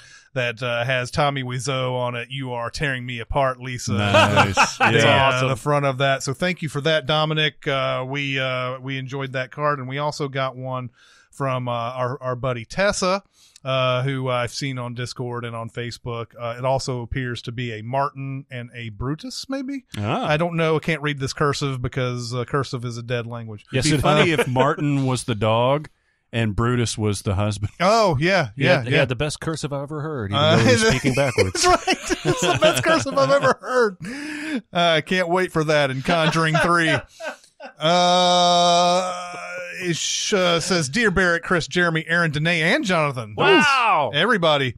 has Tommy Wiseau on it. You are tearing me apart, Lisa. Nice. Awesome. The front of that. So thank you for that, Dominic. We enjoyed that card, and we also got one from our buddy Tessa, who I've seen on Discord and on Facebook. It also appears to be a Martin and a Brutus, maybe. I don't know. I can't read this cursive because cursive is a dead language. It'd be funny if Martin was the dog and Brutus was the husband. Oh, yeah. The best cursive I've ever heard, even though he's speaking backwards. That's right. It's the best cursive I've ever heard. I can't wait for that in Conjuring 3. Says, Dear Barrett, Chris, Jeremy, Aaron, Danae, and Jonathan. Wow. Everybody.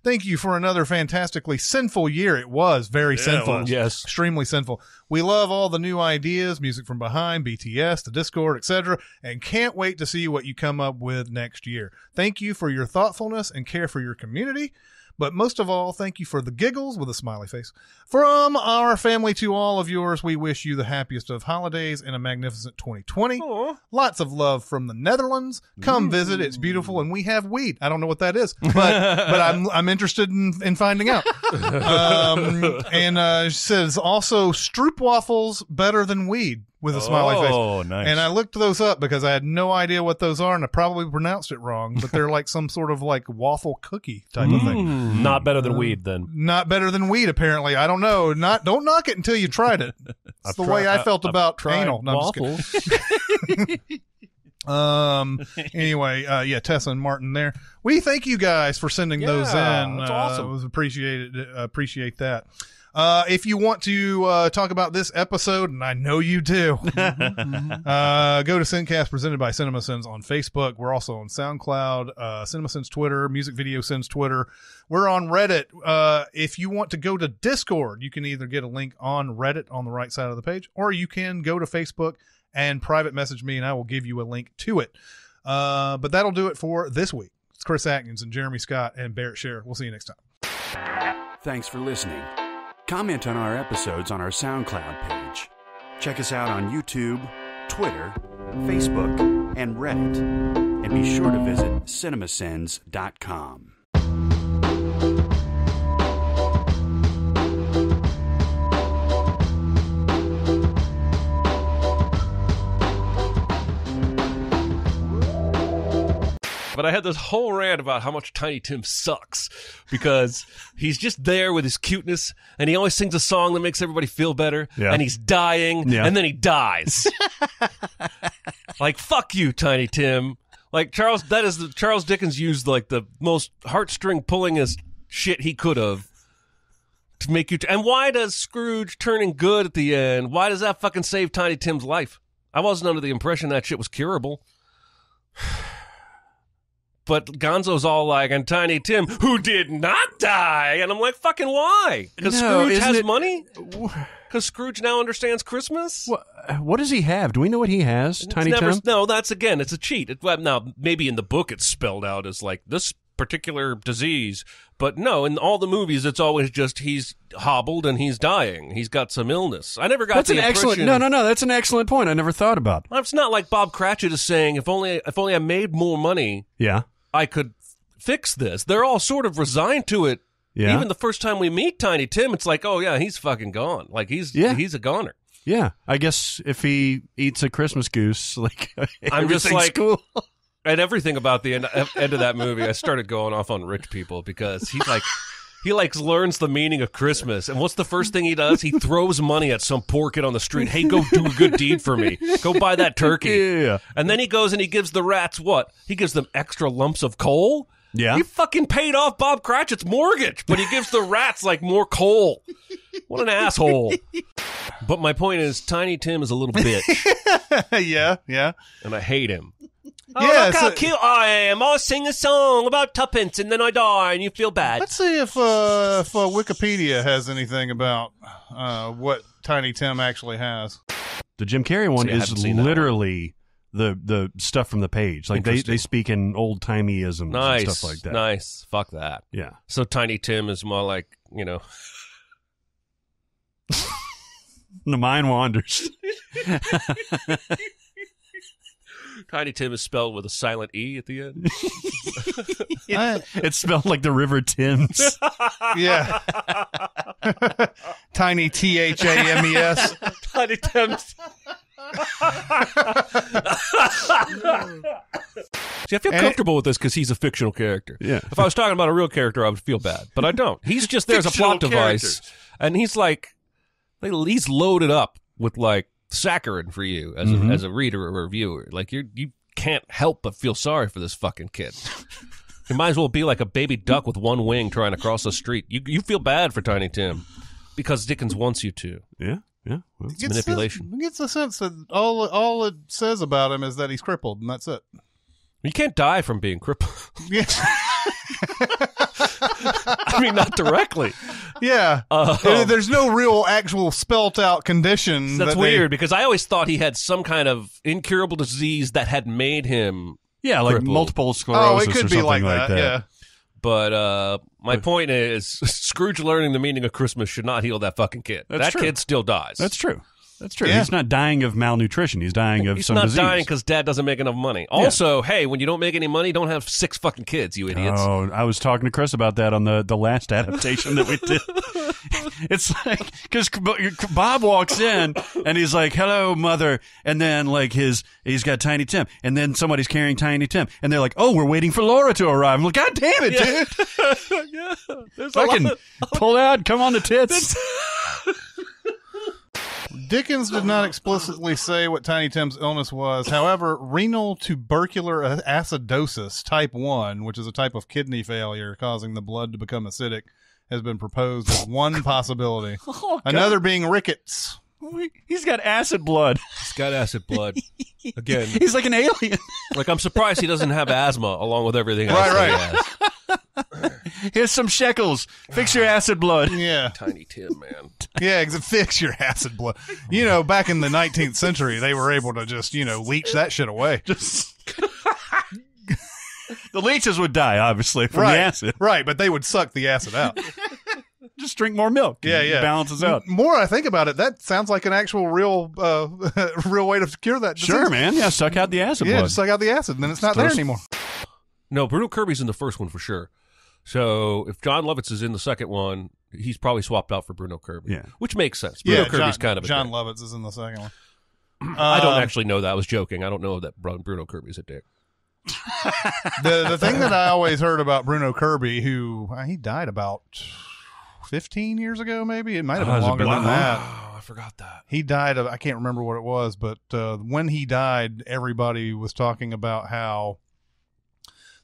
Thank you for another fantastically sinful year. It was very sinful. Yes. Extremely sinful. We love all the new ideas, music from behind, BTS, the Discord, etc., and can't wait to see what you come up with next year. Thank you for your thoughtfulness and care for your community. But most of all, thank you for the giggles with a smiley face. From our family to all of yours, we wish you the happiest of holidays and a magnificent 2020. Aww. Lots of love from the Netherlands. Come visit. It's beautiful, and we have weed. I don't know what that is, but I'm interested in finding out. And she says also stroopwafels better than weed with a smiley face. Oh, nice. And I looked those up because I had no idea what those are, and I probably pronounced it wrong, but they're like some sort of like waffle cookie type of thing. Not better than weed, then. Not better than weed, apparently. I don't know. Don't knock it until you tried it. It's the way I felt about anal. No, I'm just kidding. Anyway, yeah, Tessa and Martin there. We thank you guys for sending those in. That's awesome. It was appreciate that. If you want to talk about this episode, and I know you do, go to SinCast presented by Cinemasins on Facebook. We're also on SoundCloud, Cinemasins Twitter, Music Video Sins Twitter. We're on Reddit. If you want to go to Discord, you can either get a link on Reddit on the right side of the page, or you can go to Facebook and private message me, and I will give you a link to it. But that'll do it for this week. It's Chris Atkins and Jeremy Scott and Barrett Scher. We'll see you next time. Thanks for listening. Comment on our episodes on our SoundCloud page. Check us out on YouTube, Twitter, Facebook, and Reddit. And be sure to visit cinemasins.com. But I had this whole rant about how much Tiny Tim sucks because he's just there with his cuteness, and he always sings a song that makes everybody feel better, and he's dying, and then he dies. Like, fuck you, Tiny Tim. Like, Charles Dickens used, like, the most heartstring-pullingest shit he could have to make you... And why does Scrooge turning good at the end, why does that fucking save Tiny Tim's life? I wasn't under the impression that shit was curable. But Gonzo's all like, and Tiny Tim, who did not die. And I'm like, fucking why? Because Scrooge has money? Because Scrooge now understands Christmas? What does he have? Do we know what he has, Tiny Tim? No, that's, again, it's a cheat. Now, maybe in the book it's spelled out as like this particular disease. But no, in all the movies, it's always just he's hobbled and he's dying. He's got some illness. I never got the impression. No, that's an excellent point I never thought about. It's not like Bob Cratchit is saying, if only I made more money. Yeah. I could fix this. They're all sort of resigned to it. Yeah. Even the first time we meet Tiny Tim, it's like, oh yeah, he's fucking gone. Like he's a goner. Yeah. I guess if he eats a Christmas goose, like I'm just like cool. And everything about the end of that movie, I started going off on rich people because he learns the meaning of Christmas. And what's the first thing he does? He throws money at some poor kid on the street. Hey, go do a good deed for me. Go buy that turkey. Yeah. And then he goes and he gives the rats what? He gives them extra lumps of coal? Yeah. He fucking paid off Bob Cratchit's mortgage, but he gives the rats like more coal. What an asshole. But my point is, Tiny Tim is a little bitch. Yeah. And I hate him. Oh, Yeah, look how cute I am. I'll sing a song about tuppence and then I die and you feel bad. Let's see if Wikipedia has anything about what Tiny Tim actually has. The Jim Carrey one is literally the stuff from the page. Like they speak in old timeyisms and stuff like that. Nice. Fuck that. Yeah. So Tiny Tim is more like, The mind wanders. Tiny Tim is spelled with a silent E at the end. It's spelled like the River Thames. Yeah. Tiny THAMES. Tiny Tim's. See, I feel comfortable with this because he's a fictional character. Yeah. If I was talking about a real character, I would feel bad. But I don't. He's just there as a plot device. And he's like, he's loaded up with like saccharin for you as a reader or a viewer. Like you can't help but feel sorry for this fucking kid. He might as well be like a baby duck with one wing trying to cross the street. You feel bad for Tiny Tim because Dickens wants you to. Yeah. Well, it's manipulation. He gets the sense that all it says about him is that he's crippled, and that's it. You can't die from being crippled. Yeah. I mean, not directly. Yeah. There's no real actual spelt out condition. That's weird because I always thought he had some kind of incurable disease that had made him like crippled. multiple sclerosis it could or be something like that. Yeah. But my point is, Scrooge learning the meaning of Christmas should not heal that fucking kid. That's true. Kid still dies. That's true. Yeah. He's not dying of malnutrition. He's dying of He's some not disease. dying because dad doesn't make enough money. Also, hey, when you don't make any money, don't have 6 fucking kids, you idiots. Oh, I was talking to Chris about that on the last adaptation that we did. It's like, because Bob walks in and he's like, hello, mother. And then like he's got Tiny Tim. And then somebody's carrying Tiny Tim. And they're like, oh, we're waiting for Laura to arrive. I'm like, God damn it, dude. Yeah. There's Fucking pull out, come on the tits. Dickens did not explicitly say what Tiny Tim's illness was. However, renal tubercular acidosis type 1, which is a type of kidney failure causing the blood to become acidic, has been proposed as one possibility. Another being rickets. He's got acid blood. He's got acid blood. Again. He's like an alien. Like, I'm surprised he doesn't have asthma along with everything else Right. he has. Here's some shekels. Fix your acid blood. Yeah. Tiny Tim, man. Yeah, fix your acid blood. You know, back in the 19th century, they were able to just, leach that shit away. The leeches would die, obviously, from the acid. Right, but they would suck the acid out. Just drink more milk. Yeah. It balances out. The more I think about it, that sounds like an actual real way to cure that disease. Sure, man. Yeah, suck out the acid blood. Just suck out the acid, and then it's not there anymore. No, Bruno Kirby's in the first one for sure. So if John Lovitz is in the second one, he's probably swapped out for Bruno Kirby. Yeah. Which makes sense. Bruno Kirby's kind of a John dick. Lovitz is in the second one. I don't actually know that. I was joking. I don't know that Bruno Kirby's a dick. The thing that I always heard about Bruno Kirby, who he died about 15 years ago, maybe. It might have been longer than that. Oh, I forgot that. He died of, I can't remember what it was, but when he died, everybody was talking about how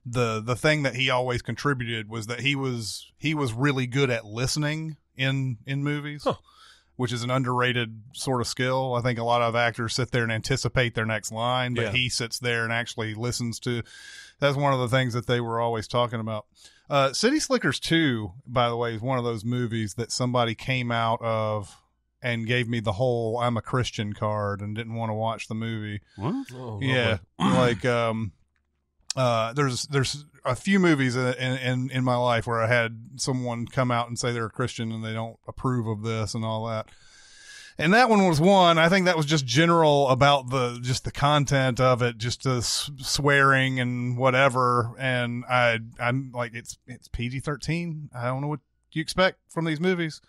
the thing that he always contributed was that he was really good at listening in movies. Huh. Which is an underrated sort of skill. I think a lot of actors sit there and anticipate their next line, but he sits there and actually listens to. That's one of the things that they were always talking about. City Slickers 2, by the way, is one of those movies that somebody came out of and gave me the whole "I'm a Christian" card and didn't want to watch the movie. What? Oh, Yeah, like there's a few movies in my life where I had someone come out and say they're a Christian and they don't approve of this and all that. And that one was one. I think that was just general about the content of it, just the swearing and whatever. And I'm like, it's PG-13. I don't know what you expect from these movies.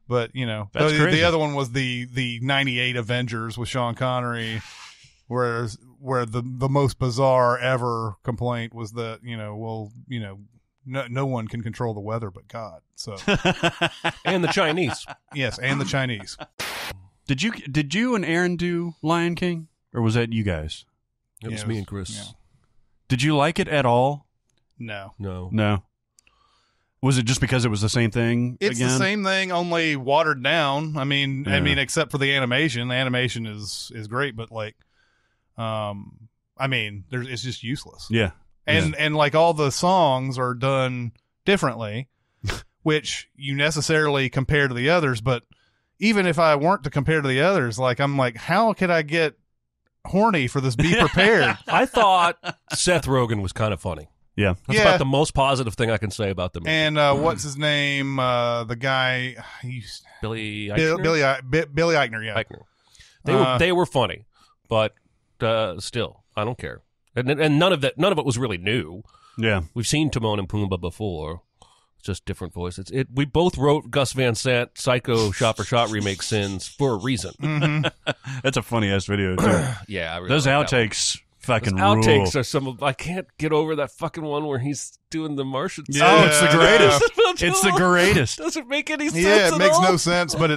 But, That's crazy. The other one was the 98 Avengers with Sean Connery, where the most bizarre ever complaint was that, no one can control the weather but God. So And the Chinese. yes, and the Chinese. Did you and Aaron do Lion King, or was that you guys? It was me and Chris. Yeah. Did you like it at all? No. No. Was it just because it was the same thing? It's again? the same thing, only watered down. I mean, except for the animation. The animation is great, but like, it's just useless. Yeah. And like all the songs are done differently, which you necessarily compare to the others. But even if I weren't to compare to the others, like I'm like, how could I get horny for this? Be prepared. I thought Seth Rogen was kind of funny. Yeah. That's about the most positive thing I can say about the movie. And what's his name? The guy, Billy Eichner? Billy Eichner. Yeah, Eichner. They were funny, but still, I don't care. And none of it was really new. Yeah. We've seen Timon and Pumbaa before. It's just different voices. We both wrote Gus Van Sant Psycho Shot for Shot remake Sins for a reason. Mm-hmm. That's a funny ass video too. Yeah, I really those like that one. outtakes fucking Those outtakes rule. are some of. I can't get over that fucking one where he's doing the Martian. Yeah, Oh, it's the greatest. Yeah. It's the greatest. Doesn't make any sense. Yeah, it at makes all. no sense, but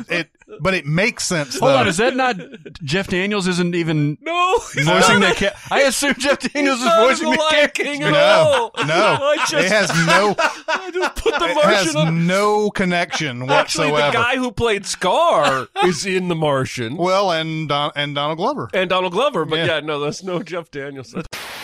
it makes sense. Hold though. on, is that not Jeff Daniels? Isn't even No, voicing that cat? I assume Jeff Daniels is not voicing the the Lion cat. King at No, all. no, I just, it has no. I just put the It Martian has on. no connection Actually, whatsoever. the guy who played Scar is in The Martian. Well, and Donald Glover. And Donald Glover, but Yeah. no, that's no Jeff Daniels.